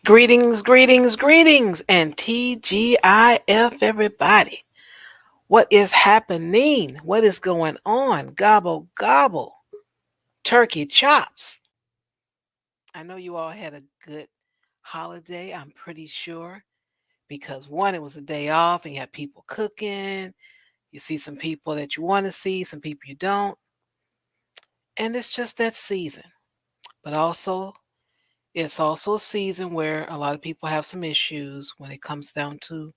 Greetings, greetings, greetings, and TGIF, everybody. What is happening? What is going on? Gobble, gobble. Turkey chops. I know you all had a good holiday, I'm pretty sure, because one, it was a day off and you had people cooking. You see some people that you want to see, some people you don't. And it's just that season. But it's also a season where a lot of people have some issues when it comes down to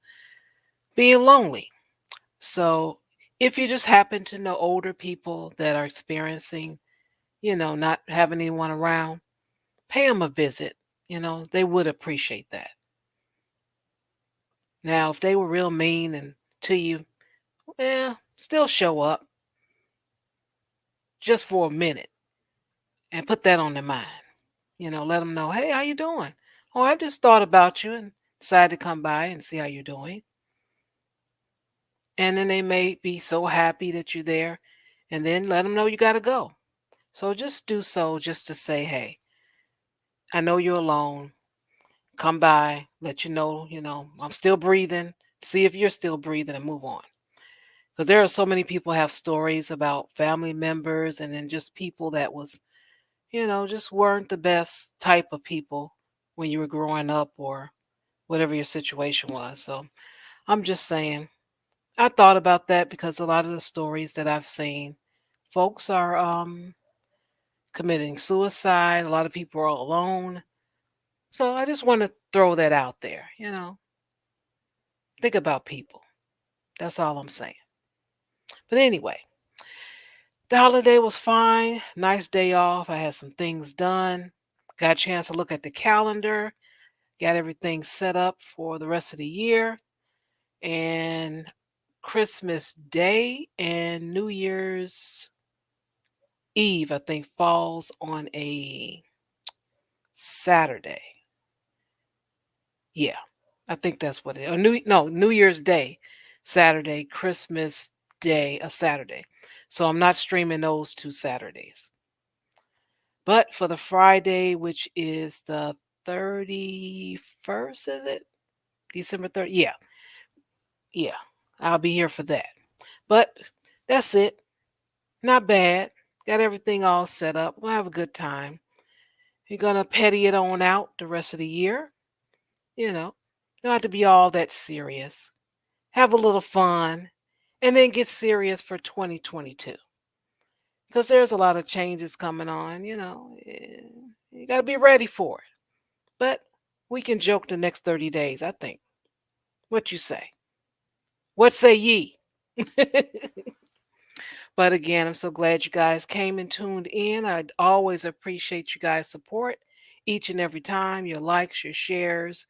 being lonely. So if you just happen to know older people that are experiencing, not having anyone around, pay them a visit. They would appreciate that. Now, if they were real mean and to you, well, still show up just for a minute and put that on their mind. Let them know, hey, how you doing? Oh, I just thought about you and decided to come by and see how you're doing. And then they may be so happy that you're there, and then let them know you got to go. So just do so just to say, hey, I know you're alone. Come by, let I'm still breathing. See if you're still breathing and move on. Because there are so many people have stories about family members and then just people that was, just weren't the best type of people when you were growing up or whatever your situation was. So I'm just saying, I thought about that because a lot of the stories that I've seen, folks are committing suicide. A lot of people are alone. So I just want to throw that out there. Think about people. That's all I'm saying. But anyway, the holiday was fine. Nice day off. I had some things done. Got a chance to look at the calendar. Got everything set up for the rest of the year. And Christmas Day and New Year's Eve, I think, falls on a Saturday. Yeah, I think that's what it is. Or New Year's Day, Saturday, Christmas Day, a Saturday. So I'm not streaming those 2 Saturdays. But for the Friday, which is the 31st, is it? December 30th? Yeah, yeah. I'll be here for that. But that's it. Not bad. Got everything all set up. We'll have a good time. You're going to petty it on out the rest of the year. Don't have to be all that serious. Have a little fun, and then get serious for 2022. Because there's a lot of changes coming on, You got to be ready for it. But we can joke the next 30 days, I think. What you say? What say ye? But again, I'm so glad you guys came and tuned in. I always appreciate you guys' support each and every time, your likes, your shares,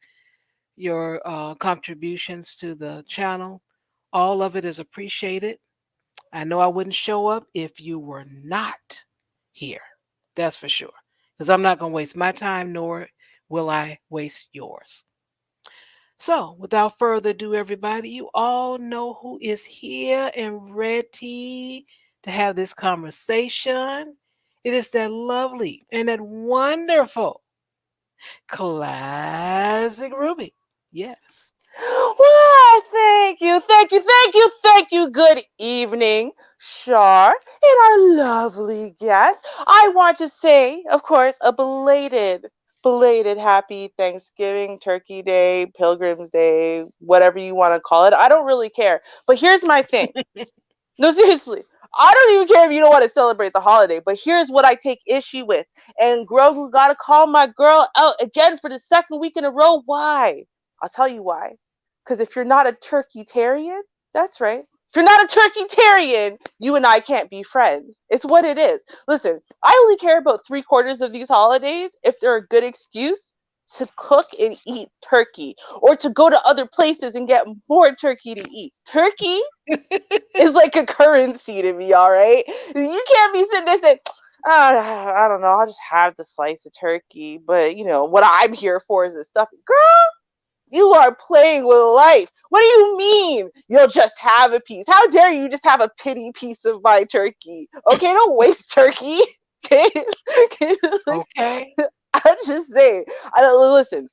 your contributions to the channel. All of it is appreciated. I know I wouldn't show up if you were not here. That's for sure. Because I'm not going to waste my time, nor will I waste yours. So, without further ado, everybody, you all know who is here and ready to have this conversation. It is that lovely and that wonderful classic Ruby. Yes. Well, thank you, thank you, thank you, thank you. Good evening, Shar, and our lovely guest. I want to say, of course, a belated happy Thanksgiving, Turkey Day, Pilgrim's Day, whatever you want to call it. I don't really care. But here's my thing. No, seriously. I don't even care if you don't want to celebrate the holiday, but here's what I take issue with. And Grogu gotta call my girl out again for the second week in a row. Why? I'll tell you why. Because if you're not a turkeytarian, that's right. If you're not a turkeytarian, you and I can't be friends. It's what it is. Listen, I only care about 3/4 of these holidays if they're a good excuse to cook and eat turkey or to go to other places and get more turkey to eat. Turkey is like a currency to me, all right? You can't be sitting there saying, I don't know, I'll just have the slice of turkey, but what I'm here for is this stuff. Girl, you are playing with life. What do you mean you'll just have a piece? How dare you just have a pity piece of my turkey? Okay, don't waste turkey. Okay? Okay. I'm just saying. Listen,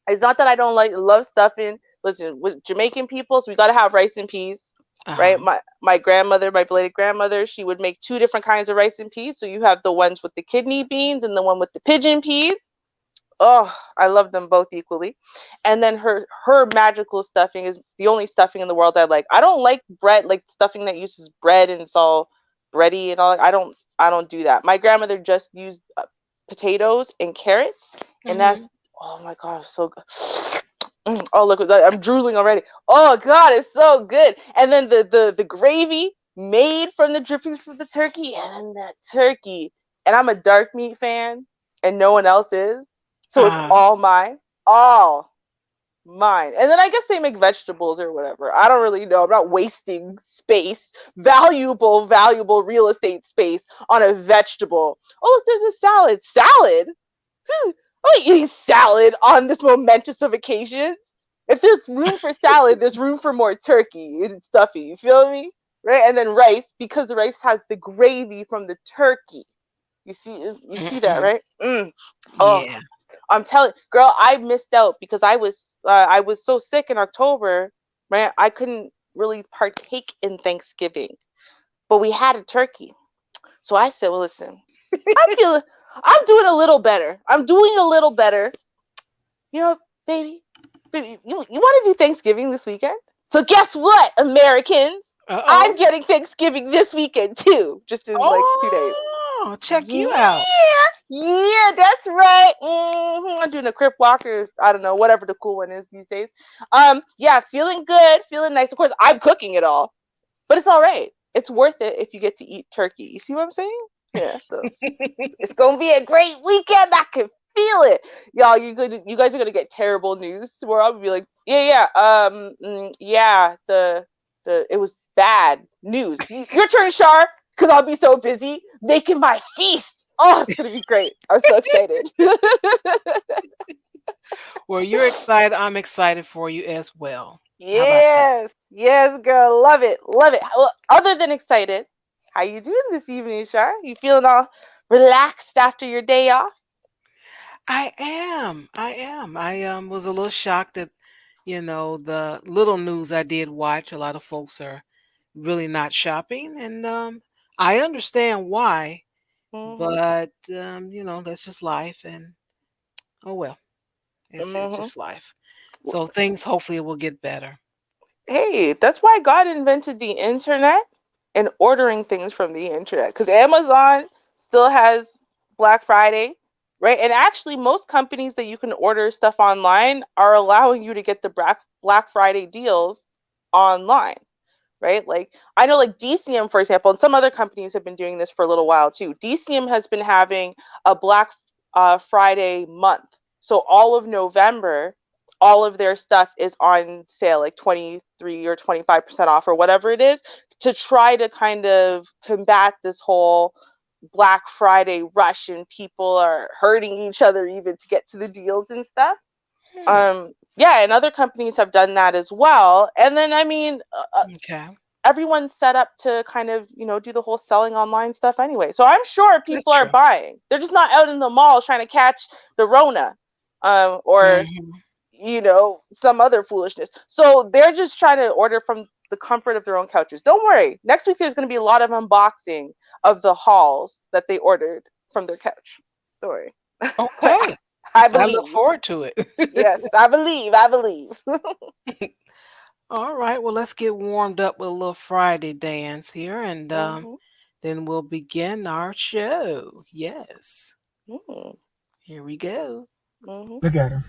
It's not that I don't like love stuffing. Listen, with Jamaican people, so we gotta have rice and peas, right? Uh-huh. My grandmother, my belated grandmother, she would make two different kinds of rice and peas. So you have the ones with the kidney beans and the one with the pigeon peas. Oh, I love them both equally. And then her magical stuffing is the only stuffing in the world I like. I don't like bread, like stuffing that uses bread and it's all bready and all. I don't do that. My grandmother just used potatoes and carrots, and Mm-hmm. that's, oh my god, so good. Oh look, I'm drooling already. Oh god, it's so good. And then the gravy made from the drippings from the turkey, and then that turkey. And I'm a dark meat fan, and no one else is, so it's Uh-huh. all mine, all mine. And then I guess they make vegetables or whatever. I don't really know. I'm not wasting space, valuable real estate space on a vegetable. Oh look, there's a salad. Salad? I'm eating salad on this momentous of occasions. If there's room for salad, there's room for more turkey and stuffy. You feel me? Right? And then rice, because the rice has the gravy from the turkey. You see that, Mm-hmm. right? Oh, Yeah. I'm telling, girl, I missed out because I was so sick in October, right? I couldn't really partake in Thanksgiving, but we had a turkey. So I said, well, listen, I'm feeling, I'm doing a little better. I'm doing a little better. You know, baby, you want to do Thanksgiving this weekend? So guess what, Americans? I'm Uh-oh. getting Thanksgiving this weekend too, just in like 2 days. Oh, check you out. Yeah, yeah, that's right. I'm doing a crip walk, or I don't know, whatever the cool one is these days. Yeah, feeling good, feeling nice. Of course, I'm cooking it all, but it's all right. It's worth it if you get to eat turkey. You see what I'm saying? Yeah. So it's gonna be a great weekend. I can feel it, y'all. You guys are gonna get terrible news tomorrow. I'll be like, yeah. The it was bad news. Your turn, Shar, because I'll be so busy making my feast. Oh, it's gonna be great. I'm so excited. Well, you're excited. I'm excited for you as well. How about that? Yes, yes, girl, love it, love it. Well, other than excited, how you doing this evening, Shar? You feeling all relaxed after your day off? I am. I am. I was a little shocked at, the little news I did watch. A lot of folks are really not shopping, and I understand why, Mhm, but that's just life, and oh well, it's mhm. just life. So things hopefully will get better. Hey, that's why God invented the internet and ordering things from the internet. Because Amazon still has Black Friday, right? And actually, most companies that you can order stuff online are allowing you to get the Black Friday deals online, right? Like I know like DCM, for example, and some other companies have been doing this for a little while too. DCM has been having a Black Friday month. So all of November, all of their stuff is on sale, like 23 or 25% off or whatever it is, to try to kind of combat this whole Black Friday rush and people are hurting each other even to get to the deals and stuff. Hmm. Yeah, and other companies have done that as well. And then I mean, Okay, everyone's set up to kind of do the whole selling online stuff anyway, so I'm sure that's people are true. buying. They're just not out in the mall trying to catch the rona, or Hmm. some other foolishness, so they're just trying to order from the comfort of their own couches. Don't worry, next week there's going to be a lot of unboxing of the hauls that they ordered from their couch. Don't worry. Okay, I I look believe. forward to it. Yes, I believe. All right, well, let's get warmed up with a little Friday dance here, and Hmm. then we'll begin our show. Yes, Hmm. here we go. Hmm. Look at her.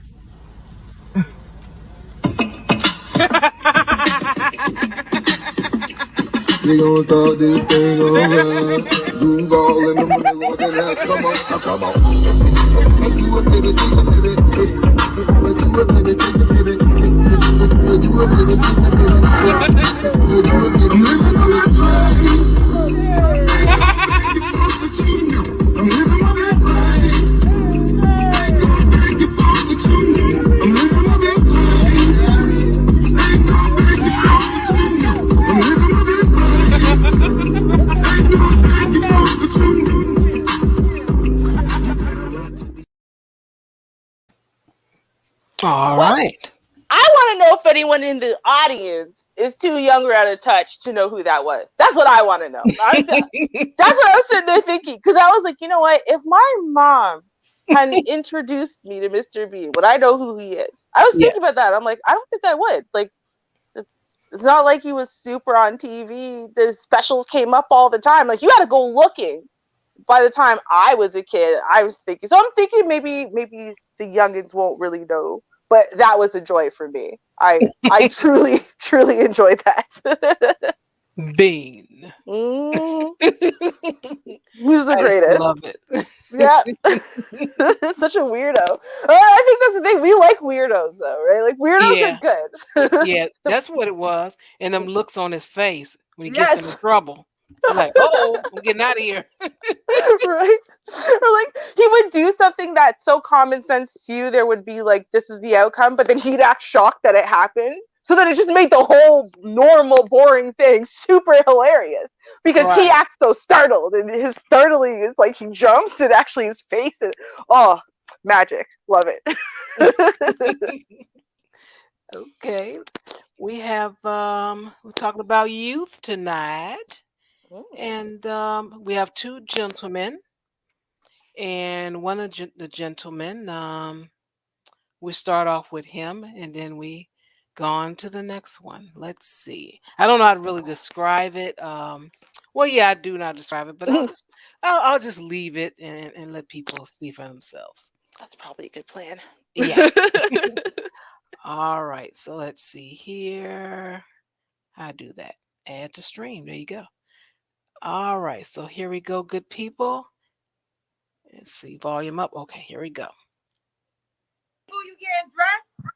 We gon' start this thing over. Groove ball in the middle of the night. Come on, come on. Do it, baby, do it, baby. Do it, baby, do it, baby. Do it, baby, do it, baby. I'm living my best life. I'm living my best life. Ain't gonna break it off with you. I'm living my best life. Ain't gonna break it off with you. I'm living my best life. Ain't gonna break it off with you. All Well, right. I want to know if anyone in the audience is too young or out of touch to know who that was. That's what I want to know. That's what I was sitting there thinking, because I was like, you know what? If my mom hadn't introduced me to Mr. Bean, would I know who he is? I was Yeah. thinking about that. I'm like, I don't think I would. Like, it's not like he was super on TV. The specials came up all the time. Like, you got to go looking. By the time I was a kid, I was thinking. So I'm thinking maybe the youngins won't really know, but that was a joy for me. I truly truly enjoyed that. Bean. Mm, I he's the just greatest. love it. Yeah. Such a weirdo. I think that's the thing. We like weirdos though, right? Like weirdos are Yeah. good. Yeah. That's what it was. And them looks on his face when he gets into Yes. trouble. He's like, oh, I'm getting out of here. Right? Or like he would do something that's so common sense to you, there would be like, this is the outcome, but then he'd act shocked that it happened. So that it just made the whole normal, boring thing super hilarious because he Right. acts so startled, and his startling is like he jumps and actually his face and oh, magic. Love it. Okay. We're talking about youth tonight. Mm. And we have two gentlemen. And one of the gentlemen, we start off with him and then we go on to the next one. Let's see. I don't know how to really describe it. Well, yeah, I do not describe it, but I'll just leave it and let people see for themselves. That's probably a good plan. Yeah. All right. So let's see here. How do that? Add to stream. There you go. All right. So here we go, good people. Let's see. Volume up. Okay, here we go. You getting dressed?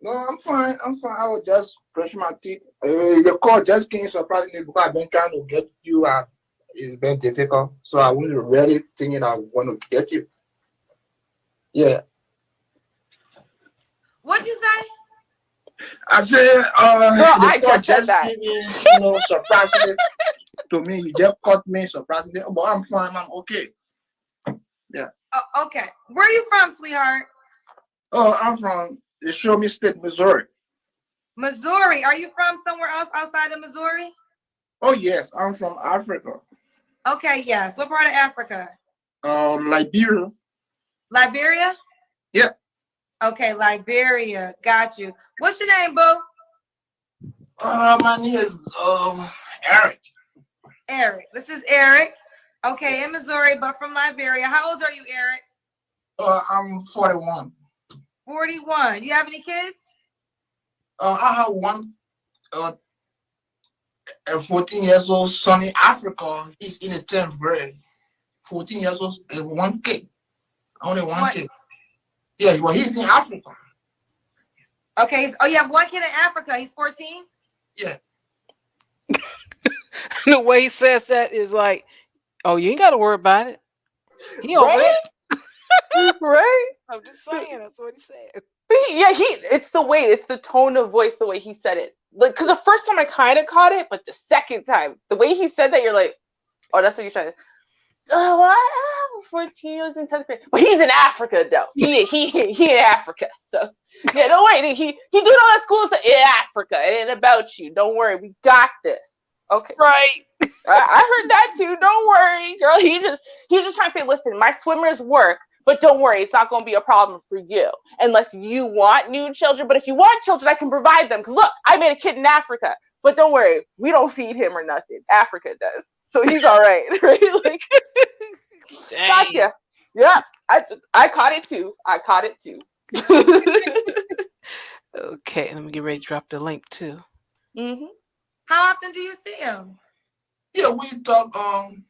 No, I'm fine. I'm fine. I was just brushing my teeth. The call just came surprisingly because I've been trying to get you. It's been difficult. So I wasn't really thinking I want to get you. Yeah. What'd you say? I said, Girl, the I call just said just that. came in, surprisingly to me. You just caught me surprisingly. But I'm fine. I'm okay. Oh, okay. Where are you from, sweetheart? Oh, I'm from the Show Me State, Missouri. Missouri. Are you from somewhere else outside of Missouri? Oh, yes. I'm from Africa. Okay, yes. What part of Africa? Liberia. Liberia? Yeah. Okay, Liberia. Got you. What's your name, boo? My name is Eric. Eric. This is Eric. Okay, in Missouri, but from Liberia. How old are you, Eric? I'm 41. 41. You have any kids? I have one 14 years old son in Africa. He's in the 10th grade. 14 years old and one kid. Only one kid. Yeah, well, he's in Africa. Okay. Oh, you have one kid in Africa. He's 14? Yeah. The way he says that is like, oh, you ain't got to worry about it. He over Right? there. Right? I'm just saying, that's what he said. It's the way, it's the tone of voice, the way he said it. Like, because the first time I kind of caught it, but the second time, the way he said that, you're like, oh, that's what you're trying to. Oh, what? 14 years in 10th grade. But he's in Africa, though. He in Africa. So, yeah, don't worry. He doing all that school stuff in Africa. It ain't about you. Don't worry. We got this. Okay. Right. I heard that too. Don't worry, girl. He just trying to say, listen, my swimmers work, but don't worry, it's not going to be a problem for you unless you want new children. But if you want children, I can provide them. Because look, I made a kid in Africa. But don't worry, we don't feed him or nothing. Africa does, so he's all right, right? Like, Dang. gotcha. Yeah, I caught it too. I caught it too. Okay, let me get ready to drop the link too. Mm-hmm. How often do you see him? Yeah, we talk on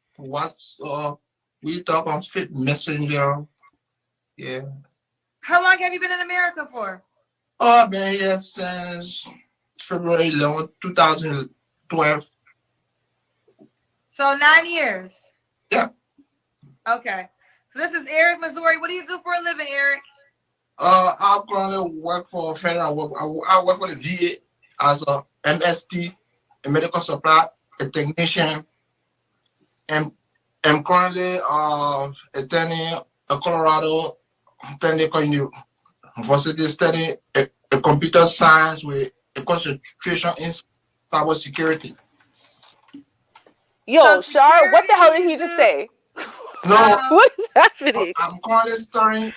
we talk on Fit Messenger. Yeah. How long have you been in America for? Oh, I've been here since February 11, 2012. So 9 years. Yeah. Okay. So this is Eric, Missouri. What do you do for a living, Eric? I currently work for federal work. I work for the VA as a MST, a medical supply, a technician, and I'm currently attending a Colorado Technical university studying a computer science with a concentration in cybersecurity. Yo, So Shar, what the security hell did you he just do. say? No, What is happening? I'm currently studying.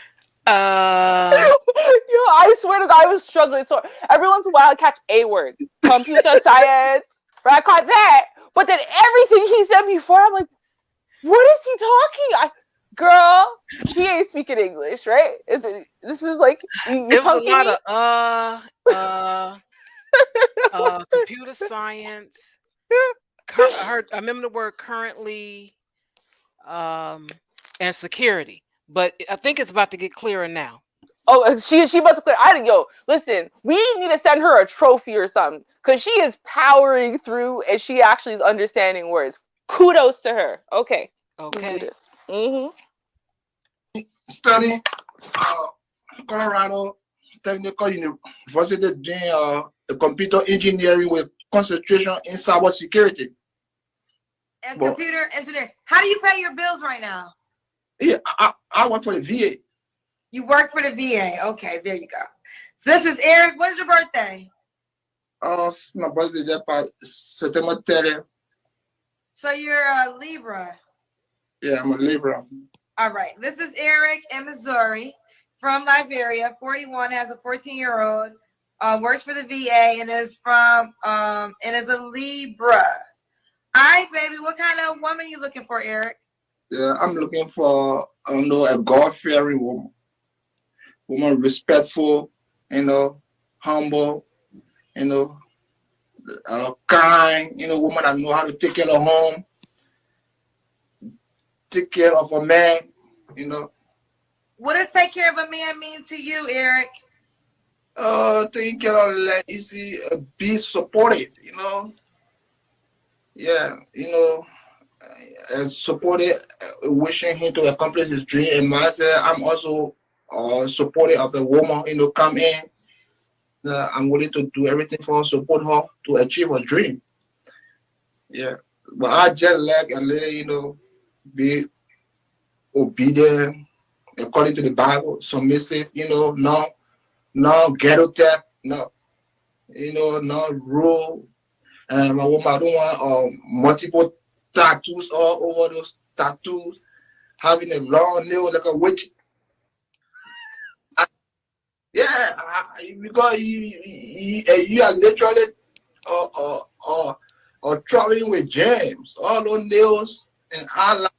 Uh, Yo, I swear to God, I was struggling. So every once in a while, I catch a word, computer science. Right, I caught that. But then everything he said before, I'm like, what is he talking? Girl, he ain't speaking English, right? This is like you it was a punking lot me? of computer science. I remember the word currently, and security. But I think it's about to get clearer now. Oh, she about to clear. Yo, listen, we need to send her a trophy or something because she is powering through and she actually is understanding words. Kudos to her. Okay, let's do Okay. this. Mm-hmm. Studying uh, Colorado Technical University doing a computer engineering with concentration in cybersecurity. And But computer engineer. How do you pay your bills right now? yeah, I work for the VA. You work for the VA. Okay, there you go. So this is Eric. When's your birthday? My birthday just passed September 30th. So you're a Libra. Yeah, I'm a Libra. All right. This is Eric in Missouri from Liberia. 41, has a 14-year-old, works for the VA, and is a Libra. All right, baby. What kind of woman you looking for, Eric? Yeah, I'm looking for a God-fearing woman respectful, humble, you know, kind, woman that know how to take care of home, take care of a man, you know. What does take care of a man mean to you, Eric? Taking care of, like, you see, be supportive, Yeah, supportive, wishing him to accomplish his dream. And myself, I'm also supportive of a woman, come in. I'm willing to do everything for her, support her to achieve her dream. Yeah. But I just like a lady, be obedient according to the Bible, submissive, no ghetto tap, no, no rule. And my woman, I don't want multiple tattoos all over those tattoos, having a long nail like a witch. Yeah, because you are literally uh, uh, uh, traveling with James. All those nails and all like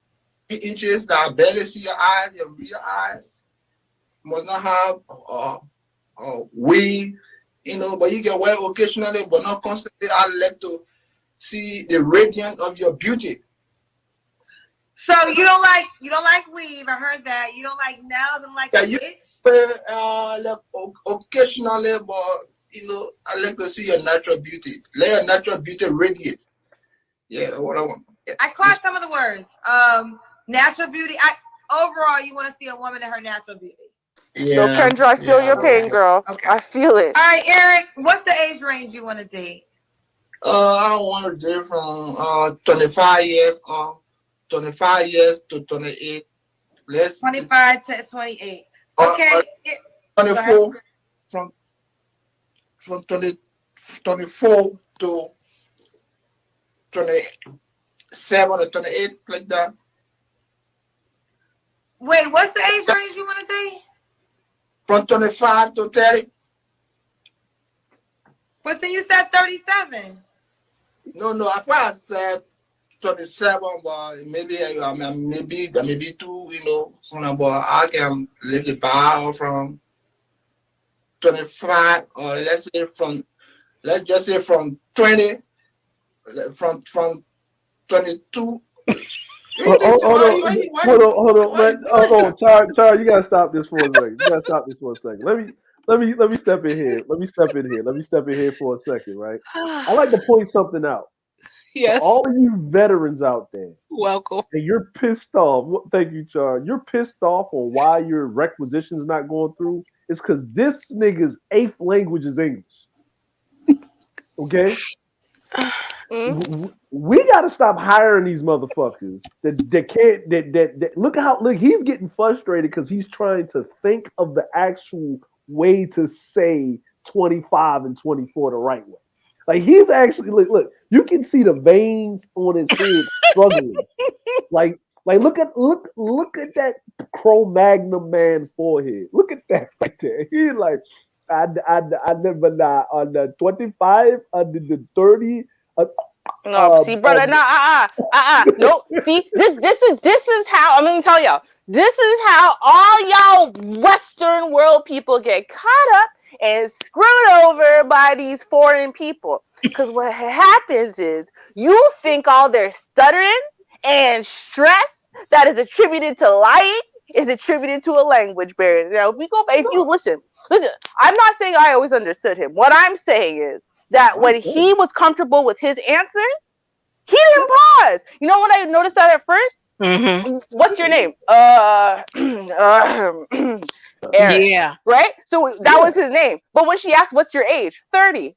3 inches that barely see your eyes, your real eyes. Must not have weave, but you can wear occasionally, but not constantly. I like to see the radiance of your beauty. So you don't like weave. I heard that. You don't like nails and like Yeah, a you witch. like occasionally, but I like to see your natural beauty. Let your natural beauty radiate. Yeah, that's what I want. Yeah. I caught some of the words. Natural beauty. Overall, you want to see a woman in her natural beauty. Yo, Yeah, Kendra, I feel yeah, your pain, girl. Okay. I feel it. All right, Eric. What's the age range you want to date? I want to do from 25 years to 28. Let's 25 to 28. uh, Okay. 24 from 24 to 27 or 28, like that. Wait, what's the age range you want to date? From 25 to 30. But then you said 37. No, I thought I said 27, but maybe maybe two, but I can leave the bar from 25, or let's just say from 20, from 22. Hold on, hold on, Char, you gotta stop this for a second. You gotta stop this for a second. Let me step in here. Let me step in here for a second, right? I like to point something out for Yes. all of you veterans out there, Welcome. and you're pissed off. Thank you, Char. You're pissed off on why your requisition's not going through. It's because this nigga's eighth language is English. Okay. Mm? We got to stop hiring these motherfuckers that can't look he's getting frustrated because he's trying to think of the actual way to say 25 and 24 the right way. Like he's actually look, you can see the veins on his head struggling. Look at that Cro-Magnon man forehead. Look at that right there. He's like, I never lie on the 25, under the 30. No, see, brother, nope. See, this is how I'm gonna tell y'all. This is how all y'all Western world people get caught up and screwed over by these foreign people. Because what happens is you think all their stuttering and stress that is attributed to lying is attributed to a language barrier. Now, if you listen, I'm not saying I always understood him. What I'm saying is that when he was comfortable with his answer, he didn't pause. You know when I noticed that at first? Mm-hmm. What's your name? Eric. Yeah. Right? So that was his name. But when she asked, what's your age? 30.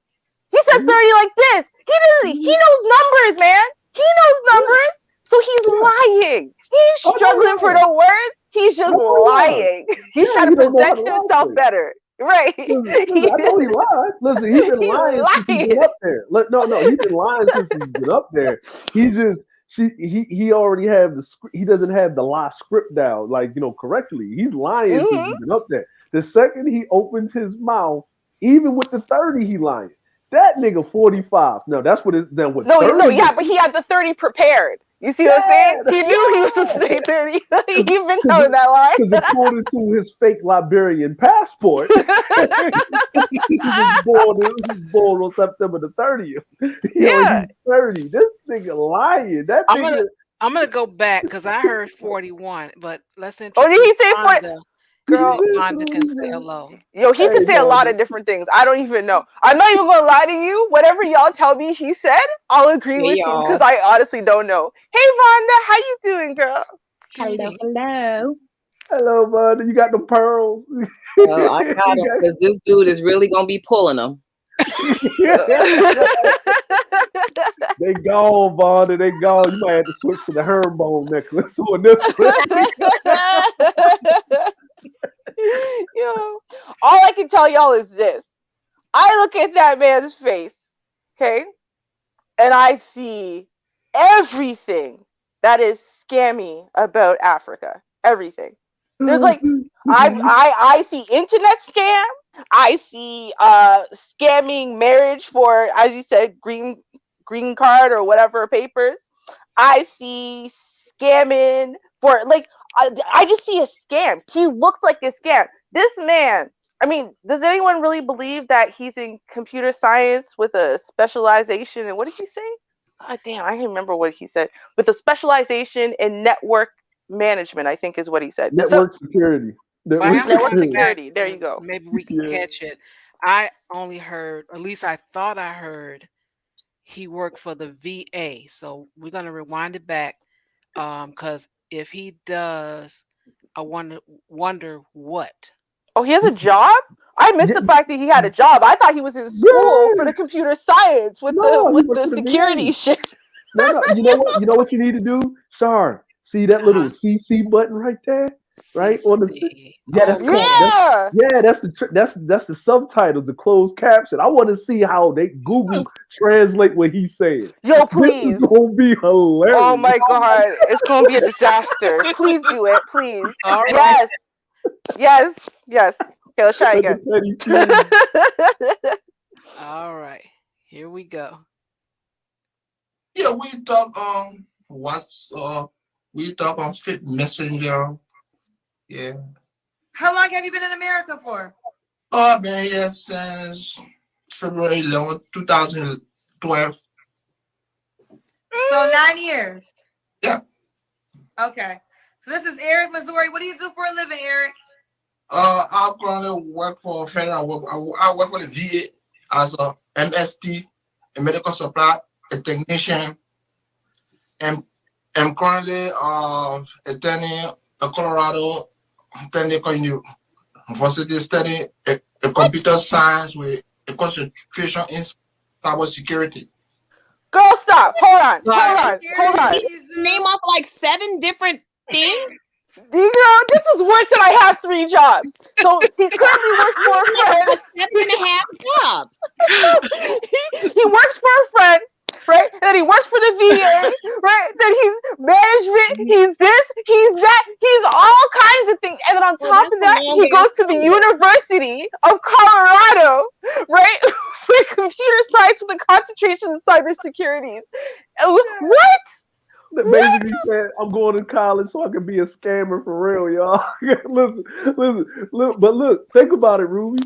He said 30 like this. He knows numbers, man. He knows numbers. So he's lying. He's struggling for the words. He's just lying. He's trying to present himself better. Right. I know he lied. Listen, he's been lying since he's been up there. No, he's been lying since he's been up there. He already have the script. He doesn't have the lie script down, correctly. He's lying since he's been up there. The second he opens his mouth, even with the 30, he lying. That nigga 45. No, that's what it's done with. No, yeah, but he had the 30 prepared. You see what I'm saying? He knew he was supposed to say 30. He's been telling that lie. Because according to his fake Liberian passport, he was born on September the 30th. He's 30. This nigga lying. I'm gonna go back because I heard 41, but let's introduce. Oh, did he say 40? Girl, Wanda can say hello. Yo, he can say a lot of different things. I don't even know. I'm not even gonna lie to you. Whatever y'all tell me he said, I'll agree with you because I honestly don't know. Hey, Wanda, how you doing, girl? Hello. Hello, Wanda. You got the pearls. Well, I got them because this dude is really gonna be pulling them. They gone, Wanda. They gone. You might have to switch to the herringbone necklace on this one. Yo, all I can tell y'all is this. I look at that man's face, okay, and I see everything that is scammy about Africa. Everything. There's I see internet scam. I see scamming marriage for, as you said, green card or whatever papers. I see scamming for I just see a scam. He looks like a scam. This man, I mean, does anyone really believe that he's in computer science with a specialization? And what did he say? Oh, damn, I can't remember what he said. With a specialization in network management, I think is what he said. Network security. Network security. There you go. Maybe we can catch it. I only heard, at least I thought I heard, he worked for the VA. So we're going to rewind it back because if he does, I wonder what. Oh, he has a job? I missed the fact that he had a job. I thought he was in school for the computer science with the security shit. No. You know what you need to do, Shar? See that little CC button right there, right on the that's that's the subtitles, the closed caption. I want to see how they Google translate what he's saying. Yo, please. This is gonna be hilarious. Oh my god, it's gonna be a disaster. Please do it, please. All right. Yes. Okay, let's try again. All right, here we go. Yeah, we talk on we talk on Fit Messenger. Yeah. How long have you been in America for? Oh, I've been here since February 11, 2012. So 9 years. Yeah. Okay. So this is Eric, Missouri. What do you do for a living, Eric? I currently work for federal. I work for the VA as a MST, a medical supply, a technician, and I'm currently attending a Colorado Technical University studying a computer science with a concentration in cybersecurity. Girl, stop. Hold on. Name off like 7 different things. Negro, this is worse than I have 3 jobs. So he currently works for a friend. 7.5 jobs. he works for a friend, right? And then he works for the VA, right? Then he's management, he's this, he's that, he's all kinds of things. And then on top of that, he goes to the University of Colorado, right? For computer science with a concentration in cybersecurity. What? Basically said, I'm going to college so I can be a scammer for real, y'all. listen, look, but look, think about it, Ruby.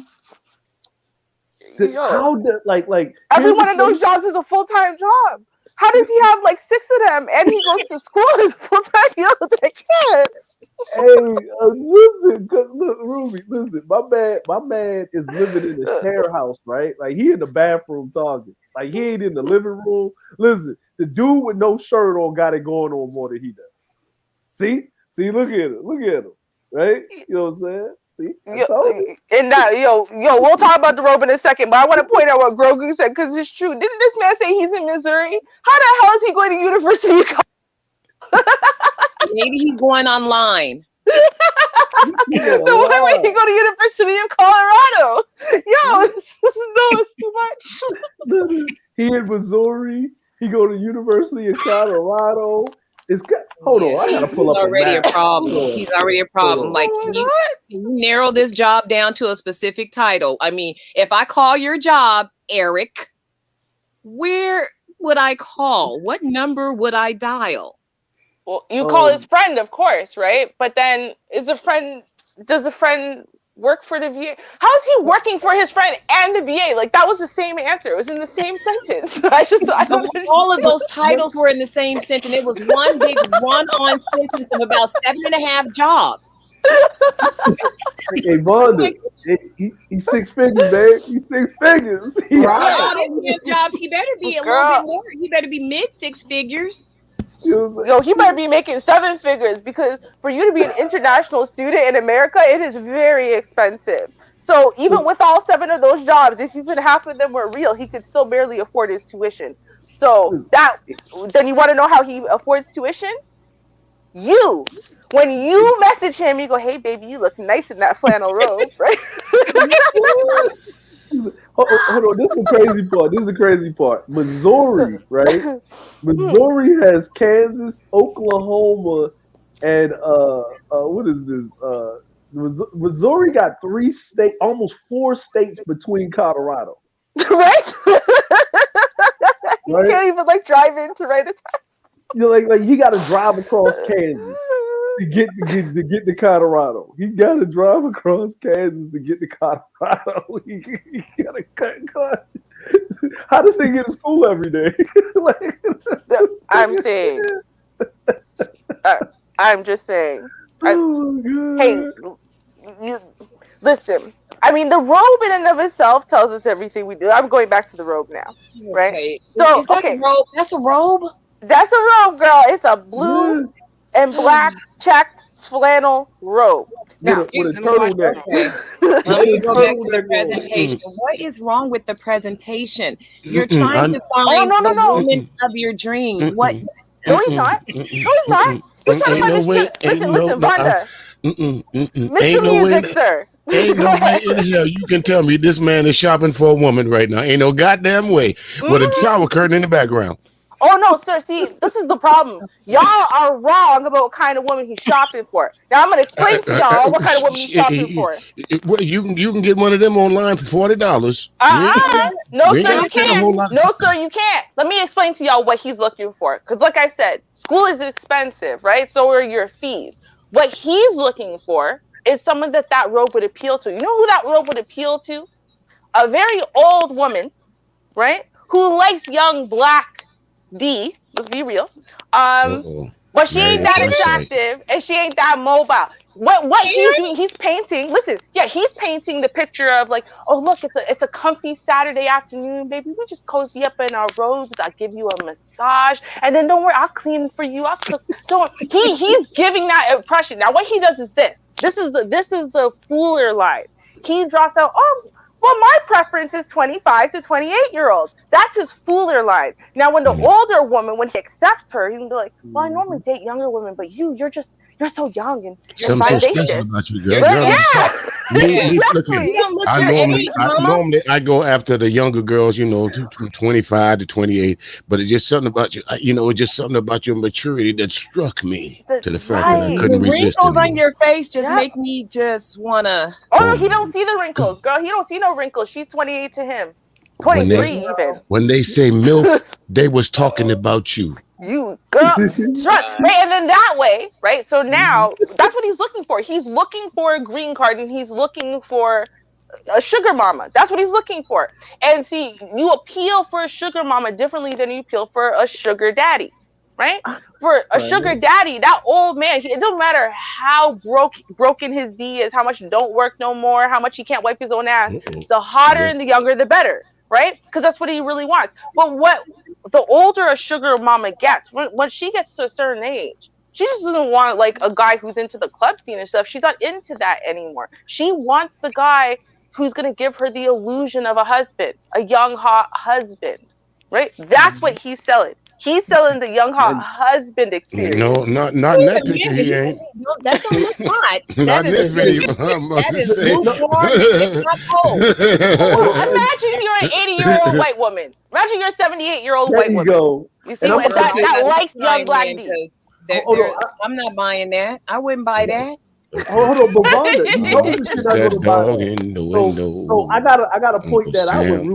How did like every one of those jobs is a full-time job? How does he have like 6 of them and he goes to school as full-time? I can't. Hey, listen, look, Ruby, listen. My man is living in a share house, right? Like he in the bathroom talking. Like he ain't in the living room. Listen, the dude with no shirt on got it going on more than he does. See, look at him, right? You know what I'm saying? See, and now, we'll talk about the robe in a second, but I want to point out what Grogu said because it's true. Didn't this man say he's in Missouri? How the hell is he going to University of Colorado? Maybe he's going online. Why would he go to University of Colorado? It's too much. He in Missouri. He go to University of Colorado. Hold on, I gotta pull up. Already a problem. He's already a problem. Like, can you narrow this job down to a specific title? I mean, if I call your job Eric, where would I call? What number would I dial? Well, you call his friend, of course, right? But then does the friend work for the VA? How is he working for his friend and the VA? Like, that was the same answer. It was in the same sentence. I don't all of those titles were in the same sentence. It was one big run-on sentence of about 7.5 jobs. Hey, Vonda, he's 6 figures, man. He's 6 figures. Right. Jobs. He better be a little bit more. He better be mid 6 figures. He better be making 7 figures because for you to be an international student in America, it is very expensive. So even with all 7 of those jobs, if even half of them were real, he could still barely afford his tuition. So then you want to know how he affords tuition? When you message him, you go, "Hey baby, you look nice in that flannel robe," right? Hold on, this is the crazy part. Missouri, right? Missouri has Kansas, Oklahoma, and what is this? Missouri got 3 states, almost 4 states between Colorado. Right? You can't even drive in to write a test. Like you got to drive across Kansas to get to Colorado. He got to drive across Kansas to get to Colorado. He got to cut. How does he get to school every day? I'm saying. I'm just saying. Hey, listen. I mean, the robe in and of itself tells us everything we do. I'm going back to the robe now, right? Okay. So, is that a robe? That's a robe? That's a robe, girl. It's a blue and black checked flannel robe. Now, with a turtleneck. Let me go back to the presentation. What is wrong with the presentation? You're trying to find the woman of your dreams. What? No, he's not. No, he's not. He's trying to find listen, Vonda. Mr. Music, sir. Ain't no way in hell you can tell me this man is shopping for a woman right now. Ain't no goddamn way. With a shower curtain in the background. Oh no, sir. See, this is the problem. Y'all are wrong about what kind of woman he's shopping for. Now I'm gonna explain to y'all what kind of woman he's shopping for. You can get one of them online for $40. No, sir, you can't. No, sir, you can't. Let me explain to y'all what he's looking for. Because, like I said, school is expensive, right? So are your fees. What he's looking for is someone that robe would appeal to. You know who that robe would appeal to? A very old woman, right? Who likes young black D, let's be real. But she ain't that attractive and she ain't that mobile. What he's doing, he's painting. Listen, he's painting the picture of oh look, it's a comfy Saturday afternoon, baby. We just cozy up in our robes. I'll give you a massage, and then don't worry, I'll clean for you. I'll cook. He's giving that impression. Now what he does is this. This is the fooler line. He drops out, well, my preference is 25 to 28-year-olds. That's his fooler line. Now, when the older woman, when he accepts her, he can be like, well, I normally date younger women, but you're you're so young and you're Something so special vivacious. about you, You're girl. Right? Girl, special. Yeah. look here. You Exactly. don't look your age, mama. Normally I go after the younger girls, from 25 to 28. But it's just something about you, it's just something about your maturity that struck me to That's the fact that I right. The couldn't resist wrinkles on anymore. your face just Yep. make me just wanna. Oh Oh no, he my don't see the God. wrinkles, girl. He don't see no wrinkles. She's 28 to him. When they 23 even. when they say MILF, they was talking about you. You girl, trust right, and then that way, right? So Mhm. now that's what he's looking for. He's looking for a green card, and he's looking for a sugar mama. That's what he's looking for. And see, you appeal for a sugar mama differently than you appeal for a sugar daddy, right? For a Right. sugar daddy, that old man, it don't matter how broken his D is, how much don't work no more, how much he can't wipe his own ass. Uh-oh. The hotter Yeah. and the younger, the better, right? Because that's what he really wants. But what the older a sugar mama gets, when she gets to a certain age, she just doesn't want like a guy who's into the club scene and stuff. She's not into that anymore. She wants the guy who's going to give her the illusion of a husband, a young hot husband, right? That's what he's selling. He's selling the young hot And husband experience. No, not in Wait a that picture. minute. He ain't. No, that don't look hot. Not That in is this just, video. I'm about that to is say. lukewarm, if not cold. Well, and imagine you're an 80-year-old white woman. Imagine you're a 78-year-old there white you woman. go. You see And I'm what about Girl, to that say, I that gotta likes young chime black in D. because hold on, I'm not buying that. I wouldn't buy that. hold on, but Vonda, you I'm know about the to shit put I go that to buy dog that. in the So window. I gotta point Uncle that out Sam.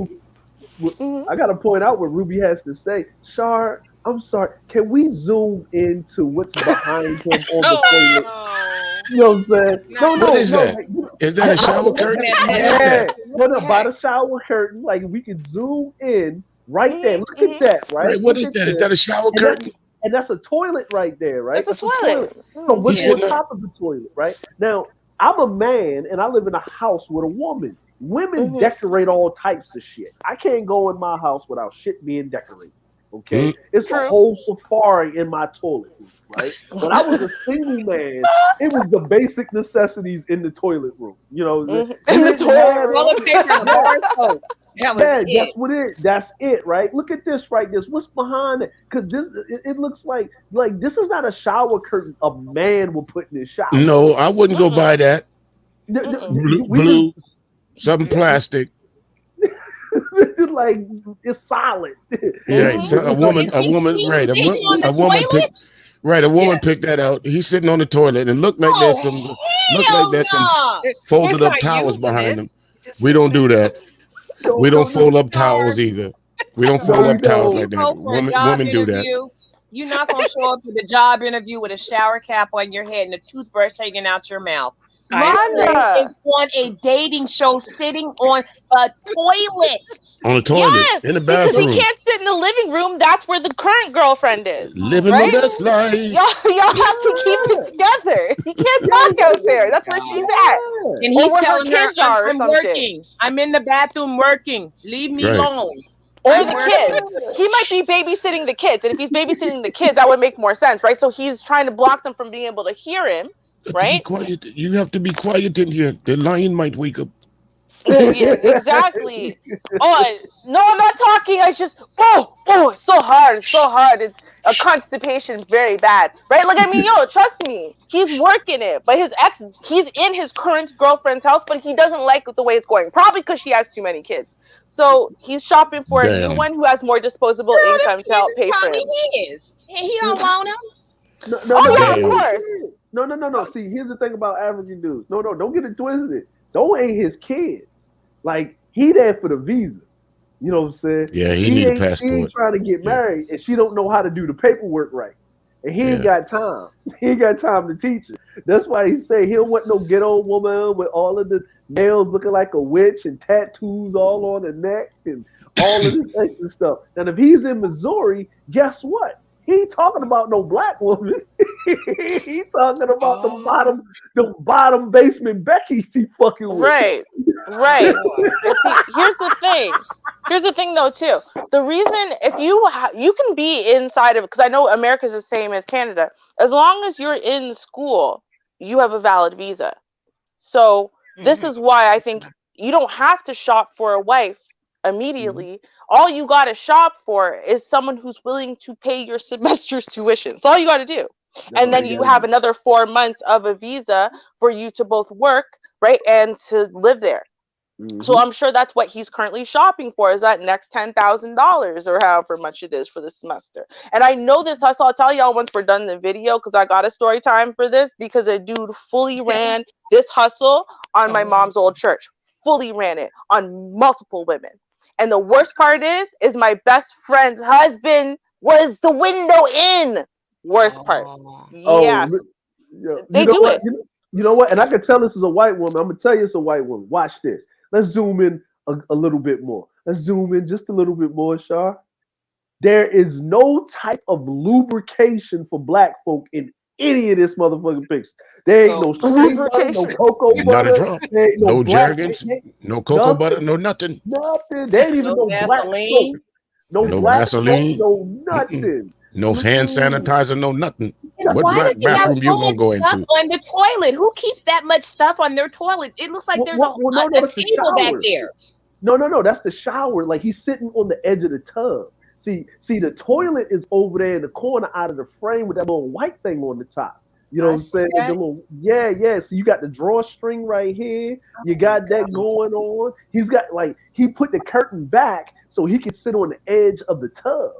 Mhm. I gotta point out what Ruby has to say. Shar, I'm sorry. Can we zoom into what's behind him on the toilet? Oh You know what I'm saying? No, What no, is no. that? Like, Is that a I shower don't. Looking curtain? at that What is Yeah, that? what no, the no. By heck? the shower curtain, like we could zoom in right there. Mhm. Look at Mhm. that, right? Right, what Look is at that? Is there, that a shower and curtain? that's a toilet right there, right? It's a That's a toilet. toilet. So Mhm. He's what's Yeah. on sitting on. top of the toilet, right? Now, I'm a man and I live in a house with a woman. Women Mhm. decorate all types of shit. I can't go in my house without shit being decorated. Okay, Mm, it's a True. whole safari in my toilet room, right? When I was a single man, it was the basic necessities in the toilet room. You know, Mhm. you In the didn't toilet have, room. Toilet paper and a yeah, bar of soap. That was yeah, it. that's it, right? Look at this right this. What's behind it? Because it looks like this is not a shower curtain a man will put in his shower. no, I wouldn't go Mm-mm. by that. Mm-mm. We can Blue, something plastic. like it's solid. Yeah, Mhm. so Is a he woman, right? sitting on A the woman toilet? picked, right? A woman Yes. picked that out. He's sitting on the toilet, and Oh, look like hell there's some no. He's folded up not towels using behind it. him. He's just We sitting don't there. do that. No, We no, don't no, fold up Sir, towels either. We don't no, fold we up towels don't. like you that. go for a job Women do that. interview, you're not going to show up to the job interview with a shower cap on your head and a toothbrush hanging out your mouth. I He agree. is Vonda. on a dating show sitting on a toilet. On the toilet, Yes, in the because he bathroom, can't sit in the living room. That's where the current girlfriend is, Oh, living my right? best life. Y'all have to keep it Yeah, together. He can't yeah, talk out there. That's where she's at, yeah. and or he's where her telling her, kids are, or I'm some shit, working. I'm in the bathroom working. Leave me Right. alone. or I'm the working. kids. He might be babysitting the kids, and if he's babysitting the kids, that would make more sense, right? So he's trying to block them from being able to hear him, Have to be right? quiet. You have to be quiet in here. The lion might wake up. Yeah, exactly. Oh no, I'm not talking. I just it's so hard. It's so hard. It's a constipation, very bad, right? Like I mean, yo, trust me, he's working it, but he's in his current girlfriend's house, but he doesn't like the way it's going, probably because she has too many kids. So he's shopping for a new Damn. one who has more disposable Girl, them income to kids help is pay for probably him. his. And he don't want him. No, no, Oh no, yeah, no, of Damn. course. no, no, no, no. See, here's the thing about African dudes. No, no, don't get it twisted. Those ain't his kids. Like he there for the visa. You know what I'm saying? Yeah, he She need a ain't passport. trying to get Yeah, married, and she don't know how to do the paperwork right. And he ain't yeah. got time. He ain't got time to teach her. That's why he say he don't want no ghetto woman with all of the nails looking like a witch and tattoos all on the neck and all of this extra stuff. And if he's in Missouri, guess what? He ain't talking about no black woman. He talking about Oh, the bottom basement Becky's he fucking with. Right, right. Lord. But see, here's the thing. Here's the thing, though, too. The reason, if you can be inside of it, because I know America's the same as Canada. As long as you're in school, you have a valid visa. So this Mhm. is why I think you don't have to shop for a wife Mhm. immediately. All you got to shop for is someone who's willing to pay your semester's tuition. That's all you got to do. And No, then they you gotta have be. another 4 months of a visa for you to both work, right, and to live there. So Mm-hmm. I'm sure that's what he's currently shopping for, is that next $10,000 or however much it is for the semester. And I know this hustle. I'll tell y'all once we're done the video, because I got a story time for this, because a dude fully ran this hustle on my Oh, mom's old church, fully ran it on multiple women. And the worst part is my best friend's husband was the window in. Worst part. oh. Yes, Oh, you they know do what? it. You know what? And I can tell this is a white woman. I'm gonna tell you it's a white woman. Watch this. Let's zoom in a little bit more. Let's zoom in just a little bit more, Shar. There is no type of lubrication for black folk in any of this motherfucking picture. There ain't So no shea butter, no Lubrication. cocoa Not a butter. drop. There ain't no No black, Jergens. No cocoa butter. nothing, No nothing. nothing. There ain't even No no black soap. Vaseline. No No black soap, Vaseline. no Mm-mm. nothing. No hand Mm-mm. sanitizer. No nothing. And What why Nothing. does black he have bathroom so you gonna much go stuff into? on the toilet? Who keeps that much stuff on their toilet? It looks like there's No, no, a that's the table back shower. there. No, that's the shower. Like he's sitting on the edge of the tub. See, the toilet is over there in the corner out of the frame with that little white thing on the top. You know what I I'm see saying? The that. little, yeah. So you got the drawstring right here. You Oh my got that God. going on. He's got like he put the curtain back so he can sit on the edge of the tub.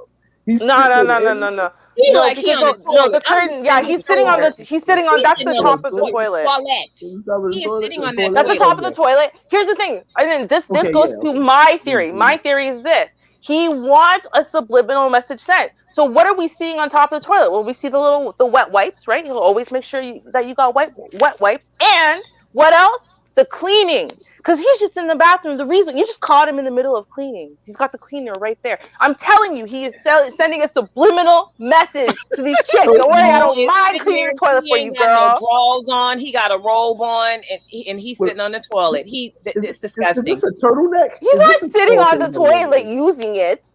He's No, sitting no, on no, the no, edge. no, no. He No, like he because on the no, the toilet. I'm just curtain. Yeah, saying he's he's sitting on short. the. He's sitting on. He's That's sitting the on top of the the toilet. toilet. He's top of He the is toilet. sitting The on that toilet. That's the toilet. top of the Okay. toilet. Here's the thing, and then this Okay. goes Yeah. to Okay. my theory. Mhm. My theory is this: he wants a subliminal message sent. So what are we seeing on top of the toilet? Well, we see the wet wipes, right? He'll always make sure that you got wet wipes, and what else? The cleaning. Because he's just in the bathroom. The reason you just caught him in the middle of cleaning. He's got the cleaner right there. I'm telling you, he is sending a subliminal message to these chicks. So, Don't worry, I He don't is mind sitting cleaning there. your toilet He for you, ain't got no girl. drawers on. He got a robe on, and he's well, sitting on the toilet. It's is this disgusting. a turtleneck? He's Is this not a sitting on okay? the No, toilet no, using it.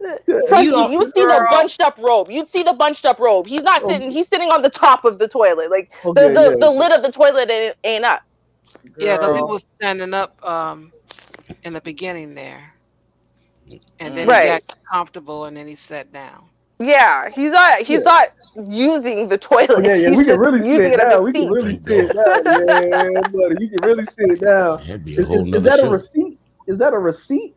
no. You Trust me, don't, you would see the girl. bunched up robe. You'd see the bunched up robe. He's not sitting. Okay, He's sitting on the top of the toilet. Like the okay, the, yeah, the lid of the toilet ain't up. yeah, because he Girl. was standing up in the beginning there, and then he Mm. got Right. comfortable, and then he sat down. Yeah. He's not. yeah. He's not using the Oh yeah, toilet. yeah. He's We can just really see using it it as a now. We can seat. really Thank see it God. now. Yeah, buddy. You can really see it now. That'd be a Is, whole is nother that a show. receipt? Is that a receipt?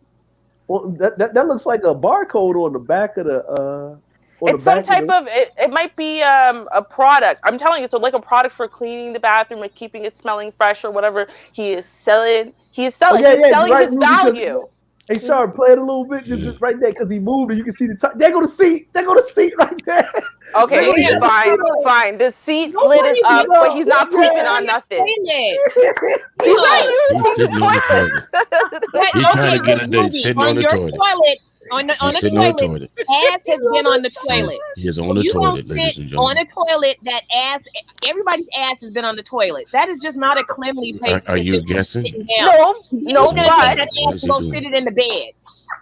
Well, that looks like a barcode on the back of the It's some type the. of. It might be a product. I'm telling you, it's like a product for cleaning the bathroom and keeping it smelling fresh or whatever. He is selling. He is Oh selling. yeah, He's yeah. You're selling right, his Ruby. Because value. hey, Sean, play it a little bit Yeah. just right there because he moved and you can see the top. There go the seat. There go the seat right there. There Okay, go, he Where? got the seat fine, on. fine. The seat lid is Nobody's Seat up, using but up. he's not Nobody's pooping Yeah. on on that nothing. toilet. He's Seat not No. up. He's using sitting on the the toilet. But He okay, trying to but get a date Ruby, sitting on on the your toilet. toilet, on He's the sitting on the toilet, toilet. ass has been on the He, toilet. he is So on the you don't toilet, sit ladies and on gentlemen. a toilet that ass. Everybody's ass has been on the toilet. That is just not a cleanly place Are to you just be guessing? sitting down. No, Then he's no, gonna Okay. take but that What ass is and he go sit doing? it in the bed.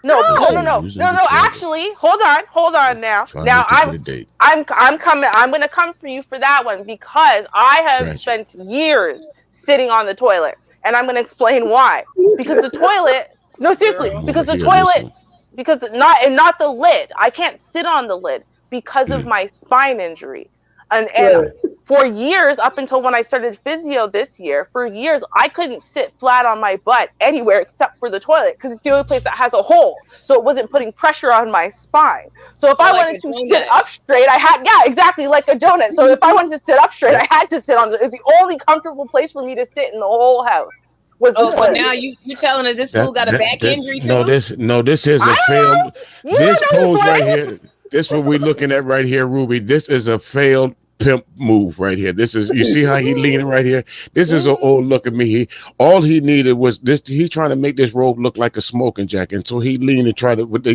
He no, said no, No. he's no, using no, the no. toilet. Actually, hold on now. Finally Now to get a date. I'm coming. I'm gonna come for you for that one because I have Tragic. spent years sitting on the toilet, and I'm gonna explain why. Because the toilet. No, seriously. I'm Because the overhearing this toilet. one. Because not the lid. I can't sit on the lid because of Mm. my spine injury, and Right. for years up until when I started physio this year, for years I couldn't sit flat on my butt anywhere except for the toilet because it's the only place that has a hole, so it wasn't putting pressure on my spine. So if So I like wanted a to sit donut. up straight, I had exactly like a donut. So if I wanted to sit up straight, I had to sit on it. It was the only comfortable place for me to sit in the whole house was the Oh, so toilet. now you telling us this fool That got a that back this injury no too? this is I a failed. don't know. You This didn't know pose this right one. here. This what we're looking at right here, Ruby. This is a failed pimp move right here. This is you see how he leaning right here. This is an old look at me. All he needed was this. He's trying to make this robe look like a smoking jacket, and so he leaned and tried to with the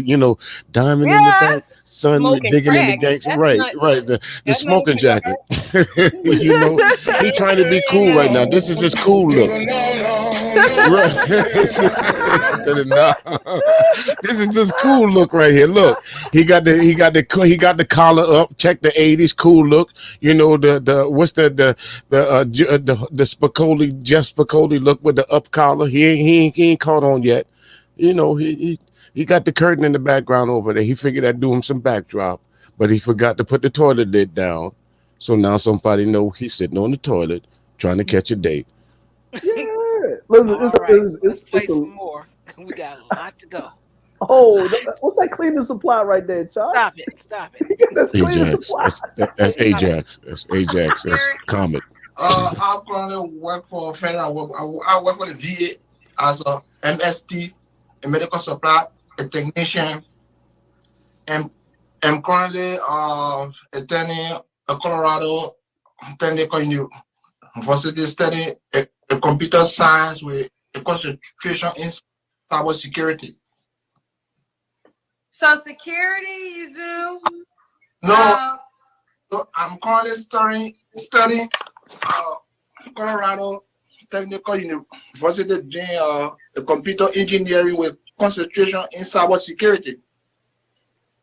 diamond in the Yeah. back, sun Smoking digging in the crack. gangster. That's Right, not right. The that's not a smoking cigar. jacket. He trying to be cool right now. This is his cool look. Right. No. This is just cool look right here. Look, he got the collar up. Check the '80s cool look. The what's the Spicoli Jeff Spicoli look with the up collar. He ain't caught on yet. He got the curtain in the background over there. He figured I'd do him some backdrop, but he forgot to put the toilet lid down. So now somebody know he's sitting on the toilet trying to catch a date. Yeah. Listen, All right, let's play it's a some more. We got a lot to go. A oh, lot. what's that cleaning supply right there, Char? Stop it. Stop it. That's cleaning Ajax. supply. That's Stop it. Ajax. That's Ajax. That's Eric, Comet. I currently work for federal. I work for the VA as a MST, a medical supply, a technician, and I'm currently attending a Colorado Technical University studying a computer science with a concentration in cybersecurity. so security you do? No, Um, so I'm currently studying uh, Colorado Technical University doing a computer engineering with concentration in cybersecurity.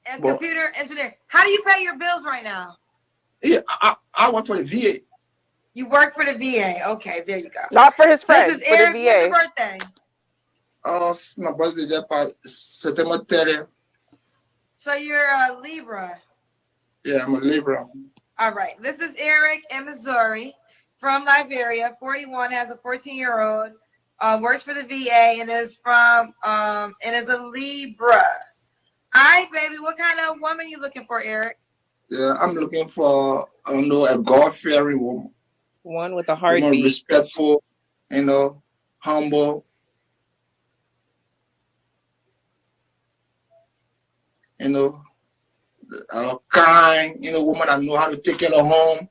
and Well, computer engineer. How do you pay your bills right now? yeah, I work for the VA. You work for the VA. Okay, there you go. Not for his So this friend, is for the Eric. When's your VA. birthday? My birthday just passed September 30th. So you're a Libra. Yeah, I'm a Libra. All right. This is Eric in Missouri from Liberia. 41, has a 14-year-old, works for the VA, and is a Libra. All right, baby. What kind of woman you looking for, Eric? Yeah, I'm looking for a God-fearing woman. One with a Woman heartbeat. respectful, humble, kind, woman that know how to take care of home,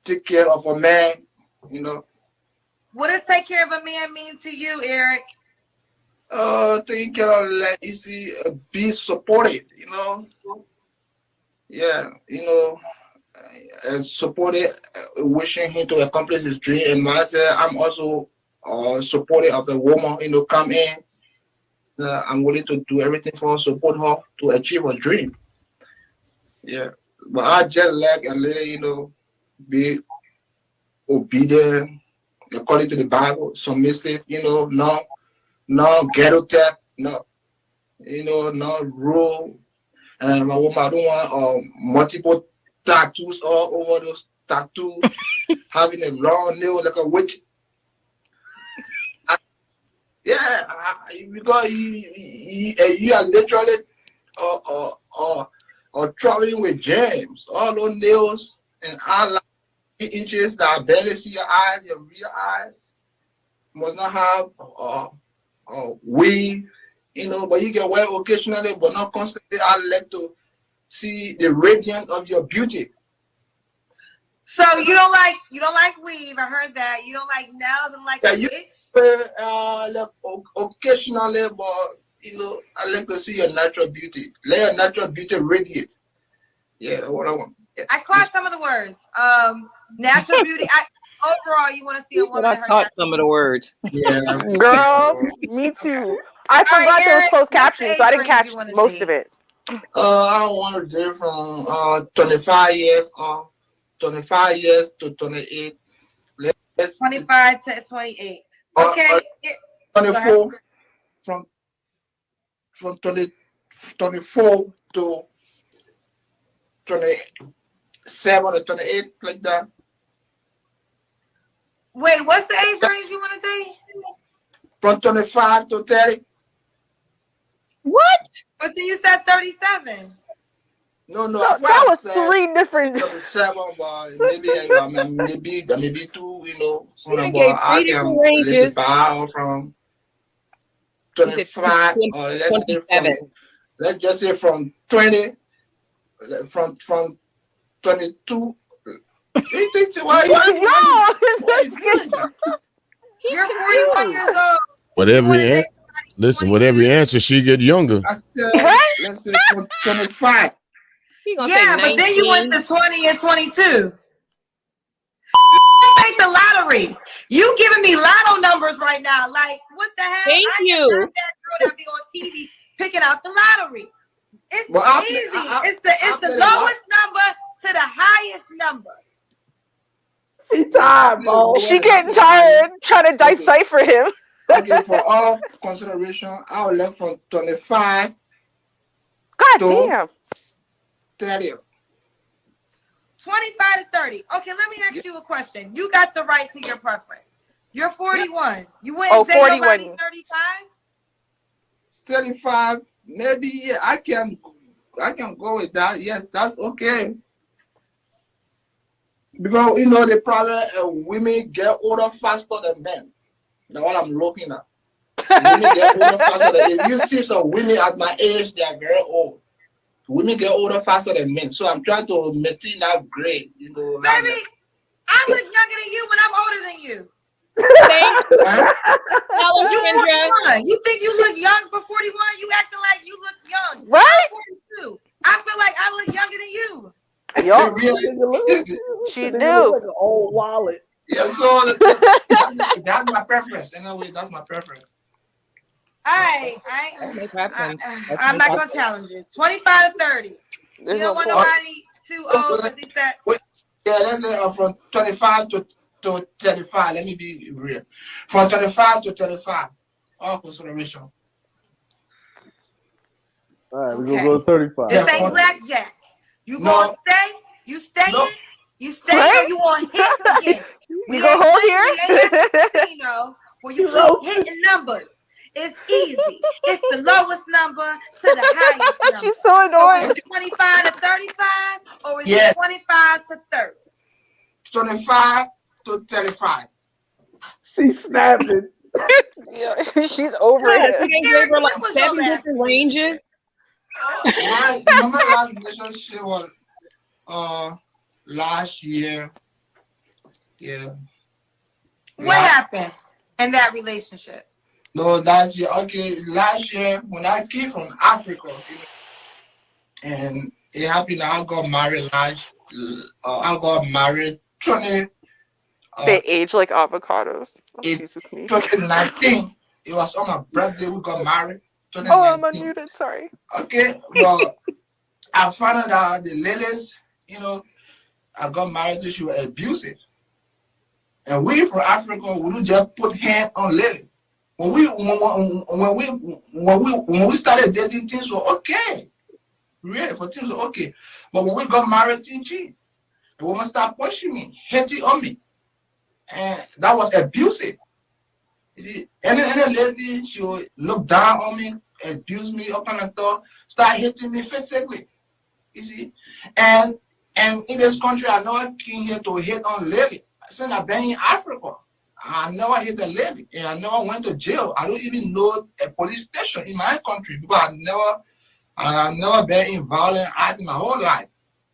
take care of a man. What does take care of a man mean to you, Eric? Taking care of, like, be supportive. Yeah, and supportive, wishing him to accomplish his dream. And myself, I'm also supportive of a woman, come in. I'm willing to do everything for her, support her to achieve her dream. Yeah. But I just like a little, be obedient according to the Bible, submissive, no ghetto tap, no, no rule. And my woman, I don't want multiple tattoos all over those tattoos, having a long nail like a witch. Yeah, because you are literally traveling with James. All those nails and all 3 inches that barely see your eyes, your real eyes. Must not have weave, but you can wear occasionally, but not constantly. I like to see the radiance of your beauty. So you don't like weave. I heard that. You don't like nails and like a witch? Like occasionally, but I like to see your natural beauty. Let your natural beauty radiate. Yeah, that's what I want. Yeah. I caught some of the words. Natural beauty. Overall, you want to see a woman. I caught some of the words. Yeah, Girl, me too. I forgot there was closed captioning, so I didn't catch most of it. I want to do from 25 years to 28. Let's 25 to 28. Okay. 24 from 24 to 27 or 28, like that. Wait, what's the age range you want to take? From 25 to 30. What? But then you said 37. No, that was 3 different. 37, but maybe 2, They gave 3 different ranges. From 25 or let's just say from 20, from 22. Why You're 41 years old. With every answer, she get younger. I said, let's say from 25. Yeah, but then you went to 20 and 22. Take the lottery. You giving me lotto numbers right now. Like, what the hell? Thank you. Am not that girl that be on TV picking out the lottery. It's easy. It's the lowest number to the highest number. She tired, bro. She getting tired trying to decipher him. Okay, for all consideration, I would like from 25 God to damn. 30. 25 to 30. Okay, let me ask you a question. You got the right to your preference. You're 41. You wouldn't say 41. nobody 35? 35, maybe yeah, I can go with that. Yes, that's okay. Because the problem women get older faster than men. That's what I'm looking at. Women get older faster than if you see some women at my age, they are very old. Women get older faster than men. So I'm trying to maintain that grade, Baby, I look younger than you, but I'm older than you. Thank you. Tell him, You Kendra. 41. You think you look young for 41? You acting like you look young. Right? I'm 42. I feel like I look younger than you. Yup. She knew. Like an old wallet. Yeah, so that's my preference. Anyway, that's my preference. I'm not going to challenge you. 25 to 30. There's you don't no want point. nobody too old, as he said. Yeah, let's say from 25 to 35. Let me be real. From 25 to 35. All consideration. All right, we're going to go to 35. This ain't blackjack. You going to stay? You staying? No. You staying or you want to hit again? We gonna hold here? We ain't at the casino where you keep hitting numbers. It's easy. It's the lowest number to the highest number. She's so annoying. So is it 25 to 35 or is it 25 to 30? 25 to 35. She's snapping. Yeah, she's over it. They gave her like 7 different ranges. My last relationship was last year. Yeah. What happened in that relationship? No, last year. Okay, last year when I came from Africa, and it happened. I got married I got married 20. They age like avocados. Oh, in Jesus me. 2019. It was on my birthday. We got married. Oh, I'm unmuted. Sorry. Okay, well, I found out the ladies, I got married to, she was abusive. And we from Africa, we don't just put hand on lady. When we started dating, things were okay. Really, for things were okay. But when we got married, TG, the woman started pushing me, hitting on me. And that was abusive. You see, any lady, she would look down on me, abuse me, all kind of stuff, start hitting me physically. You see? And in this country, I never came here to hit on lady. Since I've been in Africa, I never hit a lady, and I never went to jail. I don't even know a police station in my country because I've never been in violent act my whole life.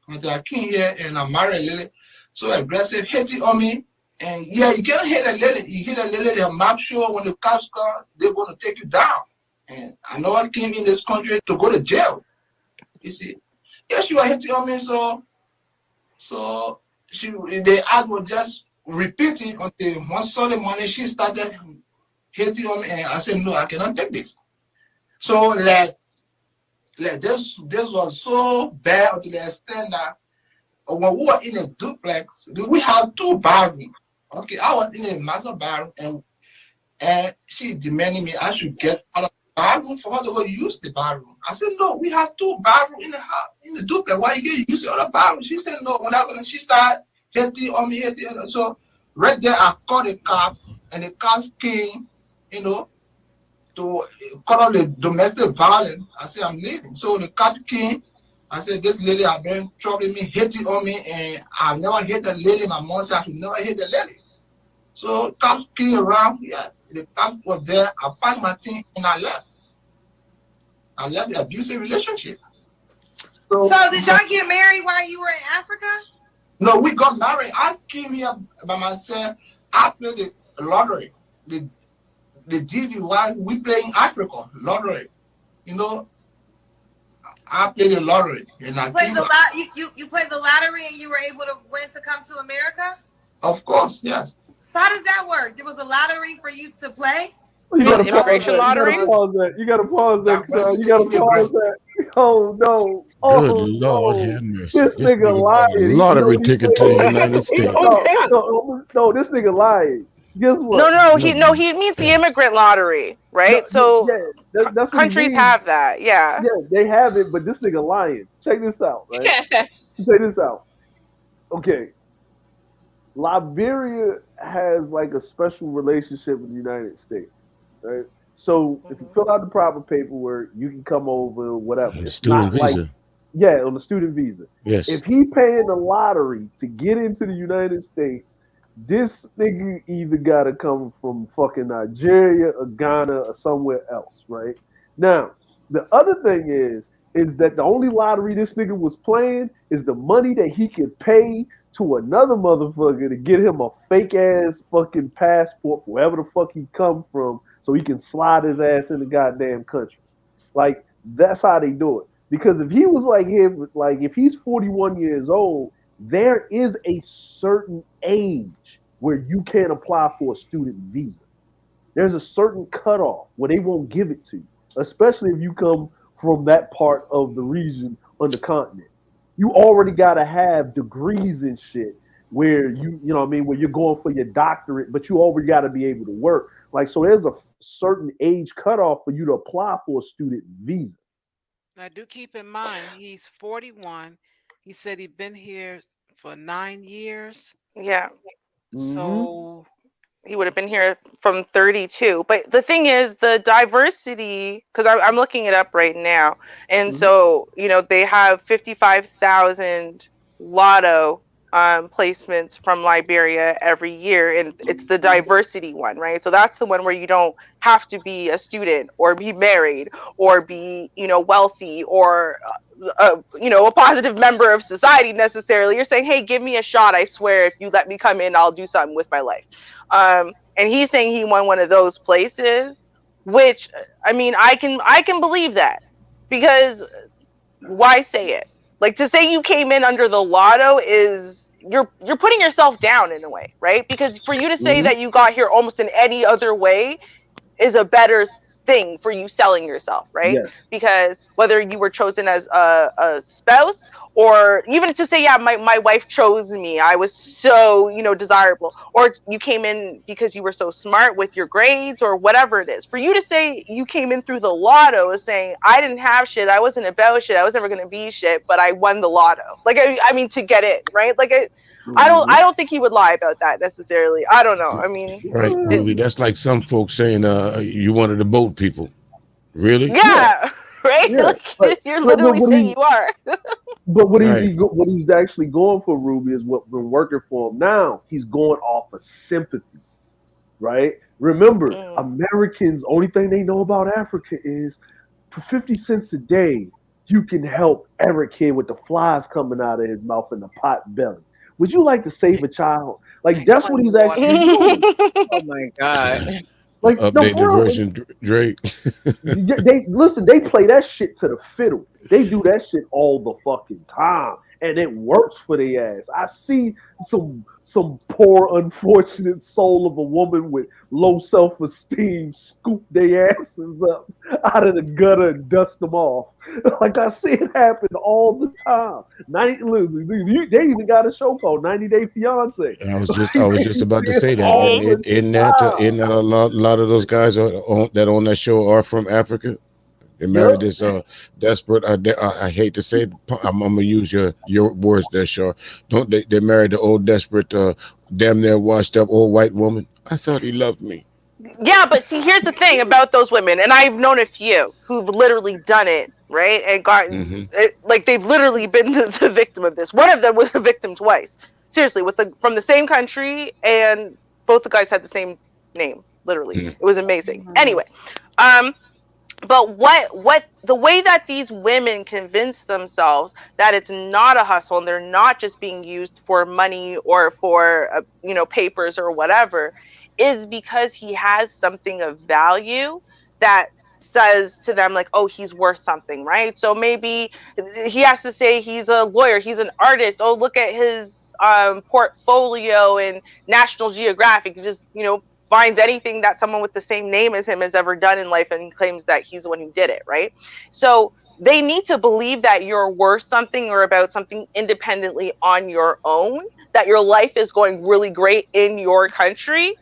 Until I came here and I married a lady, so aggressive, hitting on me. And yeah, you can't hit a lady. You hit a lady, they'll make sure when the cops come, they're going to take you down. And I never came in this country to go to jail. You see? Yeah, she was hitting on me, so the act was just repeating until one Sunday morning she started hitting on me, and I said, no, I cannot take this. So this was so bad to the extent that when we were in a duplex, we had 2 bathrooms. Okay, I was in a master bathroom, and she demanded me I should get out of the bathroom for her to go use the bathroom. I said, no, we have 2 bathrooms in the house, in the duplex. Why you get use the other bathroom? She said, no, we're not gonna. She started hitting on me, hitting on me. So right there, I called the cops, and the cops came, to cut off the domestic violence. I said, I'm leaving. So the cops came. I said, this lady has been troubling me, hitting on me, and I've never hit the lady. My mom said I should never hit the lady. So cops came around. Yeah, the cops was there. I packed my thing and I left. I left the abusive relationship. So did y'all get married while you were in Africa? No, we got married. I came here by myself. I played the lottery, the DVY. We play in Africa lottery. I played the lottery, and I played you played the lottery, and you were able to win to come to America. Of course, yes. So how does that work? There was a lottery for you to play. You got to immigration lottery. You got to pause that. You got to pause that. Oh no! Oh, good Lord, have mercy. This nigga lying. Lottery ticket to the United States. No, this nigga lying. Guess what? No, he means the immigrant lottery, right? No, so yeah, that's countries have that, yeah. Yeah, they have it, but this nigga lying. Check this out, right? Check this out. Okay, Liberia has like a special relationship with the United States, right? So if you Mhm. fill out the proper paperwork, you can come over, whatever. The It's student not like, visa. yeah, on the student visa. Yes. If he paying the lottery to get into the United States, this nigga either gotta come from fucking Nigeria or Ghana or somewhere else, right? Now, the other thing is that the only lottery this nigga was playing is the money that he could pay to another motherfucker to get him a fake ass fucking passport wherever the fuck he come from so he can slide his ass in the goddamn country. Like that's how they do it. Because if he was like him, like if he's 41 years old, there is a certain age where you can't apply for a student visa. There's a certain cutoff where they won't give it to you, especially if you come from that part of the region on the continent. You already got to have degrees and shit where you know what I mean, where you're going for your doctorate, but you already got to be able to work. Like, so there's a certain age cutoff for you to apply for a student visa. Now, do keep in mind, he's 41. He said he'd been here for 9 years. Yeah. Mm-hmm. So, He would have been here from 32. But the thing is, the diversity, because I'm looking it up right now. And Mm-hmm. so, they have 55,000 lotto placements from Liberia every year. And it's the diversity one, right? So that's the one where you don't have to be a student or be married or be, wealthy or a positive member of society necessarily. You're saying, hey, give me a shot. I swear, if you let me come in, I'll do something with my life. And he's saying he won one of those places, which I mean, I can believe that because why say it? Like to say you came in under the lotto is you're putting yourself down in a way, right? Because for you to say Mm-hmm. that you got here almost in any other way is a better thing for you selling yourself, right? Yes. Because whether you were chosen as a spouse or even to say, yeah, my wife chose me, I was so, desirable, or you came in because you were so smart with your grades or whatever it is. For you to say you came in through the lotto is saying, I didn't have shit, I wasn't about shit, I was never going to be shit, but I won the lotto. Like, I mean, to get in, right? Like, I don't, Mm-hmm. I don't think he would lie about that necessarily. I don't know. I mean, Right, it, Ruby. That's like some folks saying, you one of the boat people. Really? Yeah. yeah, right? Yeah. But Like you're but literally what saying he you are. but Right. what he's actually going for, Ruby, is what been working for him now. He's going off of sympathy, right? Remember, Mm. Americans, only thing they know about Africa is for 50 cents a day, you can help Eric here with the flies coming out of his mouth and the pot belly. Would you like to save a child? Like and that's what clean he's actually water. doing. Oh my God. Like no, Update the for real. version, Drake. They listen. They play that shit to the fiddle. They do that shit all the fucking time, and it works for their ass. I see some poor, unfortunate soul of a woman with low self esteem scoop their asses up out of the gutter and dust them off. Like I see it happen all the time. They even got a show called 90 Day Fiance. I Like was they just see about to it say that. all And the time. in that a lot of those guys that on that show are from Africa. They married Yep. this desperate. I hate to say it. I'm gonna use your words there, Shaw. Don't they married the old desperate, damn near washed up old white woman. I thought he loved me. Yeah, but see, here's the thing about those women, and I've known a few who've literally done it, right? And gotten Hmm. it, like they've literally been the victim of this. One of them was a victim twice. Seriously, with from the same country, and both the guys had the same name. Literally, it was amazing. Mhm. Anyway, um, but what the way that these women convince themselves that it's not a hustle and they're not just being used for money or for papers or whatever is because he has something of value that says to them like, oh, he's worth something, right? So maybe he has to say he's a lawyer, he's an artist. Oh, look at his portfolio in National Geographic. Just finds anything that someone with the same name as him has ever done in life and claims that he's the one who did it, right? So they need to believe that you're worth something or about something independently on your own, that your life is going really great in your country.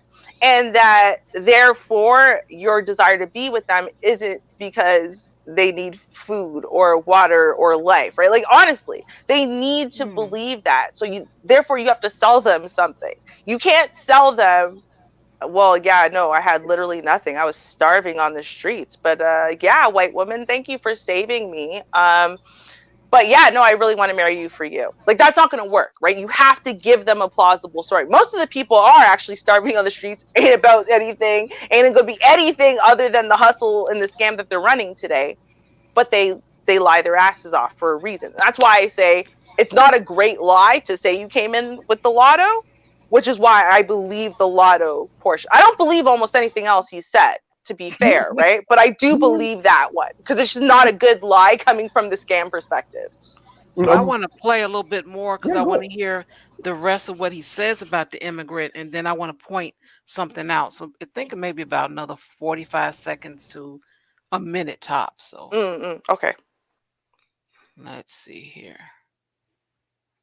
and that therefore your desire to be with them isn't because they need food or water or life, right? Like honestly, they need to believe that. So you therefore you have to sell them something. You can't sell them, well, yeah, no, I had literally nothing. I was starving on the streets. But yeah, white woman, thank you for saving me. But yeah, no, I really want to marry you for you. Like that's not going to work, right? You have to give them a plausible story. Most of the people are actually starving on the streets, ain't about anything, ain't going to be anything other than the hustle and the scam that they're running today. But they lie their asses off for a reason. That's why I say it's not a great lie to say you came in with the lotto, which is why I believe the lotto portion. I don't believe almost anything else he said, to be fair, right? But I do believe that one because it's just not a good lie coming from the scam perspective. Well, I want to play a little bit more because Yeah, I go want ahead. to hear the rest of what he says about the immigrant, and then I want to point something out. So I think maybe about another 45 seconds to a minute top. So Okay. let's see here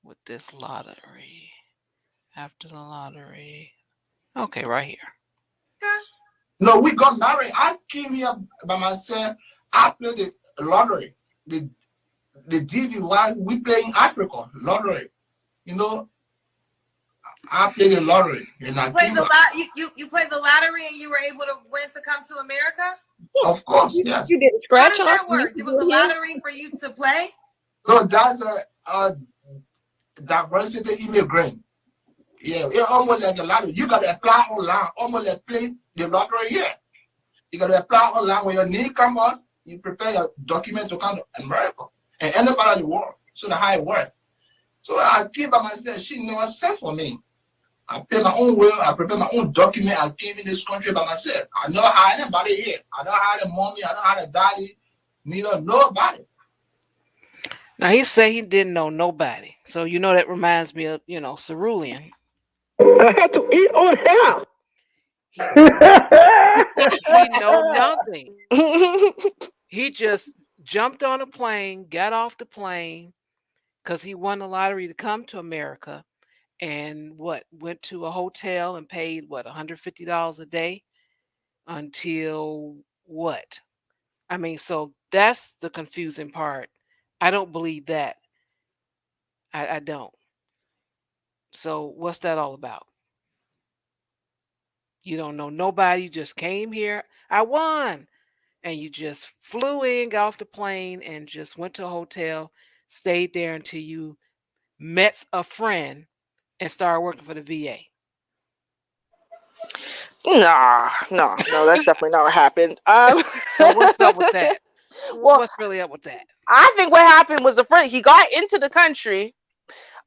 with this lottery. After the lottery. Okay, right here. No, we got married. I came here by myself. I played the lottery. The DVY we play in Africa lottery. You know, I played the lottery and I Played came the back. you played the lottery and you were able to win to come to America? Of course, yes. You did a How scratch does off. that work? There was a lottery for you to play? So that's a diversity immigrant. Yeah, it's almost like a lottery. You got to apply online, almost like play the lottery here. You got to apply online when your need come out. You prepare your document to come to America and anybody in the world. So that's how it works. So I came by myself. She never said for me. I pay my own will. I prepare my own document. I came in this country by myself. I never had anybody here. I don't have a mommy. I don't have a daddy. Neither nobody. Now he said he didn't know nobody. So you know that reminds me of, Cerulean. I had to eat on him. He he know nothing. He just jumped on a plane, got off the plane because he won the lottery to come to America, and went to a hotel and paid $150 a day until what? I mean, so that's the confusing part. I don't believe that. I don't. So what's that all about? You don't know nobody. You just came here. I won. And you just flew in, got off the plane, and just went to a hotel, stayed there until you met a friend and started working for the VA. Nah, no, that's definitely not what happened. So what's up with that? Well, What's really up with that? I think what happened was the friend he got into the country.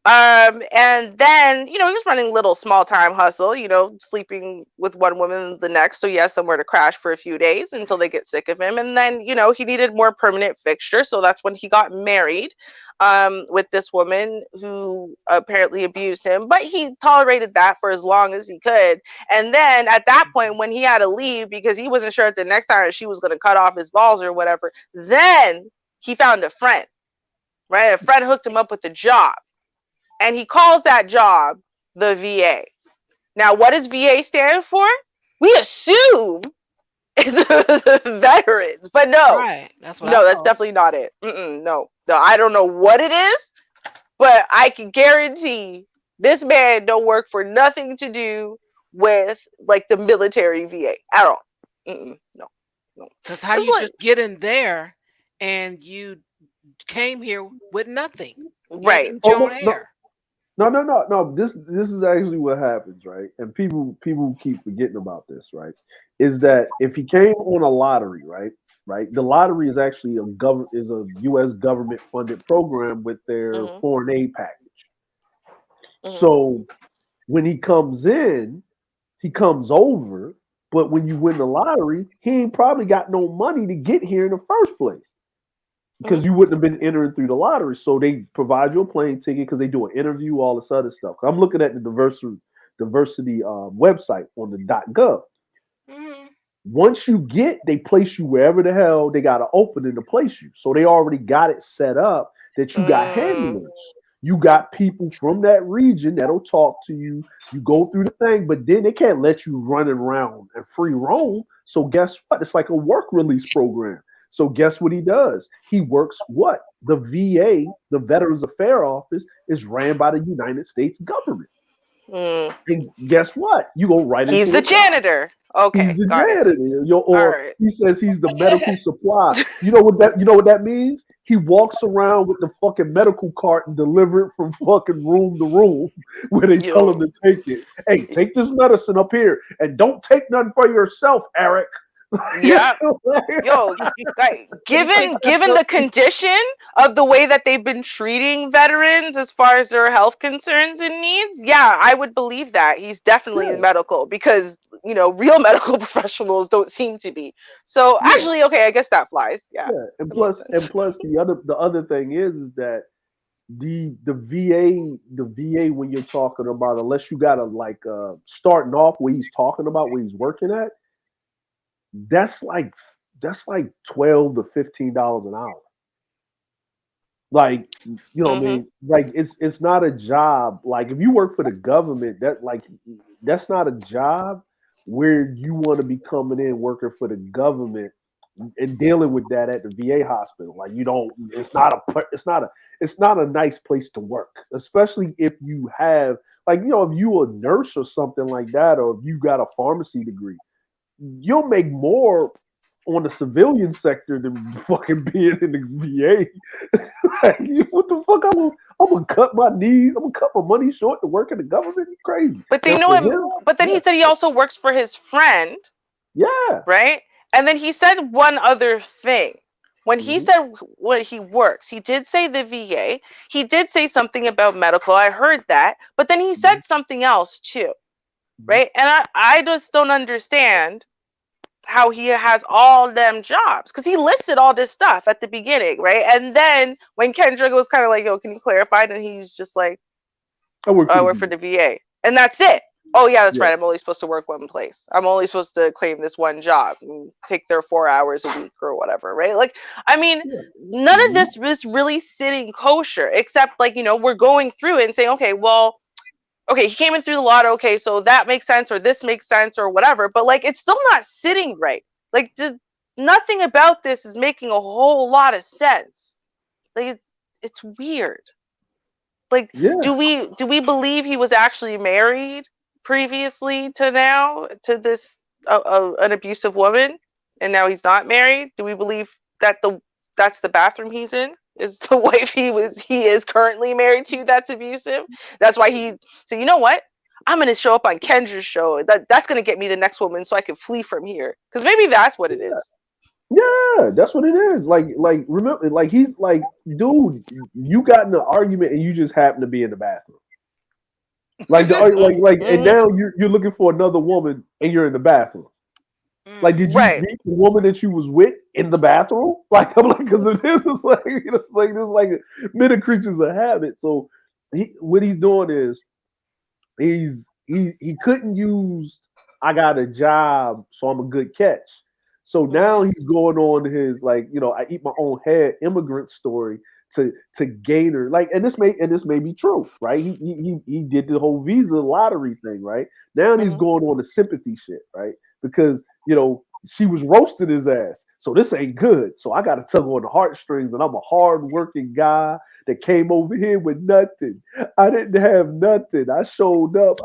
And then, he was running little small time hustle, sleeping with one woman the next. So he has somewhere to crash for a few days until they get sick of him. And then, he needed more permanent fixture. So that's when he got married with this woman who apparently abused him, but he tolerated that for as long as he could. And then at that point, when he had to leave because he wasn't sure at the next time she was going to cut off his balls or whatever, then he found a friend, right? A friend hooked him up with a job. And he calls that job the VA. Now, what does VA stand for? We assume it's veterans, but no, Right. That's what I no, that's thought. definitely not it. No, I don't know what it is, but I can guarantee this man don't work for nothing to do with like the military VA at all. No. Because how It's you like, just get in there and you came here with nothing. You had to right. eat Oh your own hair. no. This is actually what happens, right? And people keep forgetting about this, right? Is that if he came on a lottery, right? Right, the lottery is actually a U.S. government funded program with their Hmm. foreign aid package. Hmm. So when he comes over, but when you win the lottery, he ain't probably got no money to get here in the first place Hmm. because you wouldn't have been entering through the lottery. So they provide you a plane ticket because they do an interview, all this other stuff. I'm looking at the diversity website on the .gov. Hmm. Once you they place you wherever the hell they got to open to place you. So they already got it set up that you got Mm. handlers. You got people from that region that'll talk to you. You go through the thing, but then they can't let you run around and free roam. So guess what? It's like a work release program. So guess what he does? He works what? The VA, the Veterans Affairs Office, is ran by the United States government. Mm. And guess what? You go right He's into the the job. janitor. He's Okay, the got it. janitor, All or right. he says he's the medical supply. You know what that? You know what that means? He walks around with the fucking medical cart and deliver it from fucking room to room where they tell him Yo, to take it. Hey, take this medicine up here and don't take none for yourself, Eric. yeah. Yo, given the condition of the way that they've been treating veterans as far as their health concerns and needs, yeah, I would believe that he's definitely in Yeah, medical, because real medical professionals don't seem to be. So yeah, actually, okay, I guess that flies. Yeah, yeah. And that makes plus, sense. the other thing is that the VA when you're talking about, unless you gotta like starting off where he's talking about where he's working at, that's like $12 to $15 an hour. Like, what I Hmm. mean? Like, it's not a job. Like, if you work for the government, that's not a job where you want to be coming in working for the government and dealing with that at the VA hospital. Like, you don't. It's not a nice place to work, especially if you have, like, if you a nurse or something like that, or if you got a pharmacy degree, you'll make more on the civilian sector than fucking being in the VA. Like, what the fuck? I'm gonna cut my knees. I'm gonna cut my money short to work in the government. You crazy? But they Now know for him. him, But then yeah, he said he also works for his friend, yeah. right? And then he said one other thing. When he Hmm. said what he works, he did say the VA. He did say something about medical. I heard that. But then he Hmm. said something else too, Hmm. right? And I just don't understand how he has all them jobs, because he listed all this stuff at the beginning, right? And then when Kendrick was kind of like, yo, can you clarify? And he's just like, I work oh, for I the work for VA. the VA. And that's it. Oh, yeah, that's Yeah. right. I'm only supposed to work one place. I'm only supposed to claim this one job and take their 4 hours a week or whatever, right? Like, I mean, Yeah. none of Hmm. this is really sitting kosher, except like, we're going through it and saying, okay, well, okay, he came in through the lotto. Okay, so that makes sense, or this makes sense, or whatever. But like, it's still not sitting right. Like, just nothing about this is making a whole lot of sense. Like, it's weird. Like, Yeah. do we believe he was actually married previously to now to this an abusive woman, and now he's not married? Do we believe that that's the bathroom he's in is the wife he is currently married to that's abusive? That's why he said, you know what? I'm gonna show up on Kendra's show. That's gonna get me the next woman, so I can flee from here. Because maybe that's what it is. Yeah, that's what it is. Like remember, like he's like, dude, you got in an argument and you just happen to be in the bathroom. Like and Mm-hmm. now you're looking for another woman and you're in the bathroom. Like, did you Right. meet the woman that you was with in the bathroom? Like, I'm like, because this is like, it's like this, like many creatures of habit. So what he's doing is he couldn't use I got a job, so I'm a good catch. So now Mm-hmm. he's going on his, like, I eat my own head immigrant story to gain her. Like, and this may be true, right? He did the whole visa lottery thing, right? Now he's Mm-hmm. going on the sympathy shit, right? Because she was roasting his ass. So this ain't good. So I got to tug on the heartstrings, and I'm a hard-working guy that came over here with nothing. I didn't have nothing. I showed up.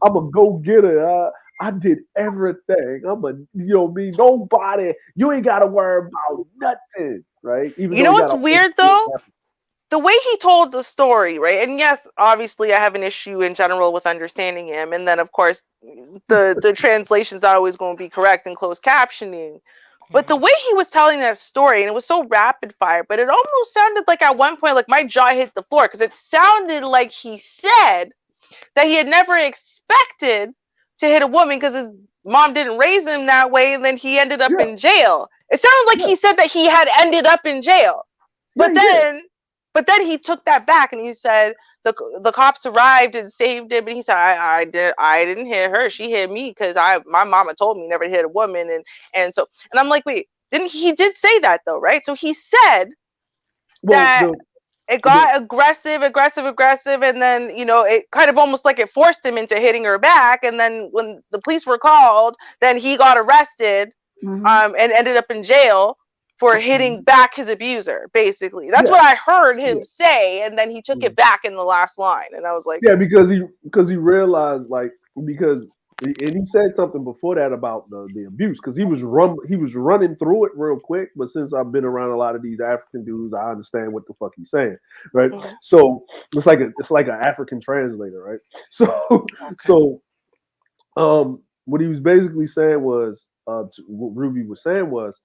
I'm a go-getter. I did everything. I'm a, me, nobody. You ain't got to worry about nothing, right? Even You though know he got what's a whole weird though? The way he told the story, right? And yes, obviously, I have an issue in general with understanding him, and then of course, the translation's not always going to be correct in closed captioning. But the way he was telling that story, and it was so rapid fire, but it almost sounded like at one point, like my jaw hit the floor, because it sounded like he said that he had never expected to hit a woman because his mom didn't raise him that way, and then he ended up Yeah, in jail. It sounded like yeah, he said that he had ended up in jail. yeah, But he did. then he took that back and he said the cops arrived and saved him. And he said, I didn't hit her. She hit me because my mama told me never to hit a woman. And I'm like, wait, didn't he did say that though, right? So he said Well, that it got aggressive, and then it kind of almost like it forced him into hitting her back. And then when the police were called, then he got arrested, and ended up in jail for hitting back his abuser. Basically, that's what I heard him say, and then he took it back in the last line, and I was like, because he realized and he said something before that about the abuse, because he was running through it real quick. But since I've been around a lot of these African dudes, I understand what the fuck he's saying, right? Mhm. So it's like an African translator, right? What he was basically saying was, what Ruby was saying was,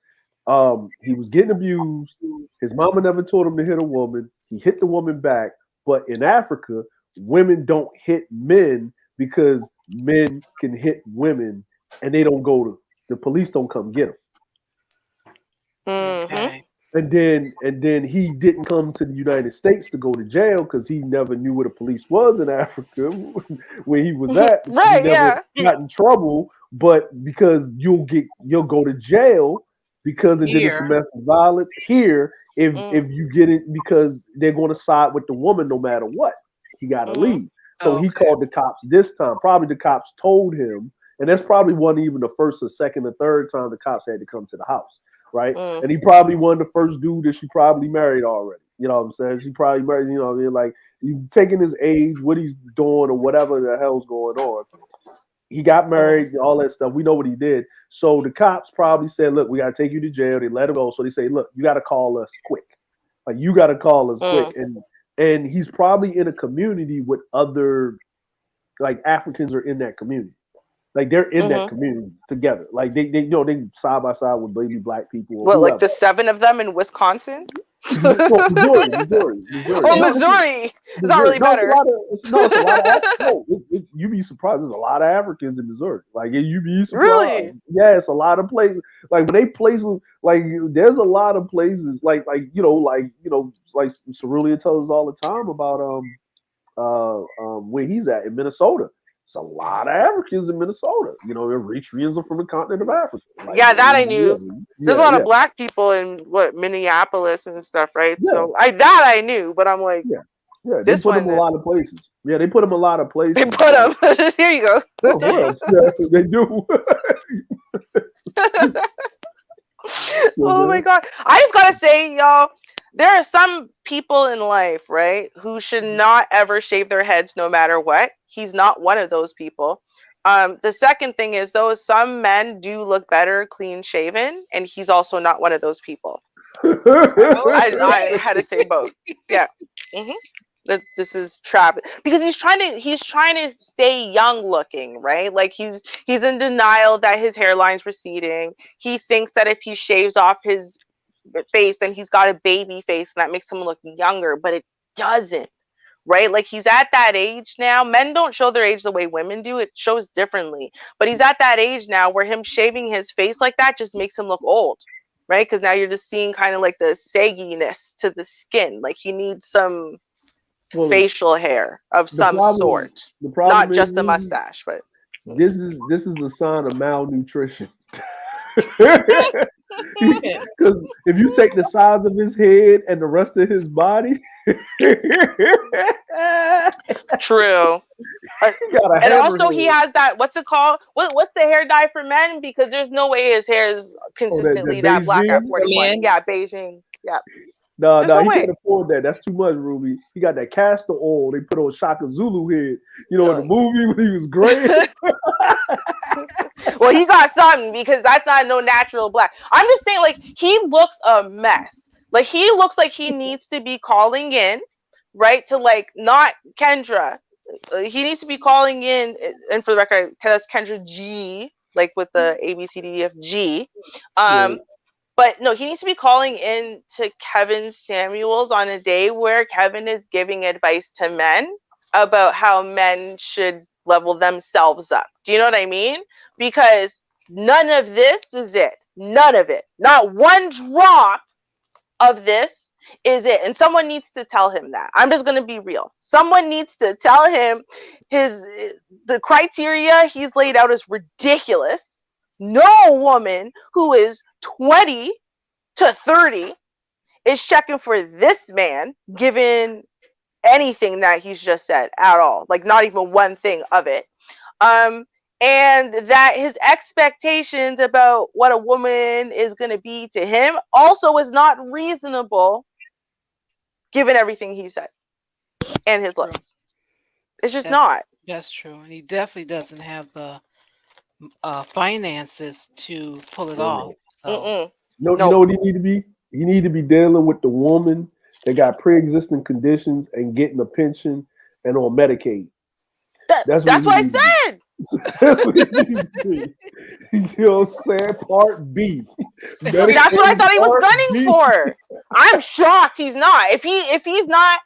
he was getting abused. His mama never told him to hit a woman. He hit the woman back, but in Africa, women don't hit men because men can hit women, and they don't the police don't come get them. Mhm. And then he didn't come to the United States to go to jail because he never knew where the police was in Africa, where he was at. Right, he never got in trouble, but because you'll go to jail because of this domestic violence here. If you get it, because they're going to side with the woman no matter what. He got to leave. So he called the cops this time. Probably the cops told him, and that's probably wasn't even the first or second or third time the cops had to come to the house, right? And he probably wasn't the first dude that she probably married already. You know what I'm saying? She probably married, you know what I mean? Like, you taking his age, what he's doing, or whatever the hell's going on. He got married, all that stuff. We know what he did. So the cops probably said, look, we got to take you to jail. They let him go. So they say, look, you got to call us quick. Like, you got to call us quick. And he's probably in a community with other, like, Africans are in that community. Like, they're in that community together. Like, they side by side with baby black people. What, like the 7 of them in Wisconsin? Missouri. Oh, Missouri. It's not really better. It's a lot of you'd be surprised. There's a lot of Africans in Missouri. Like, you'd be surprised. Really? Yeah, it's a lot of places. Like, when they place them, like, there's a lot of places. Like Cerulean tells us all the time about where he's at in Minnesota. It's a lot of Africans in Minnesota. Eritreans are from the continent of Africa. Like, that I knew. There's a lot of black people in Minneapolis and stuff, right? Yeah. So I knew, but I'm like, they put them a lot of places. Yeah, they put them a lot of places. They put them. Here you go. They do. Oh my God! I just gotta say, y'all, there are some people in life, right, who should not ever shave their heads no matter what. He's not one of those people. The second thing is, though, some men do look better clean shaven, and he's also not one of those people. I had to say both. Yeah. This is trap, because he's trying to stay young looking, right? Like, he's in denial that his hairline's receding. He thinks that if he shaves off his face, then he's got a baby face, and that makes him look younger, but it doesn't, right? Like, he's at that age now. Men don't show their age the way women do. It shows differently, but he's at that age now where him shaving his face like that just makes him look old, right? Because now you're just seeing kind of like the sagginess to the skin. Like, he needs some facial hair of some sort, not just a mustache. But this is a sign of malnutrition. Because if you take the size of his head and the rest of his body, true. And also, he has that, what's it called? What's the hair dye for men? Because there's no way his hair is consistently that black at 41. Yeah, Beijing. Yeah. No, he can't afford that. That's too much, Ruby. He got that castor oil they put on Shaka Zulu head. In the movie when he was great. Well, he got something, because that's not no natural black. I'm just saying, like, he looks a mess. Like, he looks like he needs to be calling in, right? To, like, not Kendra. He needs to be calling in, and for the record, that's Kendra G, like with the ABCDEFG. But no, he needs to be calling in to Kevin Samuels on a day where Kevin is giving advice to men about how men should level themselves up. Do you know what I mean? Because none of this is it. None of it. Not one drop of this is it. And someone needs to tell him that. I'm just going to be real. Someone needs to tell him the criteria he's laid out is ridiculous. No woman who is 20 to 30 is checking for this man, given anything that he's just said at all, like not even one thing of it. And that his expectations about what a woman is going to be to him also is not reasonable, given everything he said and his looks. It's just That's not. that's true, and he definitely doesn't have the finances to pull it off. Right. So You know Nope. what he need to be? He need to be dealing with the woman that got pre-existing conditions and getting a pension and on Medicaid. That's what he That's what I needs to be. said. That's what he needs to be. You know what I'm saying? Part B. That's what I Medicaid thought he was Part gunning B. for. I'm shocked he's not. If he's not,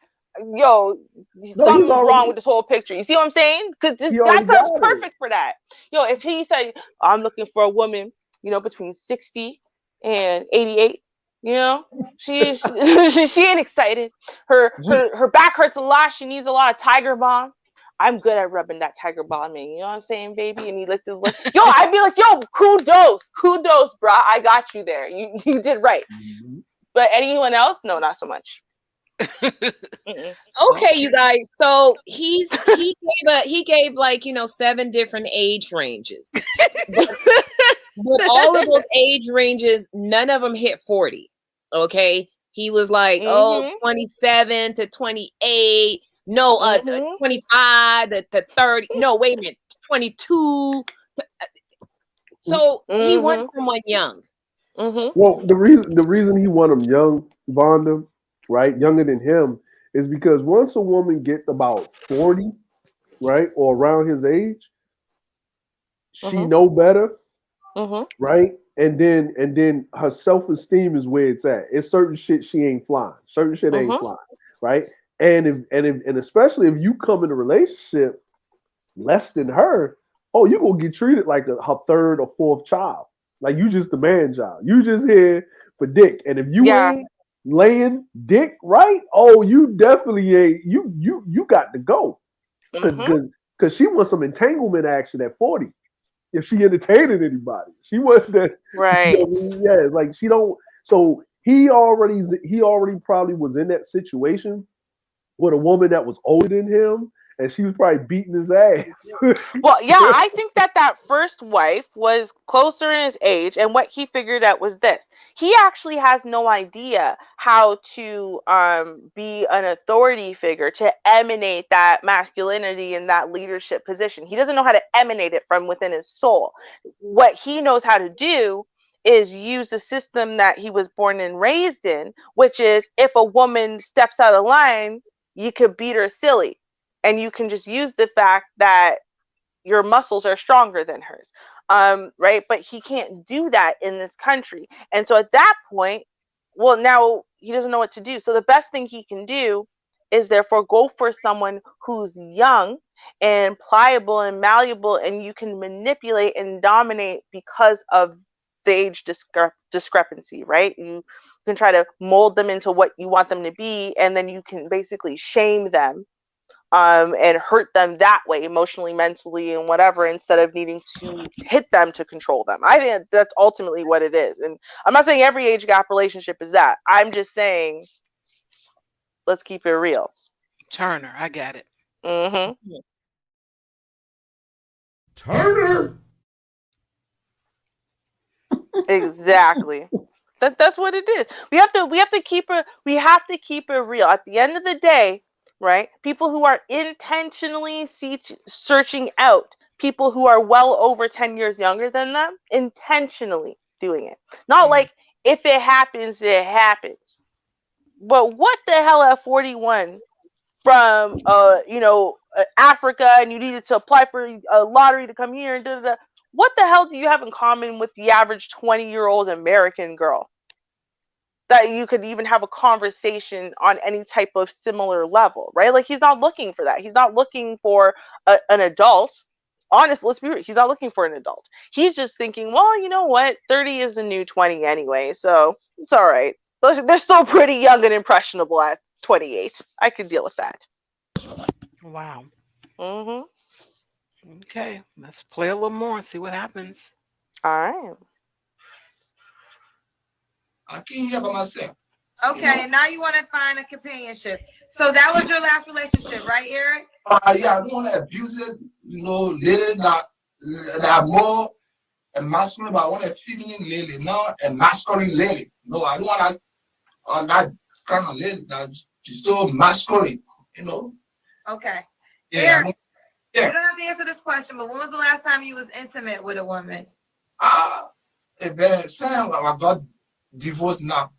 yo, No, he's something's wrong already with this whole picture. You see what I'm saying? Because he that already sounds got it. perfect for that. Yo, if he said, I'm looking for a woman, between 60 and 88, she ain't excited. Her back hurts a lot. She needs a lot of Tiger Balm. I'm good at rubbing that Tiger Balm in. You know what I'm saying, baby? And he licked his lip. Yo, I'd be like, yo, kudos, brah. I got you there. You did right. Mhm. But anyone else? No, not so much. Okay, you guys. So he gave like 7 different age ranges. But all of those age ranges, none of them hit 40. Okay. He was like, 27 to 28. No, 25 to 30. No, wait a minute. 22. So he wants someone young. Well, the reason he want him young, Vonda, right, younger than him, is because once a woman gets about 40, right, or around his age, she know better, right? And then her self esteem is where it's at. It's certain shit she ain't flying. Certain shit ain't flying, right? And especially if you come in a relationship less than her, oh, you gonna get treated like her third or fourth child. Like you just the man child. You just here for dick. And if you Yeah. ain't laying dick right, oh, you definitely ain't. You got to go because she wants some entanglement action at 40. If she entertaining anybody, she wasn't that. Right. Yeah, like she don't. So he already probably was in that situation with a woman that was older than him, and she was probably beating his ass. Well, yeah, I think that first wife was closer in his age, and what he figured out was this: he actually has no idea how to be an authority figure to emanate that masculinity and that leadership position. He doesn't know how to emanate it from within his soul. What he knows how to do is use the system that he was born and raised in, which is if a woman steps out of line, you could beat her silly, and you can just use the fact that your muscles are stronger than hers, right? But he can't do that in this country, and so at that point, well, now he doesn't know what to do. So the best thing he can do is therefore go for someone who's young and pliable and malleable, and you can manipulate and dominate because of the age discrepancy, right? You can try to mold them into what you want them to be, and then you can basically shame them, and hurt them that way, emotionally, mentally, and whatever, instead of needing to hit them to control them. I think that's ultimately what it is. And I'm not saying every age gap relationship is that. I'm just saying, let's keep it real. Turner, I got it. Turner. Exactly. That's what it is. We have to keep it real. At the end of the day, right? People who are intentionally searching out people who are well over 10 years younger than them, intentionally doing it. Not like if it happens, it happens. But what the hell at 41 from Africa, and you needed to apply for a lottery to come here and da, da, da. What the hell do you have in common with the average 20-year-old American girl that you could even have a conversation on any type of similar level, right? Like, he's not looking for that. He's not looking for an adult. Honest, let's be real. He's not looking for an adult. He's just thinking, well, you know what? 30 is the new 20 anyway, so it's all right. They're still pretty young and impressionable at 28. I could deal with that. Wow. Mm-hmm. Okay, let's play a little more and see what happens. All right. I can't help myself. Okay, and now you want to find a companionship. So that was your last relationship, right, Eric? Yeah, I don't want to abuse it. Ladies that are more masculine, but I want a feminine lady, not a masculine lady. No, I don't want that kind of lady that's so masculine. Okay. Yeah, Eric, you don't have to answer this question, but when was the last time you was intimate with a woman? Sam, I got divorced now.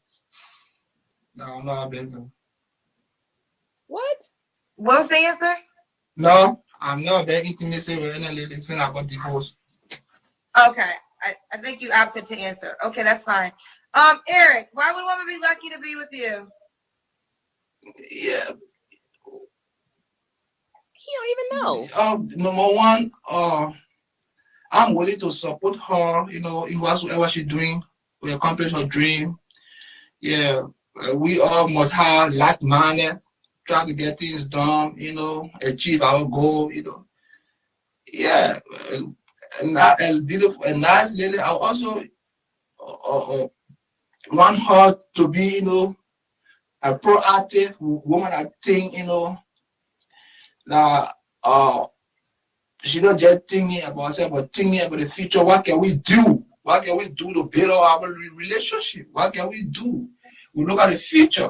No, I'm not begging. What? What was the answer? No, I'm not begging intimacy with any lady since I got divorced. Okay. I think you opted to answer. Okay, that's fine. Eric, why would a woman be lucky to be with you? Yeah. He don't even know. Number one, I'm willing to support her, in whatsoever she's doing to accomplish her dream. Yeah, we all must have like minded, try to get things done, achieve our goal, Yeah, and beautiful and nice lady. I also want her to be, a proactive woman. I think, that she don't just thinking about herself, but thinking about the future. What can we do? What can we do to build our relationship? What can we do? We look at the future.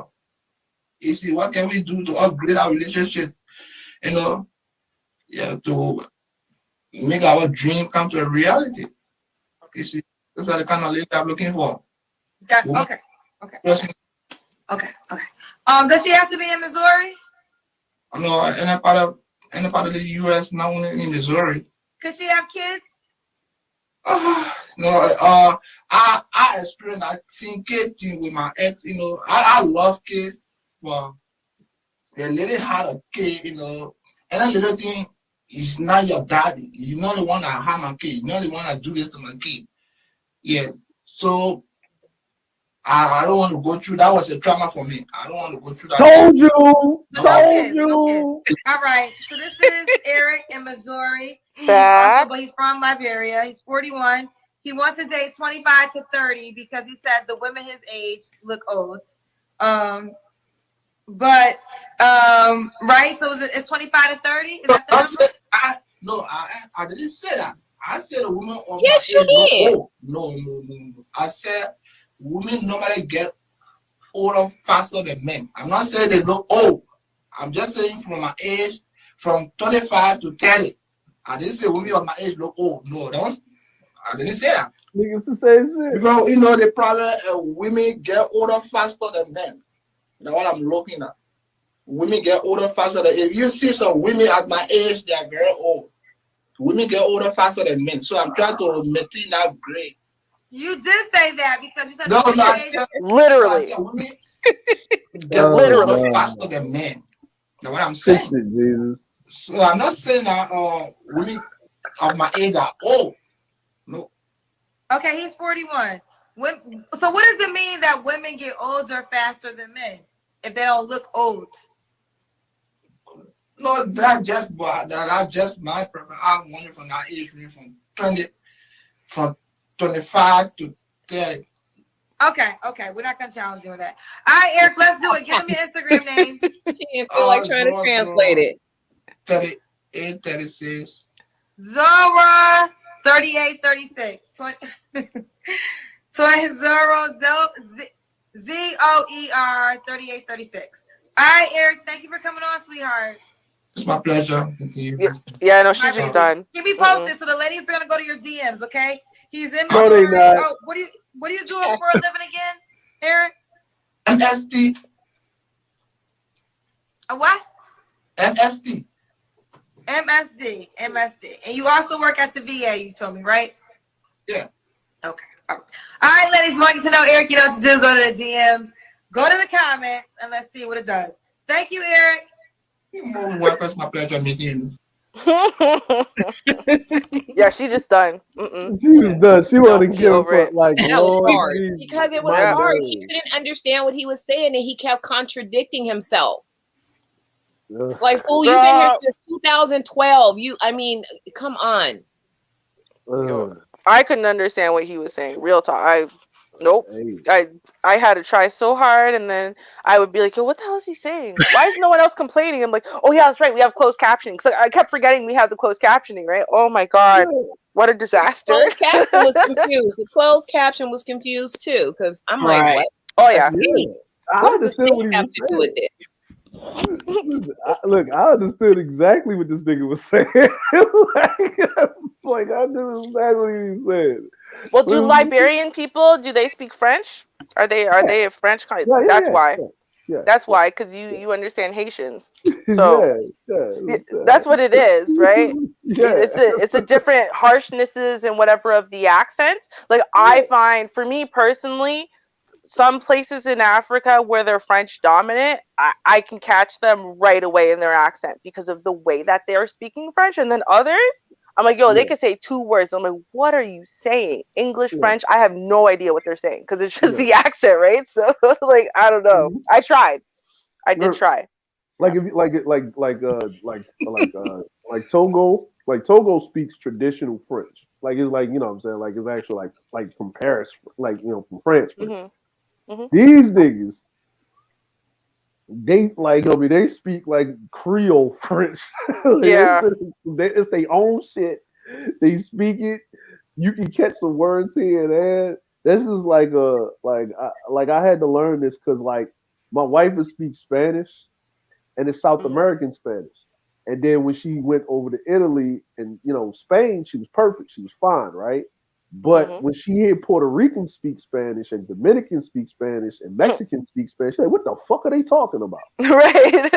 You see, what can we do to upgrade our relationship? Yeah, to make our dream come to a reality. You see, those are the kind of lady I'm looking for. Okay. Does she have to be in Missouri? No, any part of the U.S., not only in Missouri. Could she have kids? No, I experienced that thing with my ex. I love kids, but the lady had a kid. And that little thing is not your daddy. You're not the one that have my kid. You're not the one that do this to my kid. Yes. So I don't want to go through. That was a trauma for me. I don't want to go through that. Told you. All right. So this is Eric in Missouri. But he's from Liberia. He's 41. He wants to date 25 to 30 because he said the women his age look old. Right? So it's 25 to 30? Is that the number? I didn't say that. I said a woman on yes, my age look did. old. No. I said women normally get older faster than men. I'm not saying they look old. I'm just saying from my age, from 25 to 30. I didn't say women of my age look old. No, I didn't say that. Niggas the same shit. Because, the problem women get older faster than men. That's what I'm looking at. Women get older faster than, if you see some women at my age, they are very old. Women get older faster than men. So I'm trying to maintain that grade. You did say that because you said literally. I said women get older faster than men. That's what I'm saying. Fix it, Jesus. So I'm not saying that women of my age are old. No. Okay, he's 41. So what does it mean that women get older faster than men if they don't look old? No, that's just my preference. I wanted from that age range from 25 to 30. Okay. We're not gonna challenge you with that. All right, Eric, let's do it. Give him your Instagram name. She didn't feel like trying to translate it. 38, 36. Zora 38, 36. Zoer 38, 36. All right, Eric, thank you for coming on, sweetheart. It's my pleasure. Yeah, no, she's just done. Keep me posted, so the ladies are gonna go to your DMs, okay? He's in No, they not. Oh, what are you doing for a living again, Eric? MST. A what? MST. MSD. And you also work at the VA, you told me, right? Yeah. Okay. All right, ladies, want you to know Eric, you know what to do. Go to the DMs, go to the comments, and let's see what it does. Thank you, Eric. You're more than welcome. It's my pleasure meeting you. Yeah, she just done. She was done. She wanted to give over up it. like That was Lord hard Jesus. because it was hard. He couldn't understand what he was saying, and he kept contradicting himself. It's like, fool, you've been here since 2012. Come on. I couldn't understand what he was saying. Real talk. Nope. Hey. I had to try so hard, and then I would be like, "Yo, what the hell is he saying? Why is no one else complaining?" I'm like, "Oh yeah, that's right. We have closed captioning." Because I kept forgetting we had the closed captioning, right? Oh my god, what a disaster! Closed caption was confused. The closed caption was confused too, because I'm like, Right. what? Oh A yeah. sting? I What does a understood sting what he have was to do with saying. it? Listen, look, I understood exactly what this nigga was saying. like I knew exactly what he was saying. Well, do Listen, Liberian people do they speak French? Are yeah, they a French kind? yeah, yeah, That's yeah, why. yeah, That's yeah, why, because you understand Haitians. yeah, So that's what it is, right? yeah, It's a different harshnesses and whatever of the accent. Like I find, for me personally, some places in Africa where they're French dominant, I can catch them right away in their accent because of the way that they're speaking French. And then others, I'm like, yo, they yeah, could say two words. I'm like, what are you saying? English, yeah, French? I have no idea what they're saying because it's just yeah. the accent, right? So, like, I don't know. Mhm. I tried. I did Or, try. like if you like Togo, like Togo speaks traditional French. Like it's like you know what I'm saying, like it's actually like from Paris, like you know from France French. Hmm. Hmm. These niggas, they like I mean they speak like Creole French. Like, Yeah. it's their own shit. They speak it. You can catch some words here and there. This is like like I had to learn this because like my wife would speak Spanish and it's South Hmm. American Spanish. And then when she went over to Italy and you know Spain, she was perfect. She was fine, right? But Hmm. when she heard Puerto Ricans speak Spanish and Dominicans speak Spanish and Mexicans speak Spanish, she's like, what the fuck are they talking about? Right.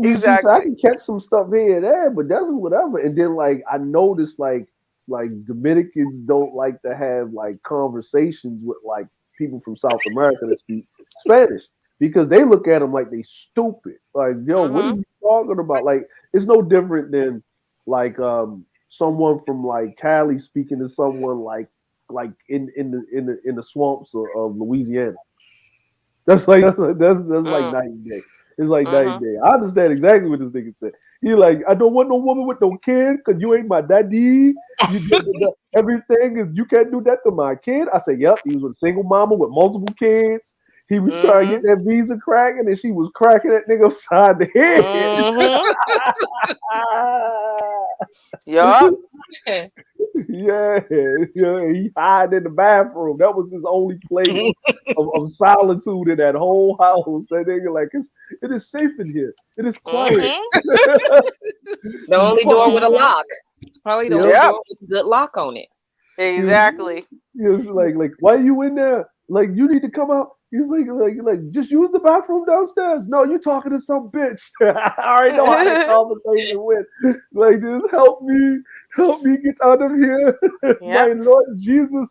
She said, I Exactly. can catch some stuff here and there, but that's whatever. And then like I noticed like Dominicans don't like to have like conversations with like people from South America that speak Spanish because they look at them like they stupid. Like, yo, what are Hmm. you talking about? Like, it's no different than like someone from like Cali speaking to someone like in the swamps of Louisiana. That's like Mm. night and day. It's like night and Hmm. day. I understand exactly what this nigga said. He like, I don't want no woman with no kid because you ain't my daddy. Everything is you can't do that to my kid. I said, yep. He was with a single mama with multiple kids. He was trying to Hmm. get that visa cracking, and she was cracking that nigga upside the head. Hmm. Yup. Yeah, yeah, he hid in the bathroom. That was his only place of solitude in that whole house. That nigga like it is safe in here. It is quiet. Hmm. The only door with a Hmm. lock. It's probably the only Yep. Yep. door with a good lock on it. Exactly. He was like, why are you in there? Like, you need to come out. He's like, just use the bathroom downstairs. No, you talking to some bitch. I already know how that conversation went. Like, just help me get out of here, Yep. my Lord Jesus.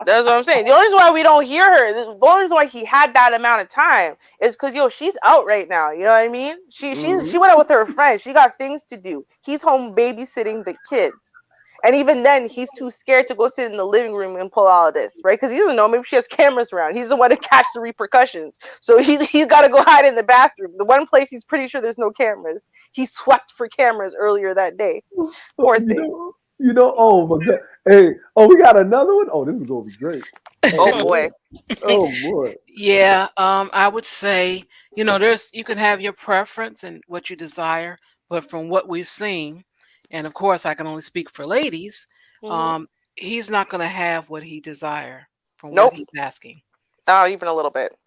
That's what I'm saying. The only reason why we don't hear her, the only reason why he had that amount of time is because yo, she's out right now. You know what I mean? She Mhm. went out with her friends. She got things to do. He's home babysitting the kids. And even then, he's too scared to go sit in the living room and pull all of this, right? Because he doesn't know. Maybe she has cameras around. He's the one to catch the repercussions. So he's got to go hide in the bathroom. The one place he's pretty sure there's no cameras. He swept for cameras earlier that day. Poor thing. Oh my god. Hey, oh, we got another one. Oh, this is gonna be great. Oh Oh boy. man. Oh boy. Yeah, I would say, there's you can have your preference and what you desire, but from what we've seen, and of course I can only speak for ladies, Hmm. um, he's not going to have what he desire from what Nope. he's asking. Not even a little bit.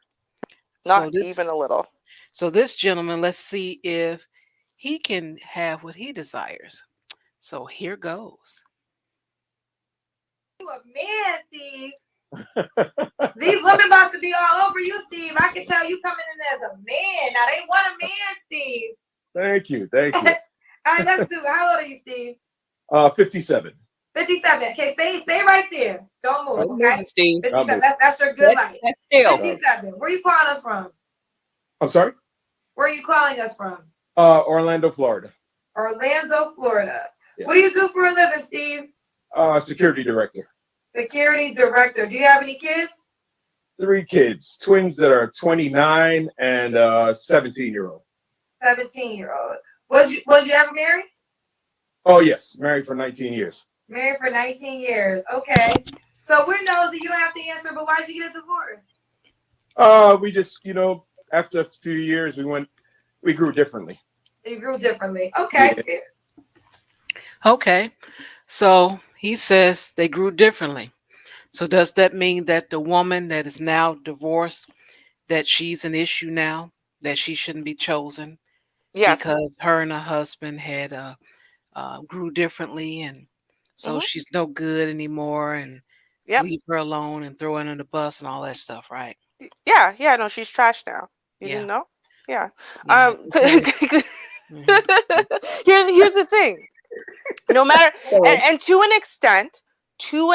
So Not this even a little. so this gentleman, let's see if he can have what he desires. So here goes. You a man, Steve. These women about to be all over you, Steve. I can tell you coming in as a man. Now they want a man, Steve. Thank you. Thank you. All right, let's do. How old are you, Steve? 57. 57. Okay, stay right there. Don't move. Don't Okay. move, Steve. 57. That's your good life. That's still. 57. Where are you calling us from? I'm sorry? Where are you calling us from? Orlando, Florida. Orlando, Florida. Yeah. What do you do for a living, Steve? Security director. Security director. Do you have any kids? 3 kids, twins that are 29 and 17-year-old. 17-year-old. Was you ever married? Oh, yes. Married for 19 years. Married for 19 years. Okay. So we're nosy. You don't have to answer, but why did you get a divorce? We just, after a few years, we grew differently. You grew differently. Yeah. Okay. Okay. So he says they grew differently. So does that mean that the woman that is now divorced, that she's an issue now, that she shouldn't be chosen Yes. because her and her husband had grew differently, and so Hmm. she's no good anymore, and Yep. leave her alone and throw her under the bus and all that stuff, right? Yeah. Yeah. No, she's trash now. You didn't Yeah, know? Yeah. yeah. Okay. Hmm. Here's the thing. No matter, So, and to an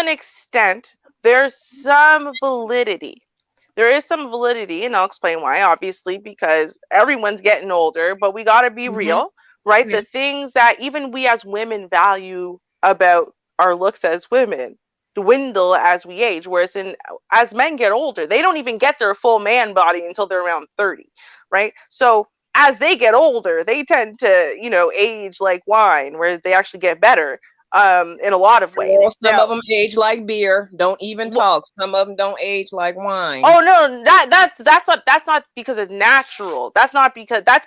extent, there's some validity. There is some validity, and I'll explain why. Obviously, because everyone's getting older, but we got to be Hmm. real, right? Yeah. The things that even we as women value about our looks as women dwindle as we age. Whereas as men get older, they don't even get their full man body until they're around 30, right? So as they get older, they tend to, age like wine, where they actually get better in a lot of ways. Girl, some Now, of them age like beer. Don't even wh- talk. Some of them don't age like wine. oh no, that's not because of natural. That's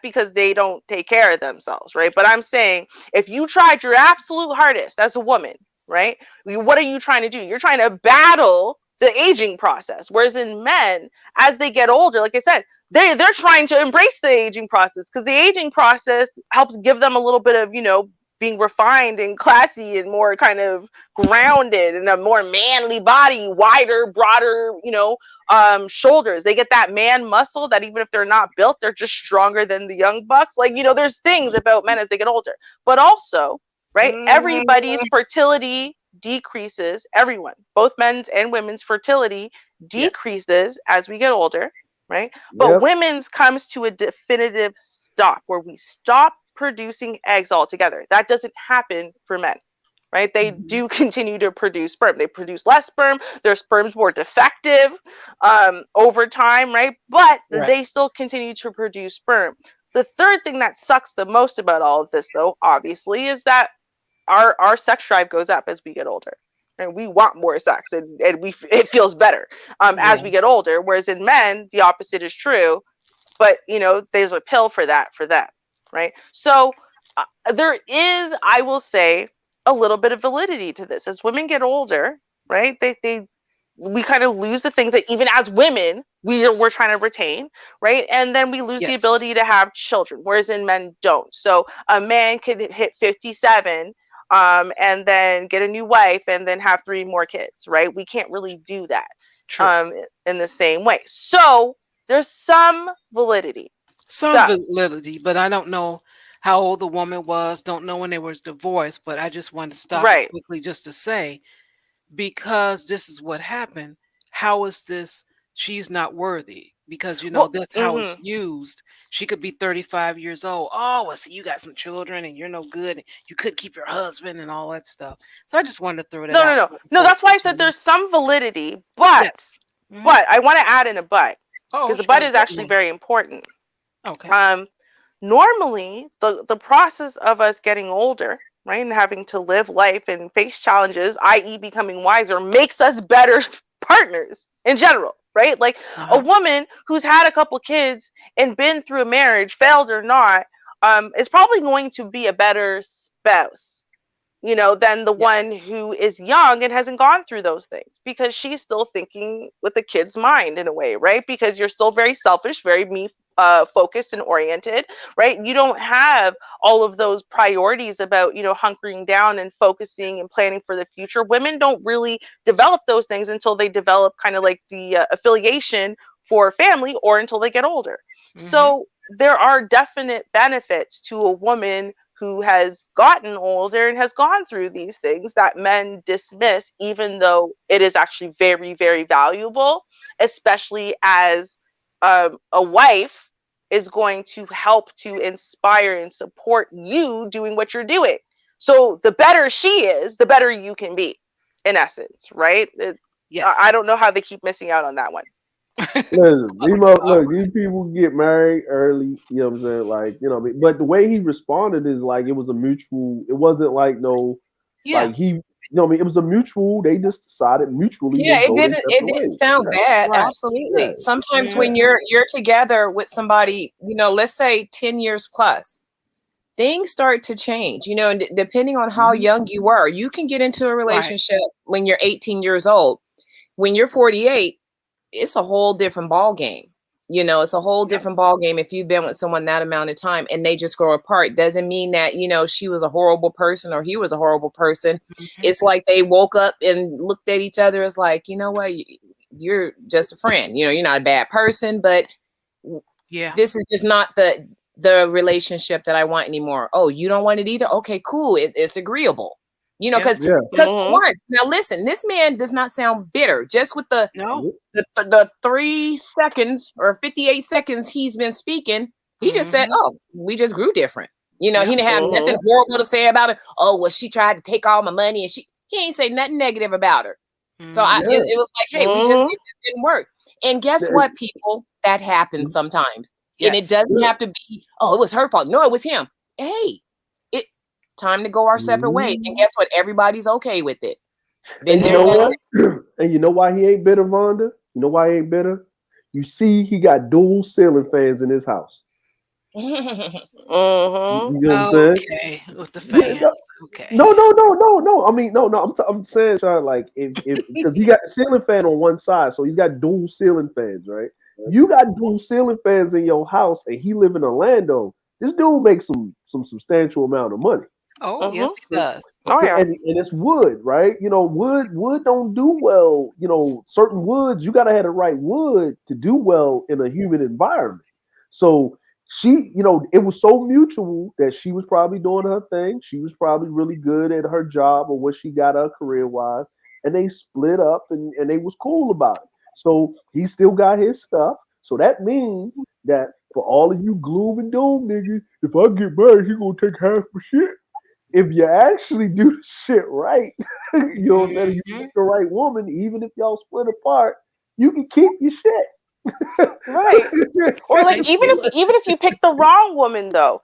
because they don't take care of themselves, right? But I'm saying if you tried your absolute hardest as a woman, right? What are you trying to do? You're trying to battle the aging process. Whereas in men, as they get older, like I said, they're trying to embrace the aging process because the aging process helps give them a little bit of, being refined and classy and more kind of grounded and a more manly body, wider, broader, shoulders. They get that man muscle that even if they're not built, they're just stronger than the young bucks. Like, there's things about men as they get older, but also, right? Mm, Everybody's fertility decreases, everyone, both men's and women's fertility Yes. decreases as we get older, right? But Yep. women's comes to a definitive stop where we stop producing eggs altogether. That doesn't happen for men, right? They Hmm. do continue to produce sperm. They produce less sperm. Their sperm's more defective over time, right? But Right. they still continue to produce sperm. The third thing that sucks the most about all of this, though, obviously, is that our sex drive goes up as we get older. And we want more sex, and it feels better as Yeah. we get older. Whereas in men, the opposite is true, but there's a pill for that for them, right? So there is, I will say, a little bit of validity to this. As women get older, right, they we kind of lose the things that even as women we're trying to retain, right? And then we lose the Yes. ability to have children, whereas in men don't. So a man could hit 57 and then get a new wife and then have three more kids, right? We can't really do that True. um, in the same way. So there's some validity. Some So, validity, but I don't know how old the woman was. Don't know when they were divorced, but I just wanted to stop it right. quickly just to say, because this is what happened. How is this? She's not worthy because Well, that's how it's mhm. used. She could be 35 years old. Oh, well, see, you got some children and you're no good. And you could keep your husband and all that stuff. So I just wanted to throw that No, no, out no, no. before we That's why I said continue. there's some validity, but Yes. Hmm. but I want to add in a but Oh, because the but sure. is actually Certainly. very important. Okay. Um, Normally the process of us getting older, right, and having to live life and face challenges, i.e., becoming wiser, makes us better partners in general, right? Like Uh a huh. woman who's had a couple kids and been through a marriage, failed or not, is probably going to be a better spouse, than the Yes. one who is young and hasn't gone through those things because she's still thinking with a kid's mind in a way, right? Because you're still very selfish, very me focused and oriented, right? You don't have all of those priorities about, hunkering down and focusing and planning for the future. Women don't really develop those things until they develop kind of like the affiliation for family or until they get older. Hmm. So there are definite benefits to a woman who has gotten older and has gone through these things that men dismiss, even though it is actually very, very valuable, especially as a wife is going to help to inspire and support you doing what you're doing. So the better she is, the better you can be, in essence, right? Yes. I don't know how they keep missing out on that one. Listen, look, these people get married early, you know what I'm saying? Like, you know what I mean? But the way he responded is like it was a mutual, it wasn't like no, Yeah. like You know what I mean? It was a mutual. They just decided mutually Yeah, to go their it separate didn't ways. sound Yeah, bad. Right. Absolutely. yeah, Sometimes Mhm. when you're together with somebody, let's say 10 years plus, things start to change, and depending on how young you were, you can get into a Right. relationship when you're 18 years old. When you're 48, it's a whole different ball game. It's a whole different ball game if you've been with someone that amount of time and they just grow apart. Doesn't mean that, she was a horrible person or he was a horrible person. Mhm. It's like they woke up and looked at each other as like, you know what, you're just a friend. You're not a bad person, but Yeah. this is just not the relationship that I want anymore. Oh, you don't want it either? Okay, cool. It's agreeable. Yeah. Because yeah. for one, now listen, this man does not sound bitter. Just with the No. 3 seconds or 58 seconds he's been speaking, he just said, Mhm. "Oh, we just grew different." He Yep. didn't have nothing horrible to say about it. Oh, well, she tried to take all my money, and he ain't say nothing negative about her. So Mhm. it was like, hey, it just didn't work. And guess what, people? That happens sometimes, and it Yes. doesn't have to be. Oh, it was her fault. No, it was him. Hey, it time to go our separate ways. And guess what? Everybody's okay with it. Been And you there, know done what? And you know why he ain't bitter, Vonda? You know why he ain't bitter? You see, he got dual ceiling fans in his house. that. You know what I'm saying? Okay. With the Yeah, fans. Okay. no. I mean, no. I'm saying, Sean, like if because he got the ceiling fan on one side, so he's got dual ceiling fans, right? You got dual ceiling fans in your house, and he live in Orlando. This dude makes some substantial amount of money. Oh, yes, he does. Oh yeah. And it's wood, right? Wood don't do well. Certain woods, you gotta have the right wood to do well in a humid environment. So she, it was so mutual that she was probably doing her thing. She was probably really good at her job or what she got her career wise. And they split up and they was cool about it. So he still got his stuff. So that means that for all of you gloom and doom niggas, if I get married, he gonna take half my shit. If you actually do the shit right, you know what I'm saying? You Mhm. pick the right woman, even if y'all split apart, you can keep your shit. Right. Or like even if you pick the wrong woman though,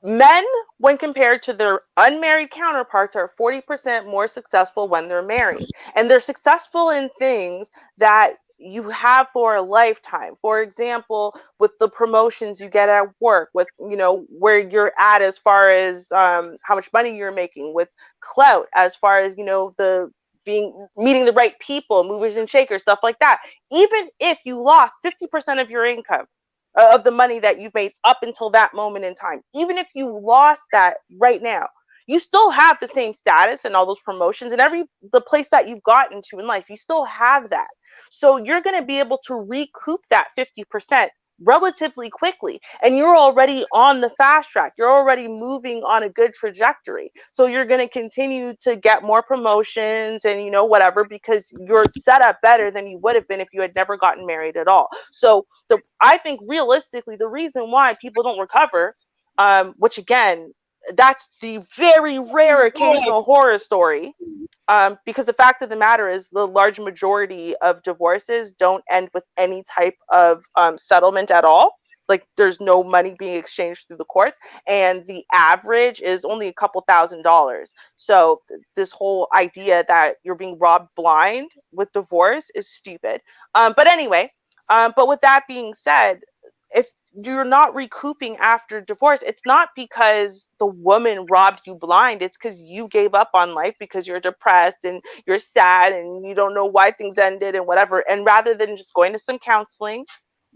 men when compared to their unmarried counterparts are 40% more successful when they're married. And they're successful in things that you have for a lifetime. For example, with the promotions you get at work, with where you're at as far as how much money you're making, with clout, as far as the being meeting the right people, movers and shakers, stuff like that. Even if you lost 50% of your income, of the money that you've made up until that moment in time, even if you lost that right now, you still have the same status and all those promotions and the place that you've gotten to in life. You still have that. So you're going to be able to recoup that 50% relatively quickly, and you're already on the fast track. You're already moving on a good trajectory, so you're going to continue to get more promotions and whatever, because you're set up better than you would have been if you had never gotten married at all. So I think realistically the reason why people don't recover, which again, that's the very rare occasional horror story, because the fact of the matter is the large majority of divorces don't end with any type of settlement at all. Like there's no money being exchanged through the courts, and the average is only a couple $1,000s. So this whole idea that you're being robbed blind with divorce is stupid. But anyway, but with that being said, if you're not recouping after divorce, it's not because the woman robbed you blind. It's because you gave up on life because you're depressed and you're sad and you don't know why things ended and whatever. And rather than just going to some counseling,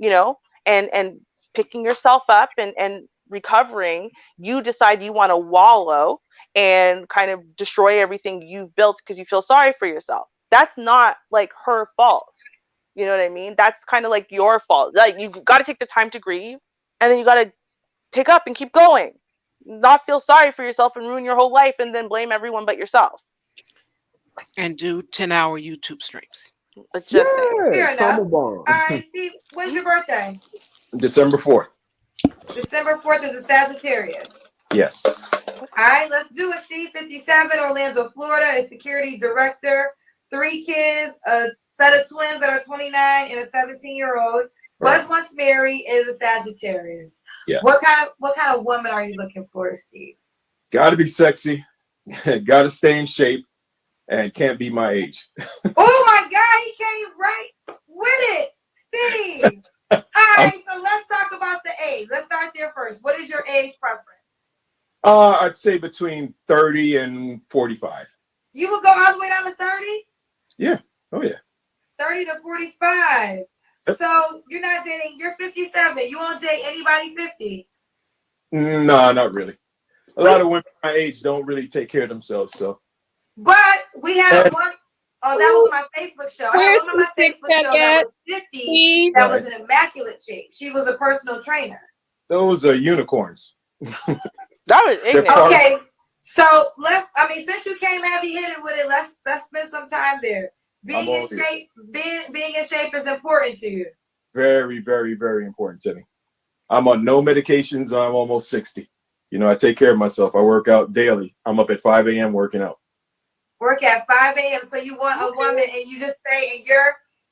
and picking yourself up and recovering, you decide you want to wallow and kind of destroy everything you've built because you feel sorry for yourself. That's not like her fault. You know what I mean? That's kind of like your fault. Like you got to take the time to grieve, and then you got to pick up and keep going. Not feel sorry for yourself and ruin your whole life, and then blame everyone but yourself. And do 10-hour YouTube streams. Just saying. Yeah, Fair enough. trauma bond. All right, Steve, when's your birthday? December 4th. December 4th is a Sagittarius. Yes. All right, let's do it. Steve, 57, Orlando, Florida, a security director, 3 kids, a set of twins that are 29, and a 17-year-old. Was once married, is a Sagittarius. Yeah. What kind of woman are you looking for, Steve? Got to be sexy. Got to stay in shape. and can't be my age. Oh my God, he came right with it, Steve. All right, so let's talk about the age. Let's start there first. What is your age preference? I'd say between 30 and 45. You would go all the way down to 30? Yeah. Oh yeah. 30 to 45. Yep. So you're not dating, you're 57. You won't date anybody 50. No, not really. A lot of women my age don't really take care of themselves. So. But we had one. Oh, that was my Facebook show. I had one on my Facebook show that was 50 Steve? that was in immaculate shape. She was a personal trainer. Those are unicorns. That was ignorant. Okay, so since you came heavy-handed with it, let's spend some time there. Being in shape is important to you. Very, very, very important to me. I'm on no medications. I'm almost 60. You know, I take care of myself. I work out daily. I'm up at 5 a.m. working out. Work at 5 a.m. So you want a woman, and you just say,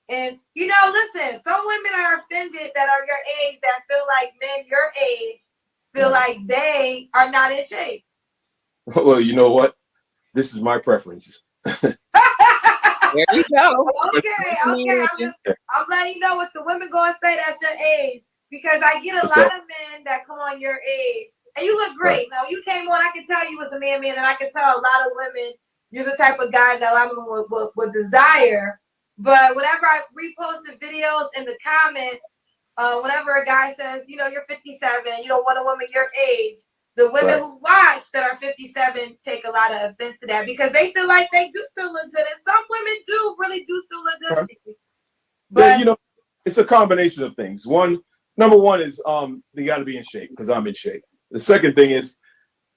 listen, some women are offended that are your age that feel like men your age feel like they are not in shape. Well, you know what? This is my preferences. There you go. Okay. I'm letting you know what the women going to say that's your age, because I get a lot of men that come on your age, and you look great. Now, you came on, I can tell you was a man, and I can tell a lot of women you're the type of guy that a lot of them would desire. But whenever I repost the videos in the comments, whenever a guy says, you're 57, you don't want a woman your age, the women who watch that are 57 take a lot of offense to that, because they feel like they do still look good. And some women really do still look good. But yeah, it's a combination of things. Number one is they got to be in shape, because I'm in shape. The second thing is,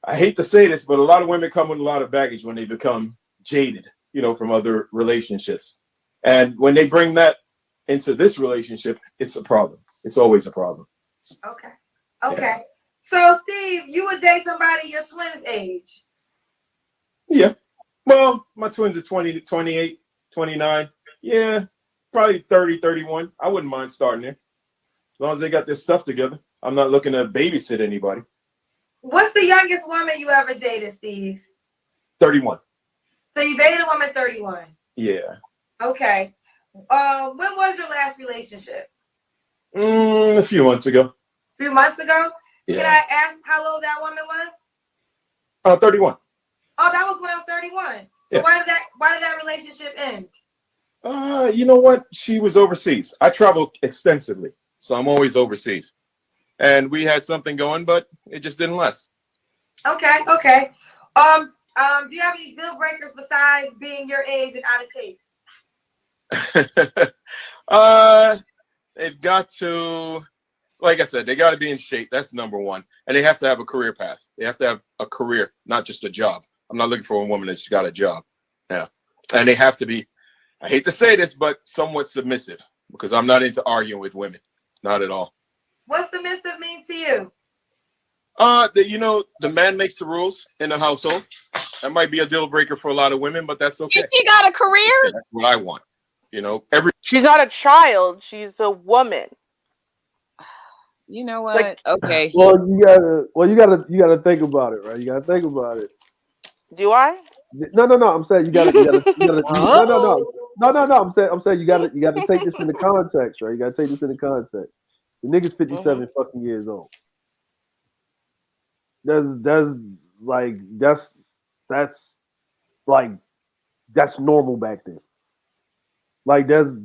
I hate to say this, but a lot of women come with a lot of baggage when they become jaded, from other relationships. And when they bring that into this relationship, it's a problem. It's always a problem. Okay. Yeah. So, Steve, you would date somebody your twins' age? Yeah. Well, my twins are 20, 28, 29. Yeah, probably 30, 31. I wouldn't mind starting there. As long as they got their stuff together. I'm not looking to babysit anybody. What's the youngest woman you ever dated, Steve? 31. So you dated a woman 31? Yeah. Okay. When was your last relationship? A few months ago. A few months ago? Yeah. Can I ask how old that woman was? 31. Oh, that was when I was 31. So yeah. Why did that relationship end? You know what? She was overseas. I travel extensively, so I'm always overseas. And we had something going, but it just didn't last. Okay. Do you have any deal breakers besides being your age and out of shape? They've got to, like I said, they got to be in shape. That's number one. And they have to have a career path. They have to have a career, not just a job. I'm not looking for a woman that's got a job. Yeah. And they have to be, I hate to say this, but somewhat submissive, because I'm not into arguing with women. Not at all. What submissive mean to you? The man makes the rules in the household. That might be a deal breaker for a lot of women, but that's okay. She got a career? Yeah, that's what I want. She's not a child. She's a woman. You know what? Okay. Well, you gotta think about it, right? You gotta think about it. Do I? No. I'm saying you gotta. No. I'm saying you gotta take this into context, right? You gotta take this into context. The nigga's 57 fucking years old. That's normal back then. Like his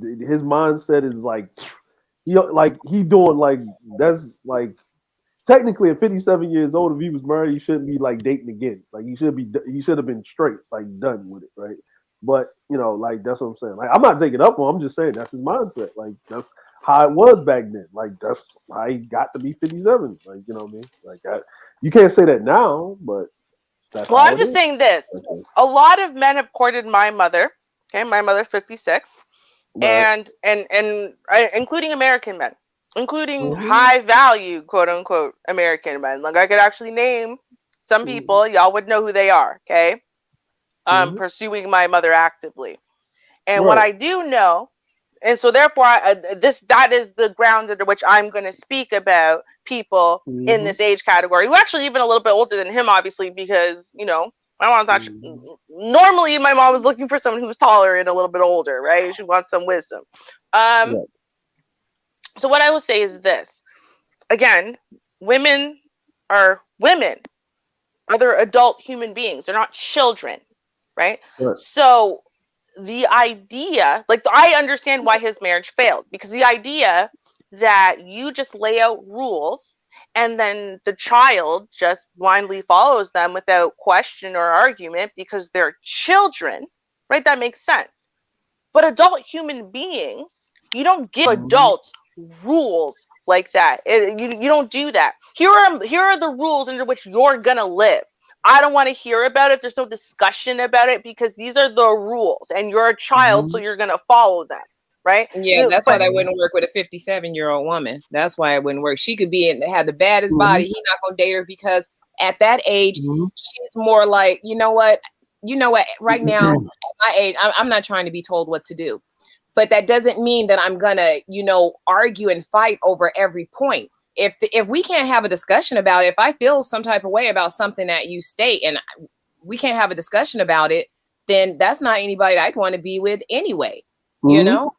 mindset is like he doing like that's like technically at 57 years old, if he was married, he shouldn't be like dating again. Like he should have been straight, like done with it, right? But like that's what I'm saying. Like I'm not taking up on him, I'm just saying that's his mindset. Like that's how it was back then. Like that's how he got to be 57. Like you know what I mean? Like you can't say that now, but that's well, I'm just saying this. Okay. A lot of men have courted my mother. Okay, my mother's 56. Right. And including American men, including high value, quote unquote, American men. Like I could actually name some people, y'all would know who they are. Okay. Pursuing my mother actively. And what I do know, and so therefore that is the ground under which I'm going to speak about people in this age category, who actually even a little bit older than him, obviously, because, My mom's actually normally my mom was looking for someone who's taller and a little bit older, right? She wants some wisdom. So what I will say is this. Again, women are women. Other adult human beings. They're not children, right? So the idea, like I understand why his marriage failed, because the idea that you just lay out rules and then the child just blindly follows them without question or argument because they're children, right? That makes sense. But adult human beings, you don't give adults rules like that. You don't do that. Here are the rules under which you're gonna live. I don't want to hear about it. There's no discussion about it because these are the rules, and you're a child, so you're gonna follow them, right? Yeah, that's why that wouldn't work with a 57-year-old woman. That's why it wouldn't work. She could have the baddest body. He's not gonna date her because at that age, she's more like, you know what? Right now, at my age, I'm not trying to be told what to do. But that doesn't mean that I'm gonna, argue and fight over every point. If we can't have a discussion about it, if I feel some type of way about something that you state and we can't have a discussion about it, then that's not anybody I'd want to be with anyway. You know?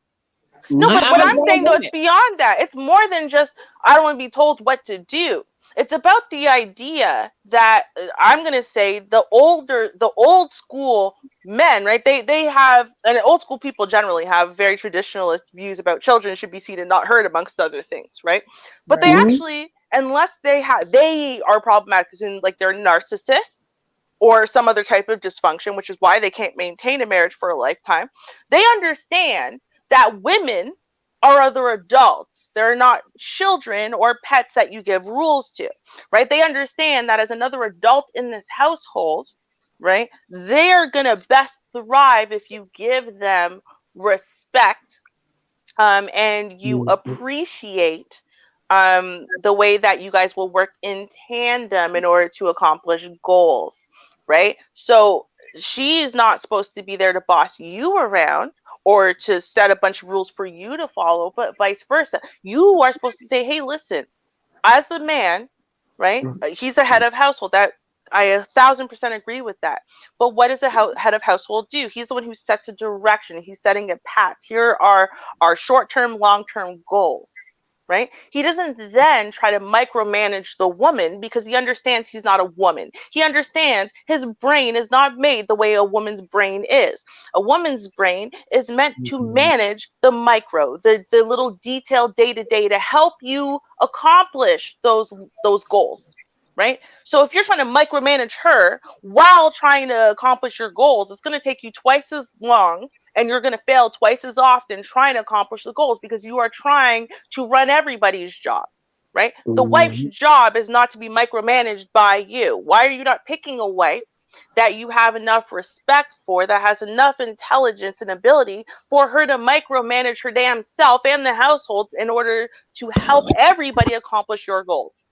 No, but what I'm saying though, it's beyond that. It's more than just I don't want to be told what to do. It's about the idea that I'm going to say the old school men, right? They have, and old school people generally have very traditionalist views about children should be seen and not heard, amongst other things, right? But they actually, unless they are problematic, as in like they're narcissists or some other type of dysfunction, which is why they can't maintain a marriage for a lifetime. They understand that women are other adults. They're not children or pets that you give rules to, right? They understand that as another adult in this household, right, they're going to best thrive if you give them respect and you appreciate the way that you guys will work in tandem in order to accomplish goals, right? So she's not supposed to be there to boss you around or to set a bunch of rules for you to follow, but vice versa. You are supposed to say, hey, listen, as the man, right? He's the head of household. That I 1,000% agree with that. But what does the head of household do? He's the one who sets a direction. He's setting a path. Here are our short-term, long-term goals. Right? He doesn't then try to micromanage the woman because he understands he's not a woman. He understands his brain is not made the way a woman's brain is. A woman's brain is meant to manage the micro, the little detailed day-to-day to help you accomplish those goals. Right? So if you're trying to micromanage her while trying to accomplish your goals, it's going to take you twice as long and you're going to fail twice as often trying to accomplish the goals because you are trying to run everybody's job, right? The wife's job is not to be micromanaged by you. Why are you not picking a wife that you have enough respect for, that has enough intelligence and ability for her to micromanage her damn self and the household in order to help everybody accomplish your goals?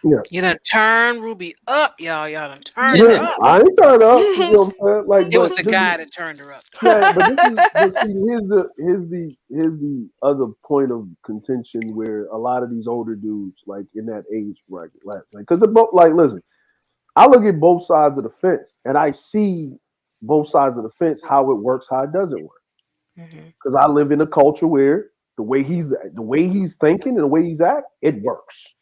Yeah. You done turn Ruby up, y'all. Y'all done turned her up. I ain't turned up. You know what I'm saying? Like, it was the guy that turned her up. Yeah, but see, here's the other point of contention where a lot of these older dudes, like in that age bracket, like, because they're both like, listen, I look at both sides of the fence and I see both sides of the fence, how it works, how it doesn't work. Because I live in a culture where the way he's thinking and the way he's acting, it works.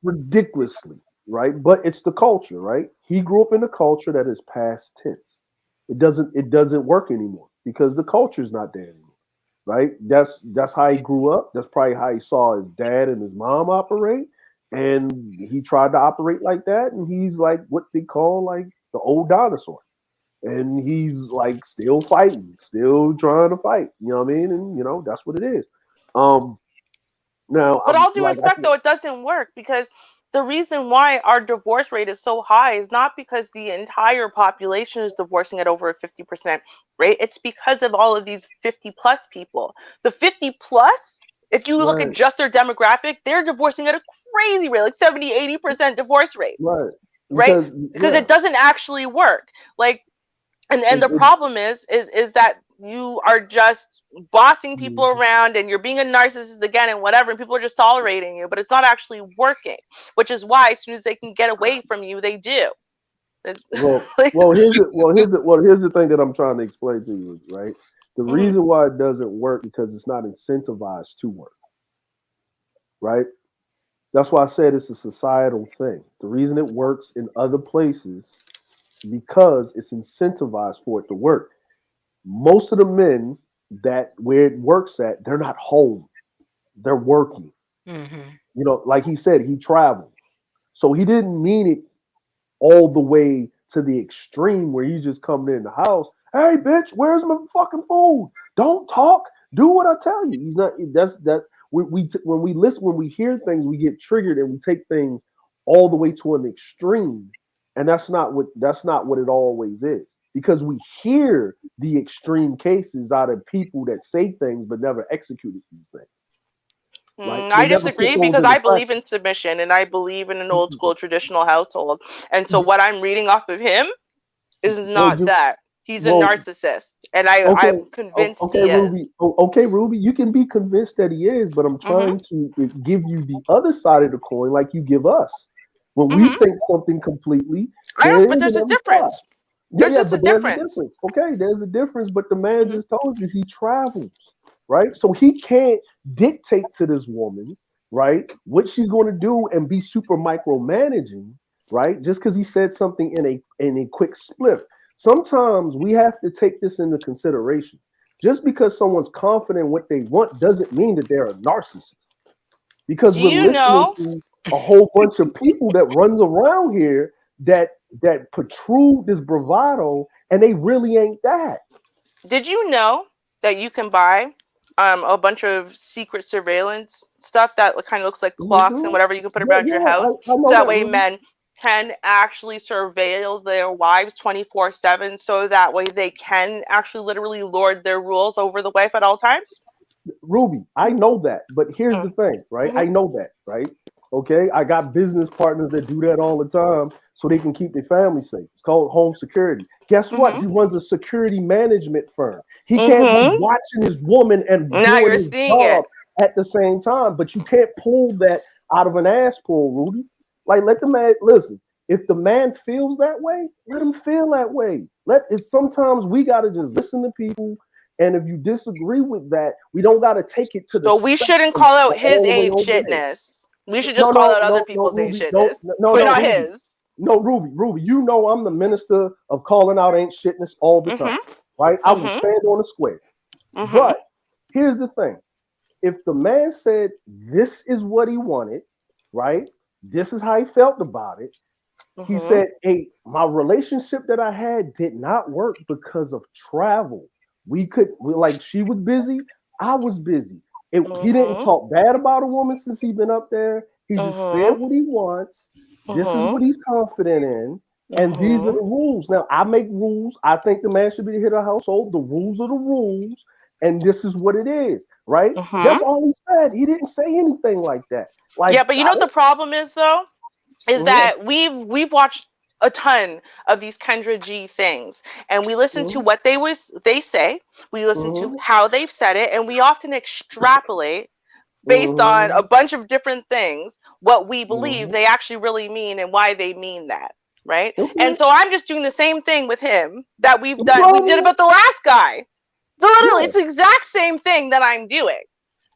Ridiculously, right? But it's the culture, right? He grew up in a culture that is past tense. It doesn't work anymore because the culture's not there anymore, right? That's how he grew up. That's probably how he saw his dad and his mom operate, and he tried to operate like that. And he's like what they call like the old dinosaur, and he's like still fighting, still trying to fight. You know what I mean? And that's what it is. Now, but all due respect, though, it doesn't work because the reason why our divorce rate is so high is not because the entire population is divorcing at over a 50% rate. It's because of all of these 50-plus people. The 50-plus, if you look at just their demographic, they're divorcing at a crazy rate, like 70, 80% divorce rate. Right? Because it doesn't actually work. Like, and the problem is that you are just bossing people around and you're being a narcissist again and whatever, and people are just tolerating you, but it's not actually working, which is why as soon as they can get away from you, they do. Well, Like, here's the thing that I'm trying to explain to you, right? The mhm. reason why it doesn't work because it's not incentivized to work, right? That's why I said it's a societal thing. The reason it works in other places because it's incentivized for it to work. Most of the men that where it works at, they're not home. They're working. Mm-hmm. You know, like he said, he travels. So he didn't mean it all the way to the extreme where he's just coming in the house. Hey, bitch, where's my fucking food? Don't talk. Do what I tell you. He's not. That's that. When we listen, when we hear things, we get triggered and we take things all the way to an extreme, and that's not what it always is. Because we hear the extreme cases out of people that say things but never executed these things. Like they I never put disagree those because into I believe practice. in submission and I believe in an old school traditional household. And so what I'm reading off of him is Well, not that. He's a well, narcissist. And okay, I'm convinced okay, he is. Ruby. Okay, Ruby. You can be convinced that he is, but I'm Mhm. trying to give you the other side of the coin, like you give us. When we Mhm. think something completely, I know, there but is there's a another side. difference. Yeah, There's yeah, just a but there's a difference. difference. Okay, there's a difference. But the man Mhm. just told you he travels, right? So he can't dictate to this woman, right, what she's going to do and be super micromanaging, right? Just because he said something in a quick spliff. Sometimes we have to take this into consideration. Just because someone's confident in what they want doesn't mean that they're a narcissist. Because Do we're you listening know? to a whole bunch of people that runs around here that protrude this bravado and they really ain't that. Did you know that you can buy a bunch of secret surveillance stuff that kind of looks like clocks and Mhm. whatever you can put Yeah, around your yeah, house, I so know that that, way Ruby. men can actually surveil their wives 24/7, so that way they can actually literally lord their rules over the wife at all times? Ruby, I know that, but here's the thing, right? Mm-hmm. I know that, right? Okay, I got business partners that do that all the time so they can keep their family safe. It's called home security. Guess what? Mm-hmm. He runs a security management firm. He can't be Mm-hmm. watching his woman and Now doing you're his seeing it. job at the same time, but you can't pull that out of an ass pull, Rudy. Like, let the man listen. If the man feels that way, let him feel that way. Let it. Sometimes we gotta just listen to people, and if you disagree with that, we don't got to take it to the So we shouldn't spectrum call out his all the way ain't over there. shitness. We should No, just call no, out other no, no, people's ain't Ruby. No, shitness, no, but no, not Ruby. his. No, Ruby, Ruby. You know I'm the minister of calling out ain't shitness all the time, Mm-hmm. right? I will Mm-hmm. stand on the square. Mm-hmm. But here's the thing. If the man said this is what he wanted, right? This is how he felt about it. He Mm-hmm. said, "Hey, my relationship that I had did not work because of travel. Like she was busy, I was busy. He didn't Mm-hmm. talk bad about a woman since he been up there. He just said Mm-hmm. what he wants. This is Mm-hmm. what he's confident in, and these are Mm-hmm. the rules. Now I make rules. I think the man should be the head of the household. The rules are the rules, and this is what it is. Right? Mm-hmm. That's all he said. He didn't say anything like that. Like Yeah, but you know what the problem is though? Is mhm, that we've watched a ton of these Kendra G things, and we listen to mhm, what they say, we listen to mhm, how they've said it, and we often extrapolate based on a mhm, bunch of different things what we believe mhm. they actually really mean and why they mean that, right? Okay. And so I'm just doing the same thing with him that we did Well, about the last guy. Literally, yeah. it's the exact same thing that I'm doing,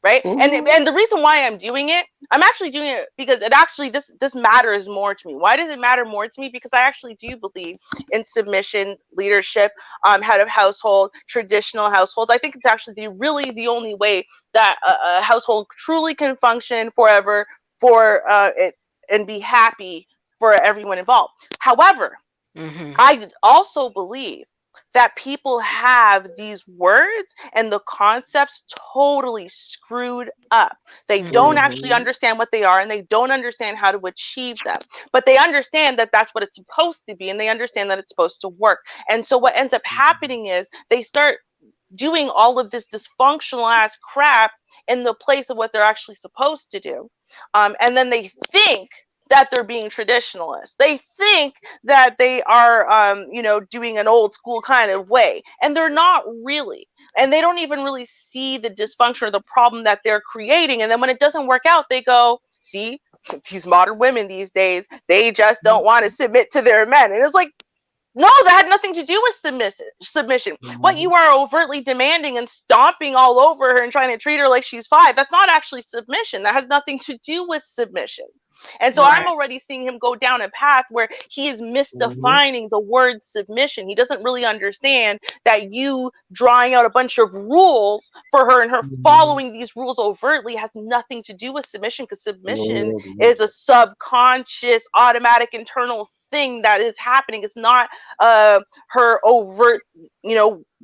right? Mhm, And the reason why I'm doing it, I'm actually doing it because it actually this matters more to me. Why does it matter more to me? Because I actually do believe in submission, leadership, head of household, traditional households. I think it's actually really the only way that a household truly can function forever for it and be happy for everyone involved. However, Mm-hmm. I also believe that people have these words and the concepts totally screwed up. They don't Mm-hmm. actually mhm, understand what they are and they don't understand how to achieve them. But they understand that that's what it's supposed to be and they understand that it's supposed to work. And so what ends up happening is they start doing all of this dysfunctional ass crap in the place of what they're actually supposed to do. And then they think that they're being traditionalists. They think that they are, doing an old school kind of way, and they're not really. And they don't even really see the dysfunction or the problem that they're creating. And then when it doesn't work out, they go, "See, these modern women these days, they just don't want to submit to their men. And it's like, no, that had nothing to do with submission. What you are overtly demanding and stomping all over her and trying to treat her like she's 5, that's not actually submission. That has nothing to do with submission. And so I'm already seeing him go down a path where he is misdefining the word submission. He doesn't really understand that you drawing out a bunch of rules for her and her following these rules overtly has nothing to do with submission, because submission is a subconscious, automatic, internal thing that is happening. It's not her overt,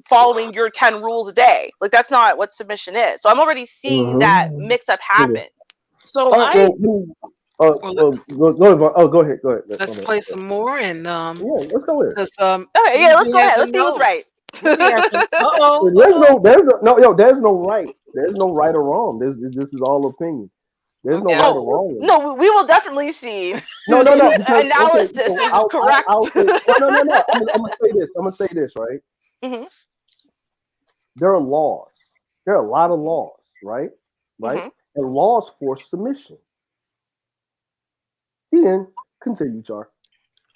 following your 10 rules a day. Like, that's not what submission is. So I'm already seeing that mix up happen. So go ahead. Let's play some more and let's go ahead. Let's go ahead. Let's see who's right. There's no right. There's no right or wrong. This is all opinion. There's no right or wrong. No, we will definitely see. No. Analysis is correct. I'm gonna say this, right? Mm-hmm. There are laws. There are a lot of laws, right? And laws force submission. Ian, continue, Char.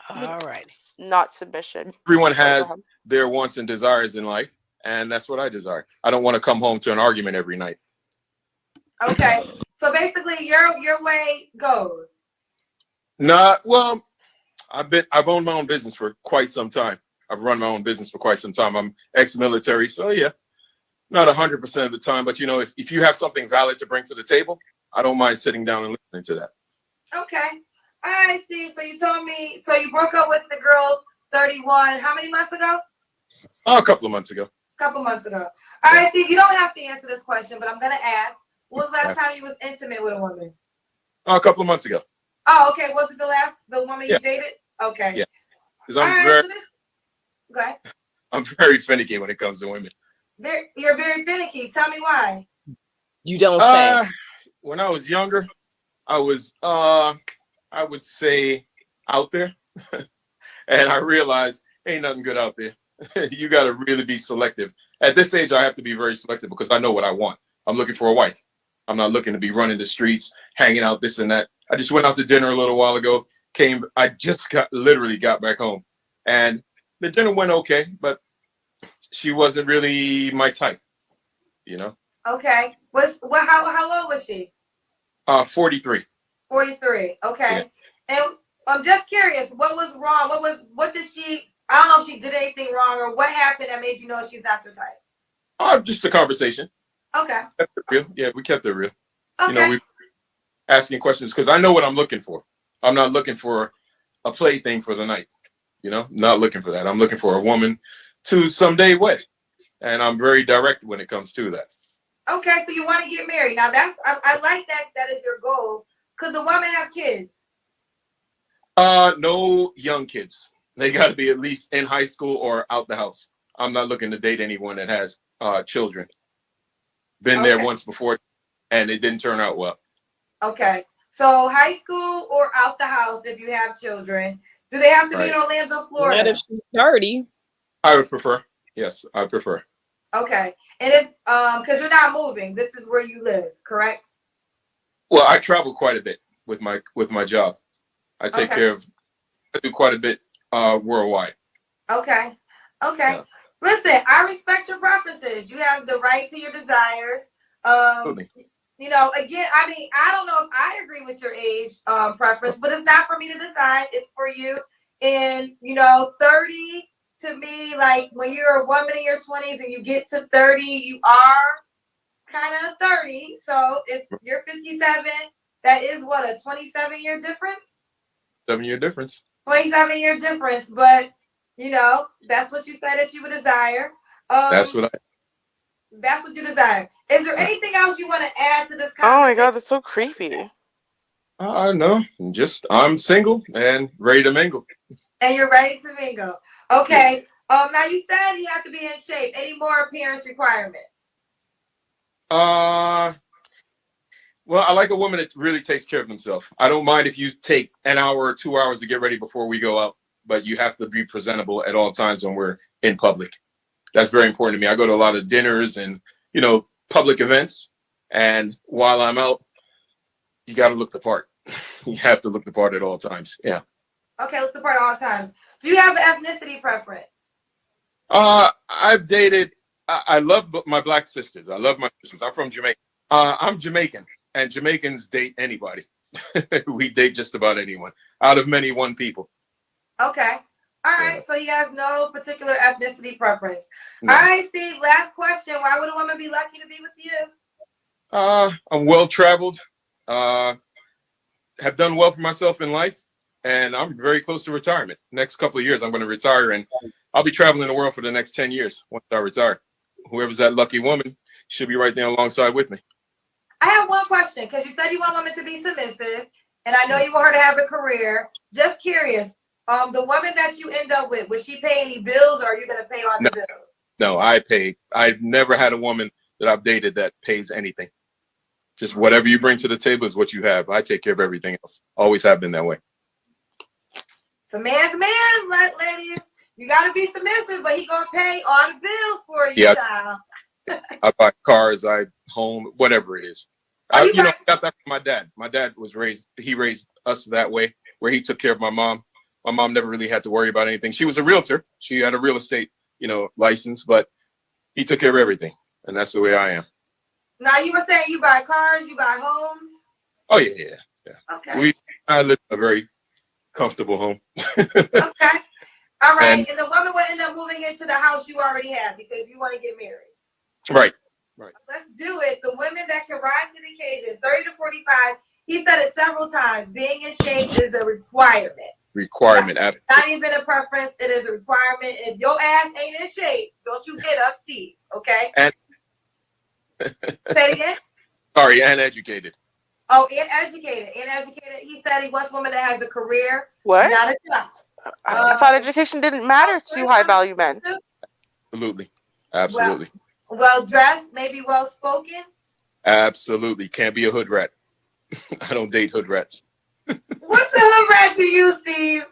All right. Not submission. Everyone has their wants and desires in life, and that's what I desire. I don't want to come home to an argument every night. Okay, so basically, your way goes. Well, I've owned my own business for quite some time. I've run my own business for quite some time. I'm ex-military, so yeah, not 100% of the time, but if you have something valid to bring to the table, I don't mind sitting down and listening to that. Okay. All right, Steve. So you told me, so you broke up with the girl 31, how many months ago? A couple of months ago. All right, Steve, you don't have to answer this question, but I'm going to ask. When was the last time you was intimate with a woman? A couple of months ago. Oh, okay. Was it the woman you dated? Okay. Yeah. Because Go ahead. I'm very finicky when it comes to women. You're very finicky. Tell me why. You don't say. When I was younger, I was, I would say, out there. And I realized ain't nothing good out there. You got to really be selective. At this age, I have to be very selective because I know what I want. I'm looking for a wife. I'm not looking to be running the streets, hanging out, this and that. I just went out to dinner a little while ago. I just literally got back home. And the dinner went okay, but she wasn't really my type, Okay. How old was she? 43. 43. Okay. Yeah. And I'm just curious, what was wrong? What did she, I don't know if she did anything wrong or what happened that made you know she's not your type? Just a conversation. Okay. Kept it real. Yeah, we kept it real. Okay. We asking questions because I know what I'm looking for. I'm not looking for a plaything for the night. Not looking for that. I'm looking for a woman to someday wed. And I'm very direct when it comes to that. Okay, so you want to get married. Now I like that is your goal. Could the woman have kids? No young kids. They got to be at least in high school or out the house. I'm not looking to date anyone that has children. Been there once before and it didn't turn out well. Okay. So high school or out the house if you have children. Do they have to be in Orlando, Florida? Not if she's 30. I would prefer. Yes, I prefer. Okay. And if because you're not moving, this is where you live, correct? Well, I travel quite a bit with my job. I do quite a bit worldwide. Okay. Yeah. Listen, I respect your preferences. You have the right to your desires. Again, I don't know if I agree with your age preference, but it's not for me to decide. It's for you. And 30 to me, like when you're a woman in your 20s and you get to 30, you are kind of 30. So if you're 57, that is what, a 27-year difference? 7-year difference. 27-year difference, but that's what you said that you would desire. That's what you desire. Is there anything else you want to add to this conversation? Oh my God, that's so creepy. No, I'm single and ready to mingle. And you're ready to mingle. Okay. Now you said you have to be in shape. Any more appearance requirements? Well, I like a woman that really takes care of themselves. I don't mind if you take an hour or 2 hours to get ready before we go out, but you have to be presentable at all times when we're in public. That's very important to me. I go to a lot of dinners and, public events. And while I'm out, you got to look the part. You have to look the part at all times. Yeah. Okay, look the part at all times. Do you have an ethnicity preference? I've dated. I love my black sisters. I love my sisters. I'm from Jamaica. I'm Jamaican, and Jamaicans date anybody. We date just about anyone out of many one people. Okay. All right. Yeah. So you guys know particular ethnicity preference. No. All right, Steve. Last question. Why would a woman be lucky to be with you? I'm well traveled. Have done well for myself in life, and I'm very close to retirement. Next couple of years, I'm going to retire, and I'll be traveling the world for the next 10 years once I retire. Whoever's that lucky woman should be right there alongside with me. I have one question, because you said you want women to be submissive, and I know you want her to have a career. Just curious, the woman that you end up with, would she pay any bills, or are you going to pay all the bills? No, I pay. I've never had a woman that I've dated that pays anything. Just whatever you bring to the table is what you have. I take care of everything else. Always have been that way. So man's man, ladies. You got to be submissive, but he going to pay all the bills for you, Yeah. child. I buy cars, home, whatever it is. I got that from my dad. My dad he raised us that way, where he took care of my mom. My mom never really had to worry about anything. She was a realtor. She had a real estate, license, but he took care of everything. And that's the way I am. Now, you were saying you buy cars, you buy homes? Oh, yeah. Okay. I live in a very comfortable home. Okay. All right. And the woman would end up moving into the house you already have because you want to get married. Right. Let's do it. The women that can rise to the occasion, 30 to 45, he said it several times, being in shape is a requirement. Absolutely. Not even a preference. It is a requirement. If your ass ain't in shape, don't you hit up Steve, okay? And say it again? Sorry, and educated. Oh, and educated. He said he wants a woman that has a career, what? Not a job. I thought education didn't matter to high value men. Absolutely. Well dressed, maybe well spoken. Absolutely. Can't be a hood rat. I don't date hood rats. What's a hood rat to you, Steve?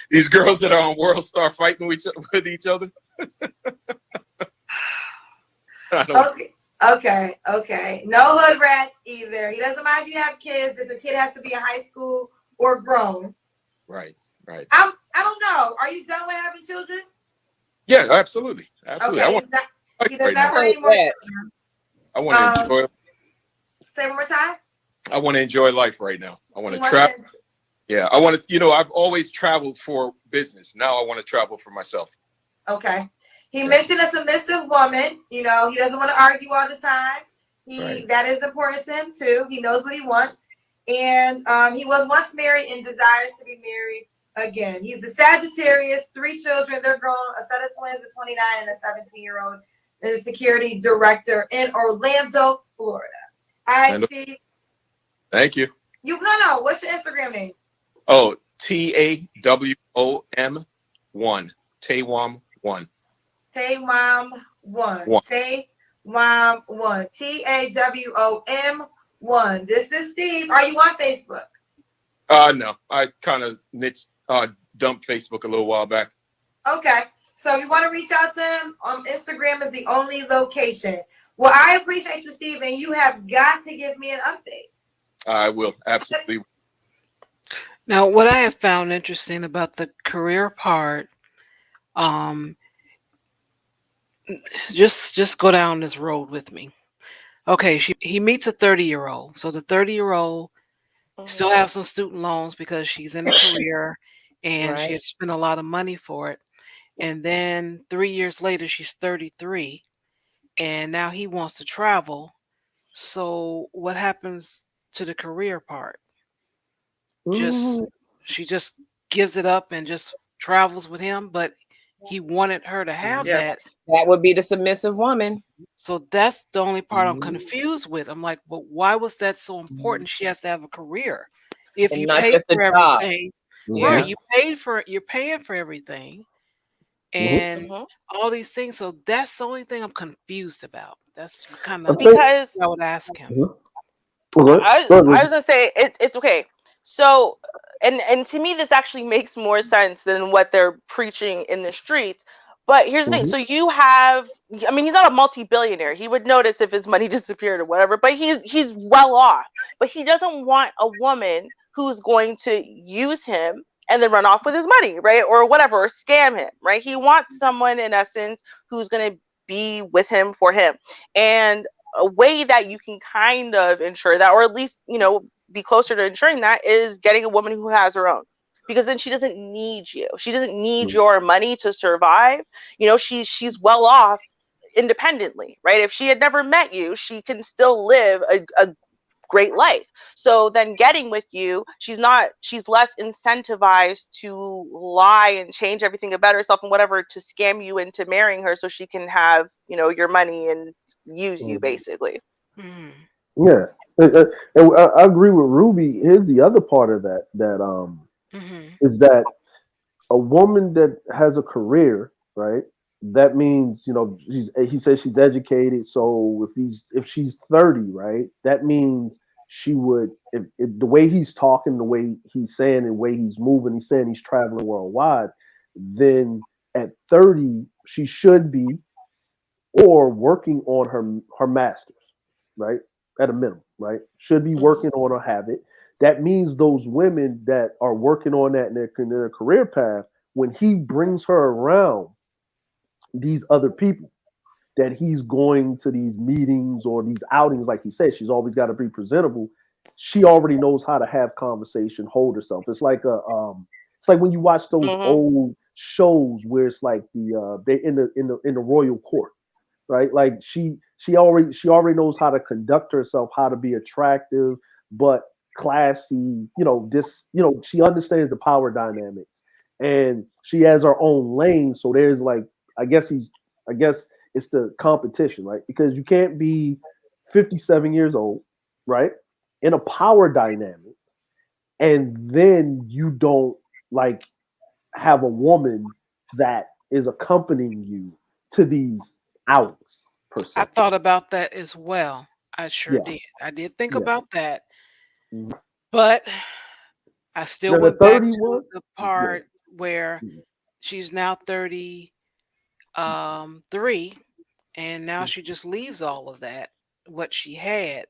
These girls that are on World Star fighting with each other. Okay. No hood rats either. He doesn't mind if you have kids. Just a kid has to be in high school or grown. Right. I don't know. Are you done with having children? Yeah, absolutely. Okay. He does not want any more children. I want to enjoy. Say one more time. I want to enjoy life right now. I want to travel. Yeah, I want to. I've always traveled for business. Now I want to travel for myself. Okay. He mentioned a submissive woman. He doesn't want to argue all the time. That is important to him too. He knows what he wants, and he was once married and desires to be married again. He's a Sagittarius, 3 children. They're grown. A set of twins, a 29 and a 17-year-old. And a security director in Orlando, Florida. I see. Thank you. No. What's your Instagram name? Oh, TAWOM1. Tawom1. Tawom1. Tawom1. TAWOM1. This is Steve. Are you on Facebook? No. I kind of dumped Facebook a little while back. Okay. So if you want to reach out to him, Instagram is the only location. Well, I appreciate you, Steve, and you have got to give me an update. I will. Absolutely. Now, what I have found interesting about the career part, just go down this road with me. Okay, he meets a 30-year-old. So the 30-year-old still have some student loans because she's in a career and she had spent a lot of money for it. And then 3 years later, she's 33, and now he wants to travel. So what happens to the career part? She just gives it up and just travels with him, but he wanted her to have that. That would be the submissive woman. So that's the only part I'm confused with. I'm like, but why was that so important? She has to have a career. If you pay for everything, you're paying for everything. And all these things. So that's the only thing I'm confused about. That's kind of because I would ask him. I was gonna say it's okay. So and to me this actually makes more sense than what they're preaching in the streets. But here's the thing. So you have, I mean, he's not a multi-billionaire. He would notice if his money disappeared or whatever, but he's well off. But he doesn't want a woman who's going to use him and then run off with his money, right? Or whatever, or scam him, right? He wants someone, in essence, who's going to be with him for him. And a way that you can kind of ensure that, or at least, be closer to ensuring that, is getting a woman who has her own. Because then she doesn't need you. She doesn't need your money to survive. She's well off independently, right? If she had never met you, she can still live a great life. So then getting with you, she's less incentivized to lie and change everything about herself and whatever to scam you into marrying her so she can have, your money and use you basically. Yeah. And I agree with Ruby. Here's the other part of that is that a woman that has a career, right? That means, he says she's educated. So if she's 30, right? That means she would, if the way he's talking, the way he's saying, the way he's moving, he's saying he's traveling worldwide, then at 30 she should be or working on her master's, right? At a minimum, right? Should be working on or have it. That means those women that are working on that in their career path, when he brings her around these other people, that he's going to these meetings or these outings, like he said, she's always got to be presentable. She already knows how to have conversation, hold herself. It's like it's like when you watch those old shows where it's like they in the royal court, right? Like she already knows how to conduct herself, how to be attractive but classy. She understands the power dynamics, and she has her own lane. So there's like, I guess it's the competition, right? Because you can't be 57 years old, right, in a power dynamic, and then you don't like have a woman that is accompanying you to these outings per se. I thought about that as well. I sure Yeah. did. I did think Yeah. about that. Mhm. But I still Now the went back 30 to one, the yeah. part where Mhm. she's now 33, and now she just leaves all of that, what she had,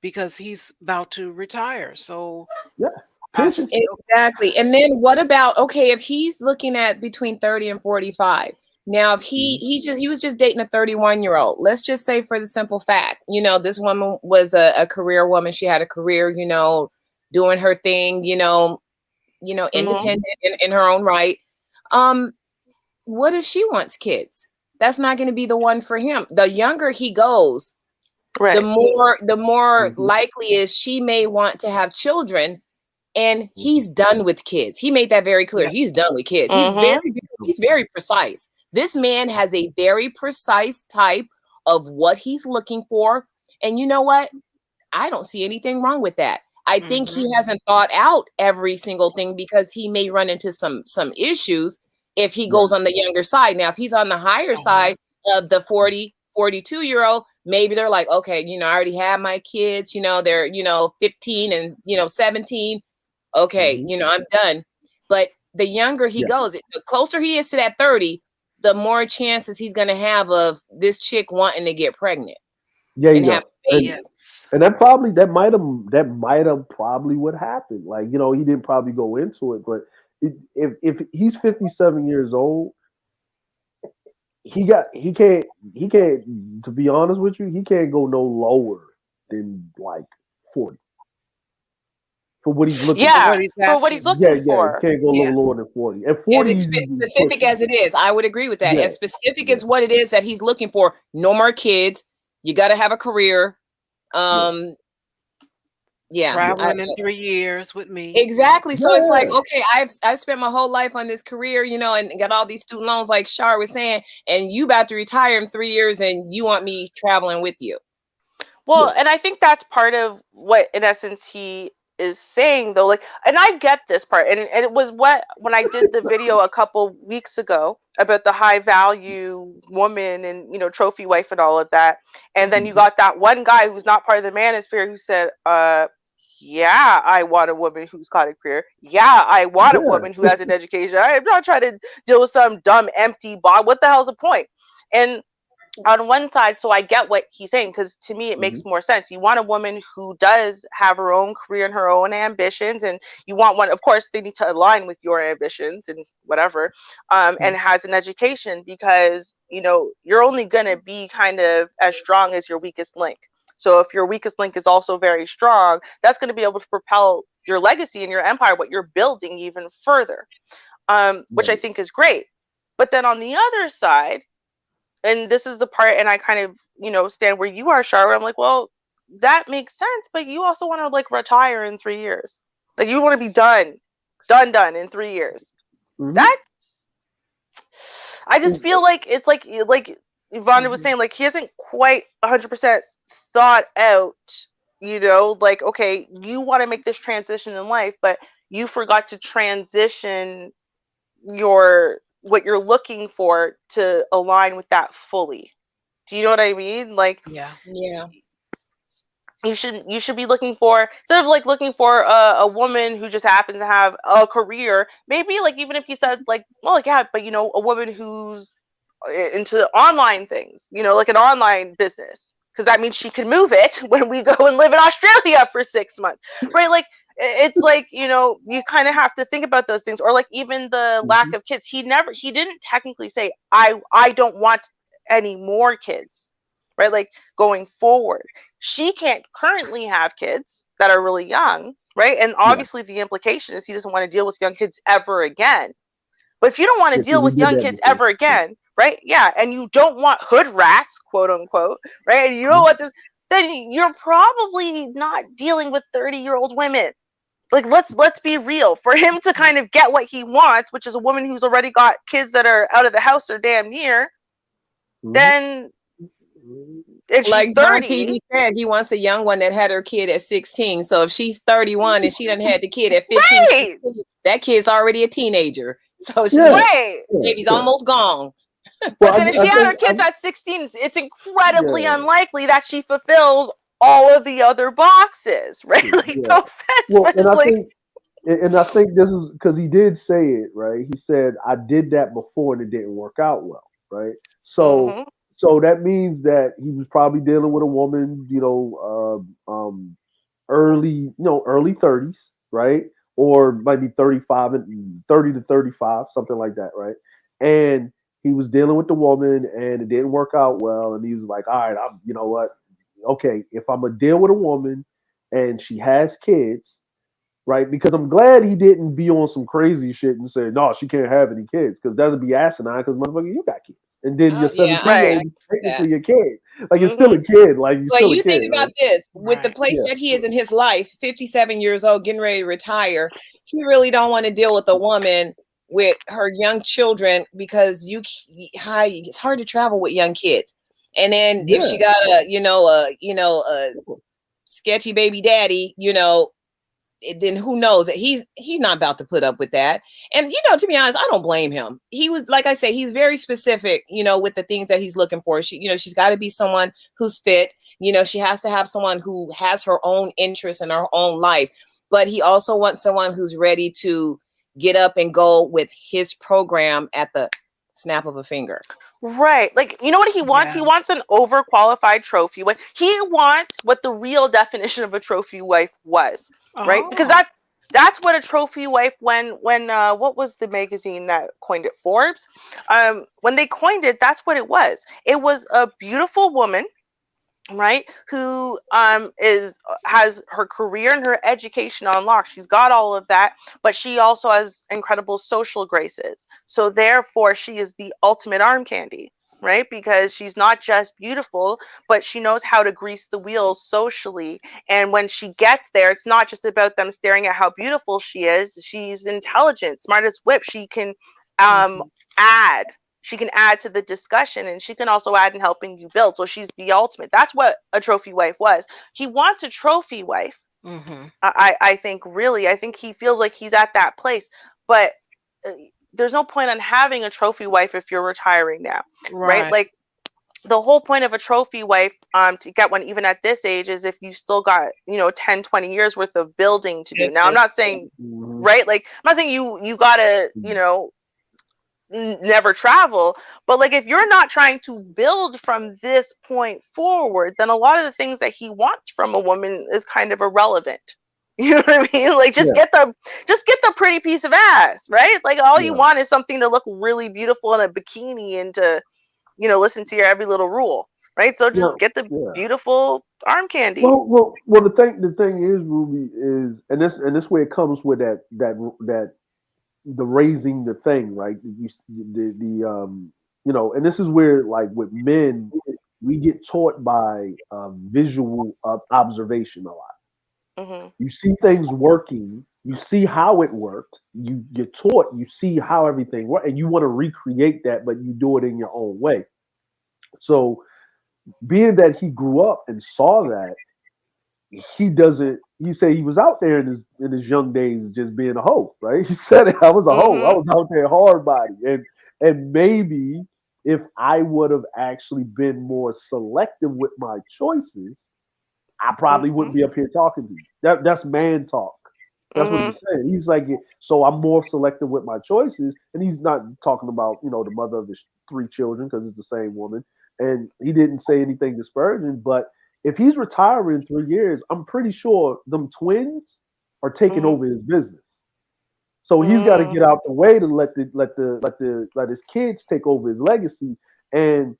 because he's about to retire. So Yeah. I Pension. still Exactly. And then what about, okay, if he's looking at between 30 and 45. Now, if he was just dating a 31-year-old, let's just say for the simple fact, this woman was a career woman. She had a career, doing her thing, independent in her own right. What if she wants kids? That's not going to be the one for him. The younger he goes, Right. the more likely is she may want to have children. And he's done with kids. He made that very clear. Yep. He's done with kids. He's very precise. This man has a very precise type of what he's looking for. And you know what? I don't see anything wrong with that. I think he hasn't thought out every single thing because he may run into some issues if he goes on the younger side. Now, if he's on the higher side of the 40, 42-year-old, maybe they're like, okay, I already have my kids, they're, 15 and, 17. Okay, I'm done. But the younger he goes, the closer he is to that 30, the more chances he's going to have of this chick wanting to get pregnant and have babies. Yes. And that might have probably what happened. Like, he didn't probably go into it, but if he's 57 years old, he can't, to be honest with you, he can't go no lower than like 40 for what he's looking Yeah, for. for what he's looking for. He can't go no lower than 40. And 40 as specific as it is, I would agree with that. Yeah. As specific as what it is that he's looking for. No more kids. You got to have a career. Traveling in 3 years with me. Exactly. So it's like, okay, I've spent my whole life on this career, and got all these student loans, like Shar was saying, and you about to retire in 3 years, and you want me traveling with you. Well, and I think that's part of what, in essence, he is saying, though. Like, and I get this part, and it was when I did the video a couple weeks ago about the high value woman and trophy wife and all of that, and then you got that one guy who's not part of the manosphere who said, Yeah, I want a woman who's got a career. Yeah, I want a woman who has an education. I'm not trying to deal with some dumb, empty bot. What the hell's the point? And on one side, so I get what he's saying, because to me it makes more sense. You want a woman who does have her own career and her own ambitions, and you want one, of course they need to align with your ambitions and whatever, and has an education, because you're only going to be kind of as strong as your weakest link. So if your weakest link is also very strong, that's going to be able to propel your legacy and your empire, what you're building, even further, which I think is great. But then on the other side, and this is the part, and I kind of, stand where you are, Shar, where I'm like, well, that makes sense, but you also want to like retire in 3 years. Like you want to be done in 3 years. That's, I just feel like it's like Ivana was saying, like he hasn't quite 100% thought out, like, okay, you want to make this transition in life, but you forgot to transition what you're looking for to align with that fully. Do you know what I mean? Like, yeah. You should be looking for, instead of like looking for a woman who just happens to have a career, maybe like, even if you said like, well, like, yeah, but a woman who's into online things, like an online business, because that means she can move it when we go and live in Australia for 6 months, right? Like, it's like, you kind of have to think about those things. Or like even the lack of kids, he didn't technically say I don't want any more kids, right? Like going forward, she can't currently have kids that are really young, right? And obviously the implication is he doesn't want to deal with young kids ever again. But if you don't want to deal with young kids ever again, right? Yeah, and you don't want hood rats, quote unquote, right? And you don't want this, then you're probably not dealing with 30-year-old women. Like, let's be real. For him to kind of get what he wants, which is a woman who's already got kids that are out of the house or damn near, then if like she's 30, he said, he wants a young one that had her kid at 16. So if she's 31 and she done had the kid at 15, right, that kid's already a teenager. So she's baby's almost gone. But then if she had her kids at 16, it's incredibly unlikely that she fulfills all of the other boxes, right? Like, no offense, but I think this is because he did say it, right? He said, I did that before and it didn't work out well, right? So so that means that he was probably dealing with a woman, early 30s, right? Or might be 35 and 30 to 35, something like that, right? And he was dealing with the woman and it didn't work out well. And he was like, all right, you know what? Okay, if I'm gonna deal with a woman and she has kids, right? Because I'm glad he didn't be on some crazy shit and say, no, she can't have any kids, because that'd be asinine, because motherfucker, you got kids. And then your 17-year-old is technically a kid. Like, you're still a kid. Like, you're still a kid. Think about this. With the place that he is in his life, 57 years old, getting ready to retire, he really don't want to deal with a woman with her young children, because it's hard to travel with young kids. And then if she got a sketchy baby daddy, then who knows that he's not about to put up with that. And to be honest, I don't blame him. He was, like I say, he's very specific, with the things that he's looking for. She's got to be someone who's fit. She has to have someone who has her own interests in her own life. But he also wants someone who's ready to get up and go with his program at the snap of a finger. Right. Like, you know what he wants? He wants an overqualified trophy wife. He wants what the real definition of a trophy wife was, right? Because that's what a trophy wife, when what was the magazine that coined it? Forbes. When they coined it, that's what it was. It was a beautiful woman, right, who has her career and her education on lock. She's got all of that, but she also has incredible social graces. So therefore, she is the ultimate arm candy, right? Because she's not just beautiful, but she knows how to grease the wheels socially. And when she gets there, it's not just about them staring at how beautiful she is. She's intelligent, smart as whip. She can add. She can add to the discussion, and she can also add in helping you build. So she's the ultimate. That's what a trophy wife was. He wants a trophy wife. I think he feels like he's at that place, but there's no point on having a trophy wife if you're retiring now, right? Like, the whole point of a trophy wife, to get one even at this age, is if you still got, 10, 20 years worth of building to do. Now, I'm not saying, right? Like, I'm not saying you gotta, never travel, but like, if you're not trying to build from this point forward, then a lot of the things that he wants from a woman is kind of irrelevant. You know what I mean? Like, just get the pretty piece of ass, right? Like, all you want is something to look really beautiful in a bikini and to, listen to your every little rule, right? So just get the beautiful arm candy. Well, the thing is, Ruby, is, and this way it comes with that the raising the thing, right? And this is where, like, with men, we get taught by visual observation a lot. Mm-hmm. You see things working, you see how it worked, you get taught, you see how everything worked, and you want to recreate that, but you do it in your own way. So, being that he grew up and saw that, he doesn't. He said he was out there in his young days just being a hoe, right? He said I was a hoe. I was out there hard body, and maybe if I would have actually been more selective with my choices, I probably wouldn't be up here talking to you. That's man talk. That's what he's saying. He's like, so I'm more selective with my choices, and he's not talking about the mother of his 3 children, because it's the same woman, and he didn't say anything disparaging. But if he's retiring in 3 years, I'm pretty sure them twins are taking over his business. So he's got to get out the way to let his kids take over his legacy. And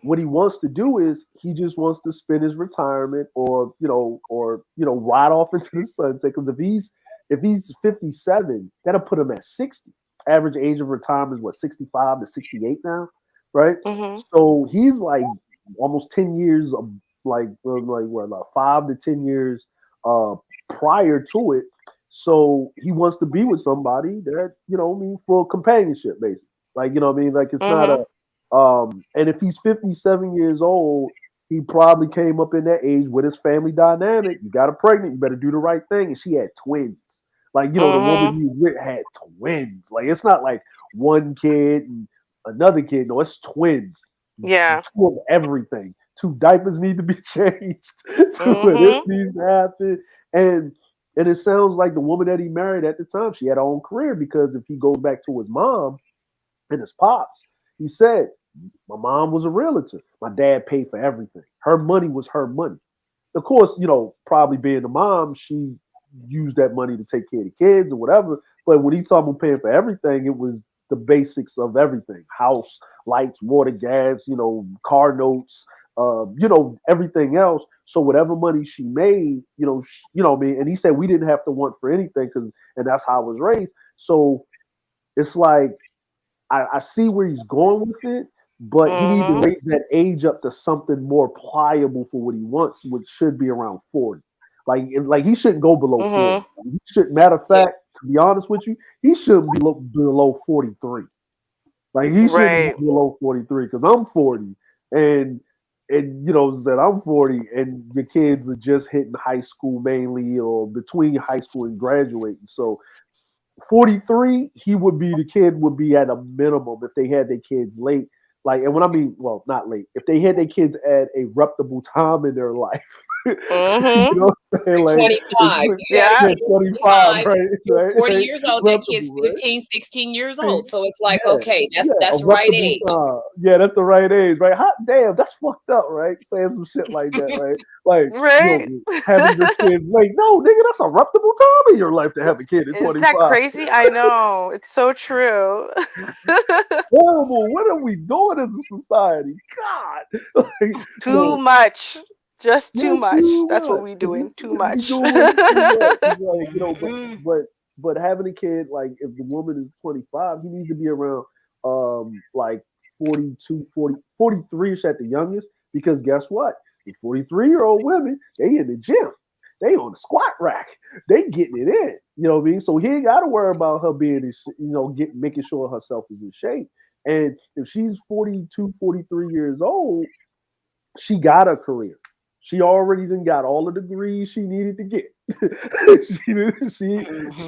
what he wants to do is he just wants to spend his retirement, or ride off into the sunset. Because if he's 57, that'll put him at 60. Average age of retirement is what, 65 to 68 now, right? So he's like almost 10 years of like 5 to 10 years prior to it. So he wants to be with somebody that, for companionship, basically. Like, like, it's not a and if he's 57 years old, he probably came up in that age with his family dynamic. You got her pregnant, you better do the right thing. And she had twins. Like, the woman he was with had twins. Like, it's not like one kid and another kid. No, it's twins. Yeah. 2 of everything. 2 diapers need to be changed. 2 of this needs to happen. And it sounds like the woman that he married at the time, she had her own career, because if he goes back to his mom and his pops, he said, my mom was a realtor. My dad paid for everything. Her money was her money. Of course, probably being the mom, she used that money to take care of the kids or whatever. But when he talked about paying for everything, it was the basics of everything: house, lights, water, gas, car notes, everything else. So whatever money she made, what I mean. And he said we didn't have to want for anything, and that's how I was raised. So it's like, I see where he's going with it, but he needs to raise that age up to something more pliable for what he wants, which should be around 40. Like he shouldn't go below 40. He should. Matter of fact, to be honest with you, he shouldn't be below 43. Like, he shouldn't be below 43, because I'm 40, and said I'm 40, and your kids are just hitting high school mainly, or between high school and graduating. So 43, the kid would be at a minimum if they had their kids late. Like, and when I mean, well, not late, if they had their kids at a reputable time in their life. You know what I'm saying? Like, 25. 25, right? 40 years old, that kid's 15, 16 years old. So it's like, okay, that's the right age. Yeah, that's the right age, right? Hot damn, that's fucked up, right? Saying some shit like that, right? Like, having your kids late. No, nigga, that's a reputable time in your life to have a kid at 25. Isn't that crazy? I know. It's so true. Horrible. What are we doing as a society? God. Like, too much. Just too much. That's what we're doing. Too much. But having a kid, like, if the woman is 25, he needs to be around like 42, 40, 43ish at the youngest, because guess what? The 43-year-old women, they in the gym. They on the squat rack. They getting it in. You know what I mean? So he ain't got to worry about her being, making sure herself is in shape. And if she's 42, 43 years old, she got a career. She already then got all the degrees she needed to get.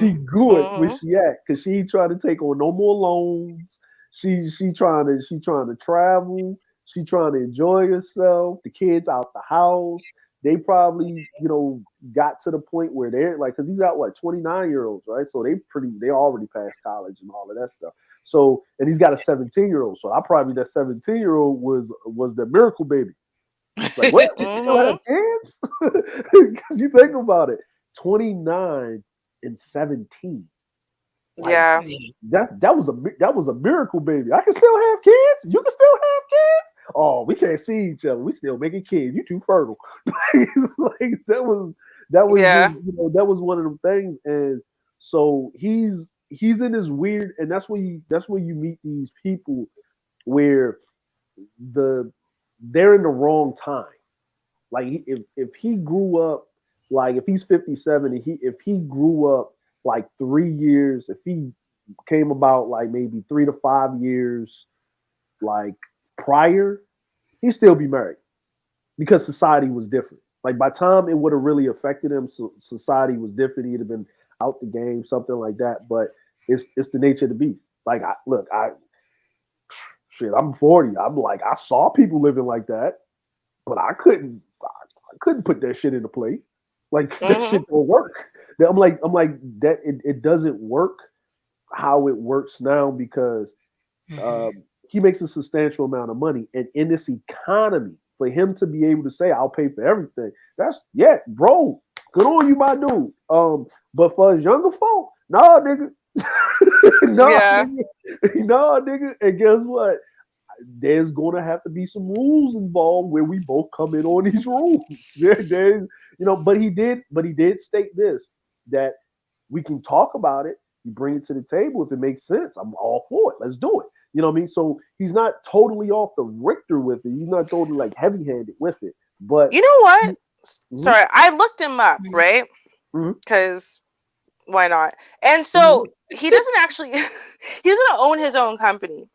she good where she at, because she ain't trying to take on no more loans. She trying to travel. She trying to enjoy herself. The kids out the house. They probably, got to the point where they're like, because he's got what 29-year-olds, right? So they already passed college and all of that stuff. So, and he's got a 17-year-old. So I probably that 17-year-old was the miracle baby. Like, what? You still have kids? Because you think about it, 29 and 17. Like Yeah. that was a miracle baby. I can still have kids. You can still have kids. Oh, we can't see each other. We still making kids. You too fertile. Like that was Yeah. just that was one of them things. And so he's in this weird, and that's where you meet these people where they're in the wrong time. Like if he grew up, like if he's 57 and if he grew up like 3 years, if he came about like maybe 3 to 5 years like prior, he'd still be married because society was different. Like by the time it would have really affected him, so society was different. He'd have been out the game, something like that. But it's the nature of the beast. Like I'm 40. I'm like I saw people living like that, but I couldn't put that shit into play. Like that shit don't work. I'm like that. It doesn't work how it works now because he makes a substantial amount of money, and in this economy, for him to be able to say, "I'll pay for everything," bro. Good on you, my dude. But for us younger folk, nah, nigga, Yeah. nah, nigga. And guess what? There's going to have to be some rules involved where we both come in on these rules. But he did state this that we can talk about it. You bring it to the table if it makes sense. I'm all for it. Let's do it. You know what I mean? So he's not totally off the Richter with it. He's not totally like heavy-handed with it. But You know what? Mhm. Sorry, I looked him up, right? Mhm. Because why not? And so he doesn't actually he doesn't own his own company.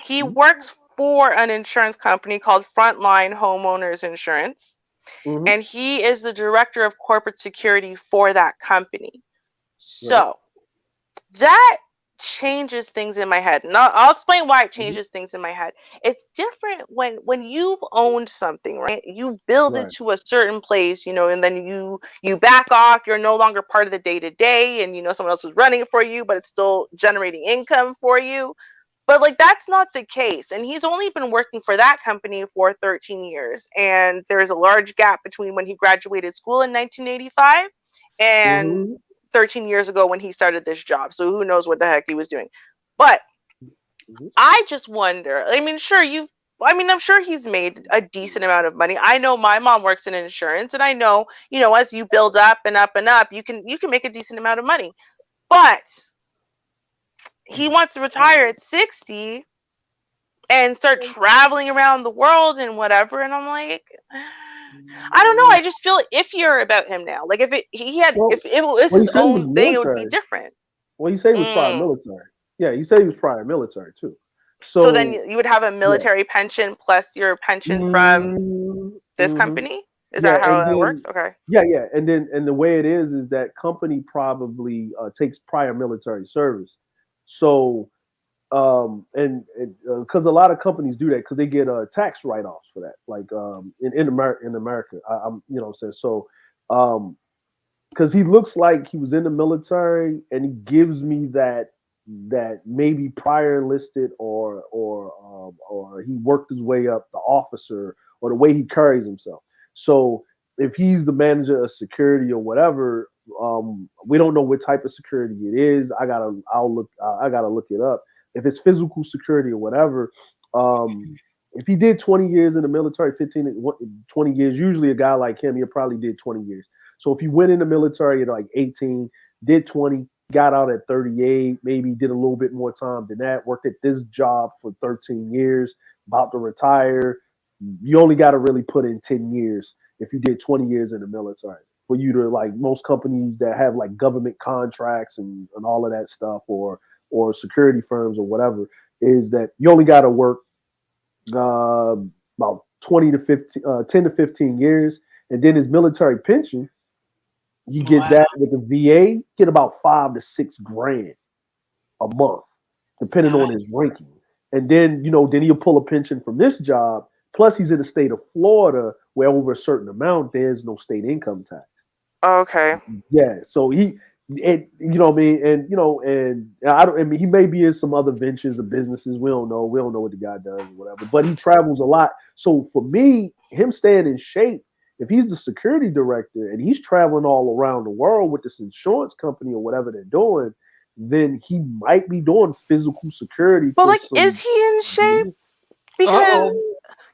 He works for an insurance company called Frontline Homeowners Insurance, Mhm. and he is the director of corporate security for that company. So that changes things in my head. And I'll explain why it changes things in my head. It's different when you've owned something, right? You build it Right. to a certain place, and then you back off. You're no longer part of the day to day, and someone else is running it for you, but it's still generating income for you. But like that's not the case. And he's only been working for that company for 13 years. And there's a large gap between when he graduated school in 1985 and Mhm. 13 years ago when he started this job. So who knows what the heck he was doing. But Mhm. I just wonder. I'm sure he's made a decent amount of money. I know my mom works in insurance, and I know, as you build up and up and up, you can make a decent amount of money. But he wants to retire at 60 and start traveling around the world and whatever. And I'm like, I don't know. I just feel iffier about him now. Like Well, if it was well, he his said he was own thing, it would be military. different. Well, he said he was prior Mm. military. Yeah, he said he was prior military too. So then So you would have a yeah. military pension plus your pension from this Mm-hmm. company. Is Yeah, that how and that then works? Okay. yeah, and the way it is that company probably takes prior military service. So and because a lot of companies do that because they get tax write-offs for that, like in America, I'm saying so because he looks like he was in the military and he gives me that maybe prior enlisted or he worked his way up the officer or the way he carries himself. So if he's the manager of security or whatever, we don't know what type of security it is. I gotta look it up. If it's physical security or whatever, if he did 20 years in the military, 20 years, usually a guy like him, he probably did 20 years. So if you went in the military at like 18, did 20, got out at 38, maybe did a little bit more time than that, worked at this job for 13 years, about to retire, you only got to really put in 10 years if you did 20 years in the military. For you to like most companies that have like government contracts and all of that stuff or security firms or whatever, is that you only got to work about 20 to 15, 10 to 15 years. And then his military pension, he gets Wow. that with the VA, get about 5 to 6 grand a month, depending God. on his ranking. And then, then he'll pull a pension from this job. Plus, he's in the state of Florida, where over a certain amount, there's no state income tax. Okay. Yeah, so you know what I mean, and and I don't. I mean, he may be in some other ventures or businesses. We don't know. We don't know what the guy does or whatever. But he travels a lot. So for me, him staying in shape, if he's the security director and he's traveling all around the world with this insurance company or whatever they're doing, then he might be doing physical security. But For like, some, is he in shape? Because Uh-oh.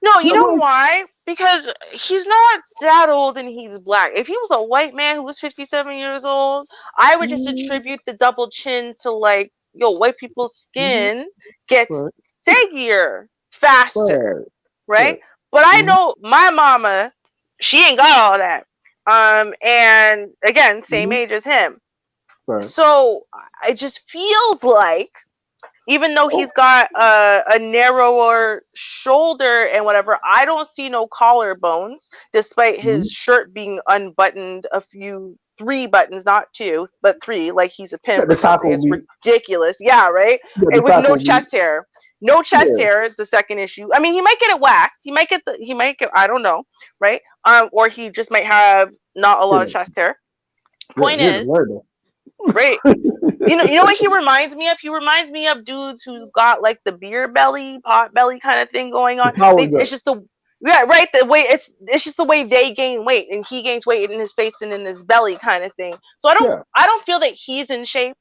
no, you no, know like, why? Because he's not that old and he's black. If he was a white man who was 57 years old, I would just attribute the double chin to like, white people's skin gets right, saggier faster, right, right? But I mhm, know my mama, she ain't got all that. And again, same mhm, age as him. right. So it just feels like even though Oh, he's got a narrower shoulder and whatever, I don't see no collarbones, despite his mhm. shirt being unbuttoned three buttons, not two, but three, like he's a pimp Got or the something. taco It's meat. ridiculous. Yeah, right? Got the And with no taco meat. chest hair. No chest Yeah, hair is the second issue. I mean, he might get it waxed. He might get, I don't know, right? Or he just might have not a lot of yeah, chest hair. yeah. Point He in is, Atlanta. right, you know what he reminds me of? He reminds me of dudes who's got like the beer belly, pot belly kind of thing going The on. power It's gut. just yeah, right. The way it's just the way they gain weight, and he gains weight in his face and in his belly kind of thing. So Yeah. I don't feel that he's in shape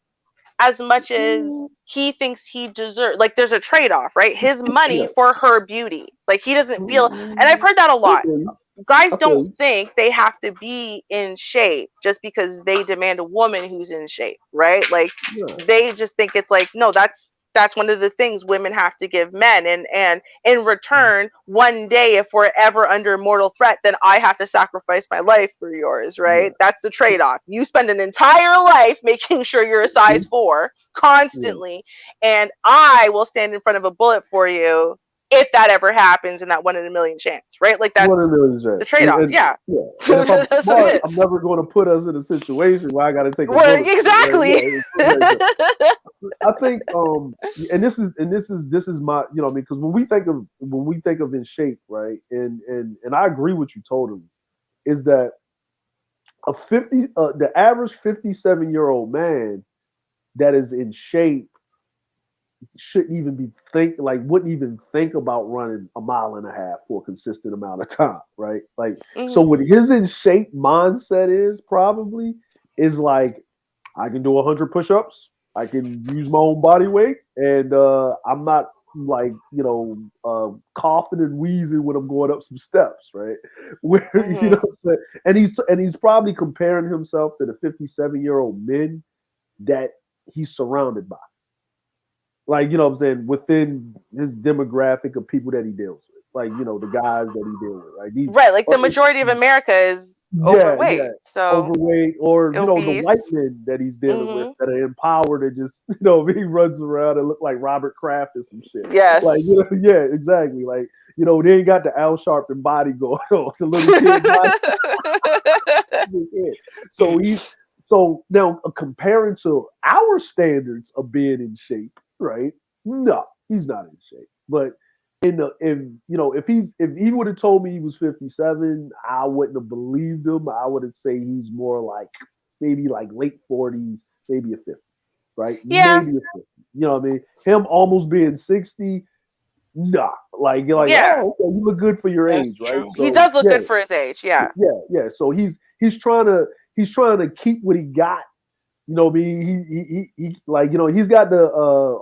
as much Mm, as he thinks he deserves. Like there's a trade off, right? His money yeah. for her beauty. Like he doesn't feel, and I've Mm, heard that a I lot. feel you. Guys I feel don't you. think they have to be in shape just because they demand a woman who's in shape, right? Like Yeah. they just think it's like, no, that's one of the things women have to give men, and in return, one day if we're ever under mortal threat, then I have to sacrifice my life for yours, right? Yeah. That's the trade-off. You spend an entire life making sure you're a size 4 Yeah. constantly, and I will stand in front of a bullet for you if that ever happens in that 1 in a million chance, right? Like One that's of those the jets. trade-off. Yeah. Yeah. And if I'm That's what smart, it I'm is. never going to put us in a situation where I got to take a Well, bullet for it. Right? exactly. Yeah. I think and this is my I mean because when we think of in shape, right, and I agree with you totally, is that the average 57-year-old man that is in shape shouldn't even wouldn't even think about running a mile and a half for a consistent amount of time, right? Like, so Mhm. what his in shape mindset is like, I can do 100 push-ups, I can use my own body weight, and I'm not like coughing and wheezing when I'm going up some steps, right? Where Mhm. what I'm saying? And he's probably comparing himself to the 57-year-old men that he's surrounded by, like what I'm saying, within his demographic of people that he deals with, like the guys that he deals with, right? These Right, like are the majority of America is yeah, overweight, so overweight, or the white obese. men that he's dealing with Mhm. that are empowered and just he runs around and look like Robert Kraft or some shit, like Yes. yeah, exactly, like they ain't got the Al Sharpton body going on, the little kid body. So now comparing to our standards of being in shape, right? No, he's not in shape. But if he would have told me he was 57, I wouldn't have believed him. I would have say he's more like maybe like late 40s, maybe a 50, right? Yeah. Maybe a 50. You know what I mean? Him almost being 60, nah. Like you're like, Yeah. oh, okay, you look good for your That's age, right? true. He So does look yeah, good for his age. Yeah. yeah. So he's trying to keep what he got. I mean, he like he's got the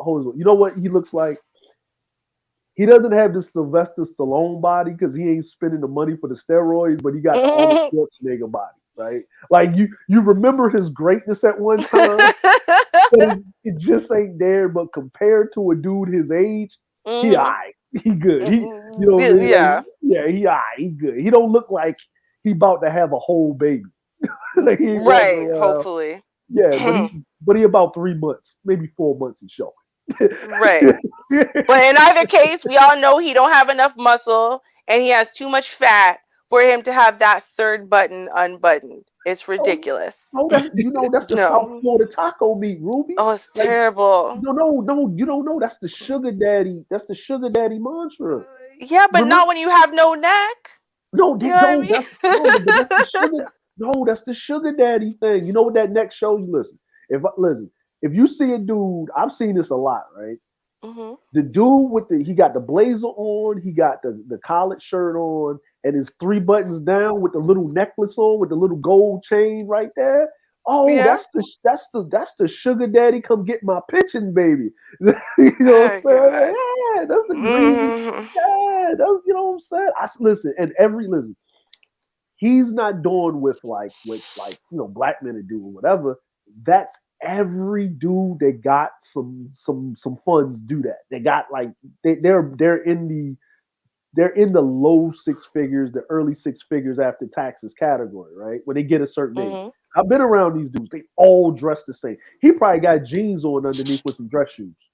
hold on. You know what he looks like? He doesn't have the Sylvester Stallone body because he ain't spending the money for the steroids, but he got the Arnold Schwarzenegger body, right? Like you remember his greatness at one time, but it just ain't there. But compared to a dude his age, he Mhm. alright. He good. He what I mean? Like, Yeah. yeah, he alright. He good. He don't look like he about to have a whole baby. Like he ain't walking Right. around. Hopefully. Yeah, but he about 3 months, maybe 4 months in show. Right. But in either case, we all know he don't have enough muscle and he has too much fat, for him to have that third button unbuttoned. It's Oh, ridiculous. oh, that's the South No. Florida taco meat, Ruby. Oh, it's Like, terrible. no, you don't know. That's the sugar daddy. That's the sugar daddy mantra. Yeah, but Remember? not when you have no neck. No, You they know what I don't. mean? That's no, but that's the sugar. No, that's the sugar daddy thing. You know what that next show? You listen. Listen, if you see a dude, I've seen this a lot, right? Hmm. The dude with he got the blazer on, he got the collared shirt on, and his three buttons down with the little necklace on with the little gold chain right there. Oh, Yeah. that's the sugar daddy. Come get my pension, baby. You know what I'm Oh saying? God. Yeah, that's the greasy. Hmm. Yeah, that's you know what I'm saying. Listen, and listen, he's not doing with like black men are doing whatever. That's every dude that got some funds do that. They got like they're in the low six figures, the early six figures after taxes category, right? When they get a certain age. Hmm. I've been around these dudes. They all dress the same. He probably got jeans on underneath with some dress shoes.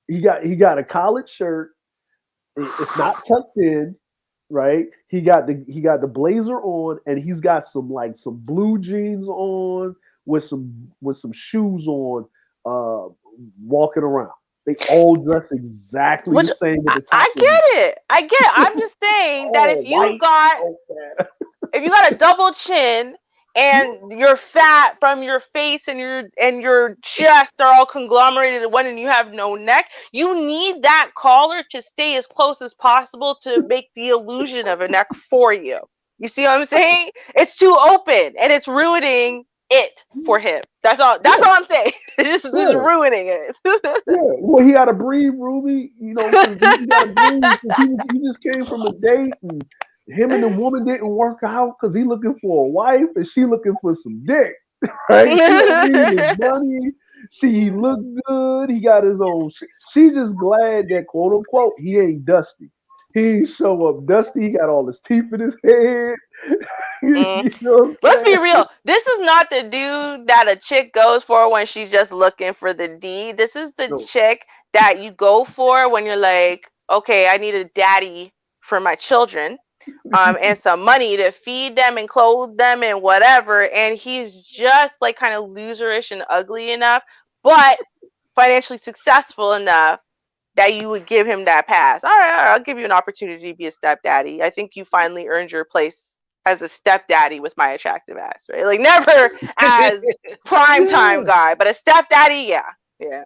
He got a collared shirt. It's not tucked in, right? He got the blazer on, and he's got some blue jeans on with some shoes on, uh, walking around. They all dress exactly the Which same at I, the I top of the get it. I get it. I'm just saying that all white. Oh man. if you got a double chin and you're fat from your face and your chest are all conglomerated in one and you have no neck, you need that collar to stay as close as possible to make the illusion of a neck for you. You see what I'm saying? It's too open and it's ruining it for him. That's all I'm saying. It's just Yeah. ruining it. Yeah, well, he got to breathe, Ruby. Because he got to breathe. Because he just came from a date, and him and the woman didn't work out because he looking for a wife and she looking for some dick, right? She don't need his money. He look good. He got his own. She just glad that quote unquote he ain't dusty. He ain't show up dusty. He got all his teeth in his head. Mm. You know what I'm Let's be saying? real. This is not the dude that a chick goes for when she's just looking for the D. This is the No. chick that you go for when you're like, okay, I need a daddy for my children, and some money to feed them and clothe them and whatever. And he's just like kind of loserish and ugly enough, but financially successful enough that you would give him that pass. All right, I'll give you an opportunity to be a stepdaddy. I think you finally earned your place as a stepdaddy with my attractive ass, right? Like never as prime time Yeah. guy, but a stepdaddy, yeah. Yeah.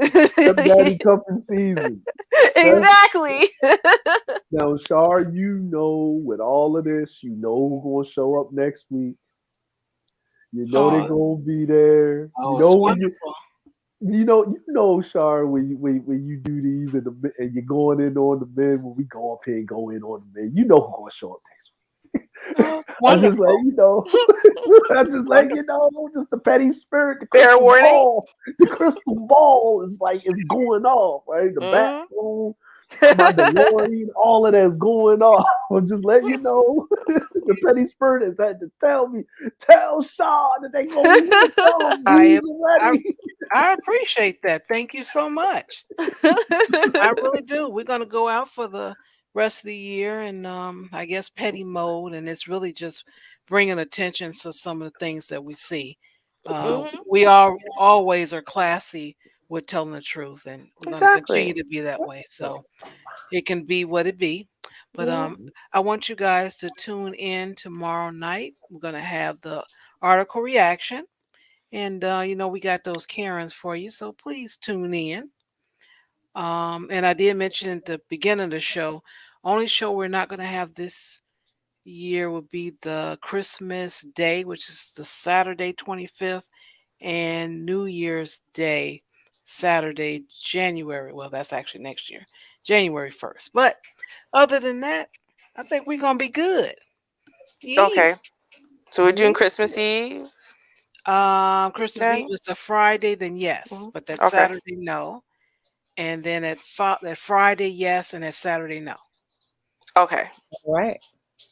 Stepdaddy cuffing season. Steph, Exactly. now, Shar, with all of this, who's gonna show up next week. You know they're Oh, gonna be there. You oh, it's know when you wonderful. Shar, when you do these and you're going in on the men, when we go up here and go in on the men, you know who's gonna show up next week. Oh, it's I just wonderful. let you know. I just let you Wonderful. know, just the petty spirit, the Fair crystal warning. ball. The crystal ball is like it's going off, right? The Mm. bathroom, my DeLorean, all of that's going off. I'm just letting you know. The petty spirit has had to tell Shaw that they gonna be here. Tell them I D's are I ready. I appreciate that. Thank you so much. I really do. We're gonna go out for the rest of the year, and I guess petty mode, and it's really just bringing attention to some of the things that we see. Mhm. We are always are classy with telling the truth, and we're going to continue Exactly. to be that way. So it can be what it be. But Mhm. I want you guys to tune in tomorrow night. We're going to have the article reaction, and we got those Karens for you. So please tune in. And I did mention at the beginning of the show, only show we're not going to have this year will be the Christmas Day, which is the Saturday 25th, and New Year's Day, Saturday, January. Well, that's actually next year, January 1st. But other than that, I think we're going to be good. Yeah. Okay. So we're doing Christmas Eve Christmas Eve then? is a Friday, then yes, Mhm. but that Okay. Saturday, no. And then that Friday, yes, and that Saturday, no. Okay. Right.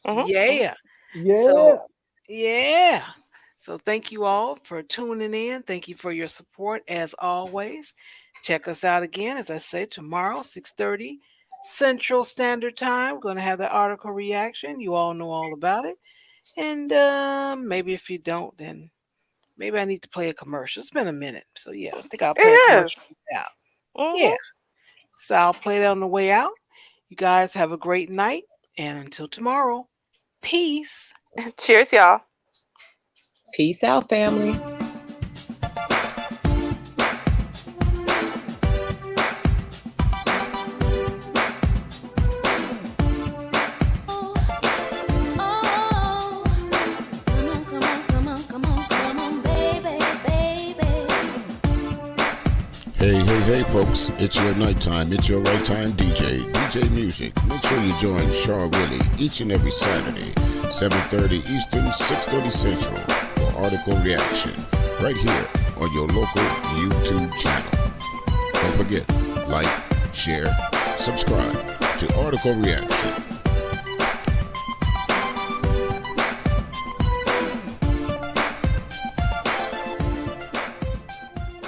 Mhm. Mhm. Yeah. So, Yeah. yeah. So thank you all for tuning in. Thank you for your support as always. Check us out again, as I said, tomorrow, 6:30 Central Standard Time. We're going to have the article reaction. You all know all about it. And maybe if you don't, then maybe I need to play a commercial. It's been a minute. So, yeah, I think I'll play a commercial out. Yeah. So I'll play that on the way out. You guys have a great night. And until tomorrow, peace. Cheers, y'all. Peace out, family. Hey folks, it's your nighttime, it's your right time DJ Music. Make sure you join Shaw Willie each and every Saturday, 7:30 Eastern, 6:30 Central for article reaction, right here on your local YouTube channel. Don't forget, like, share, subscribe to Article Reaction.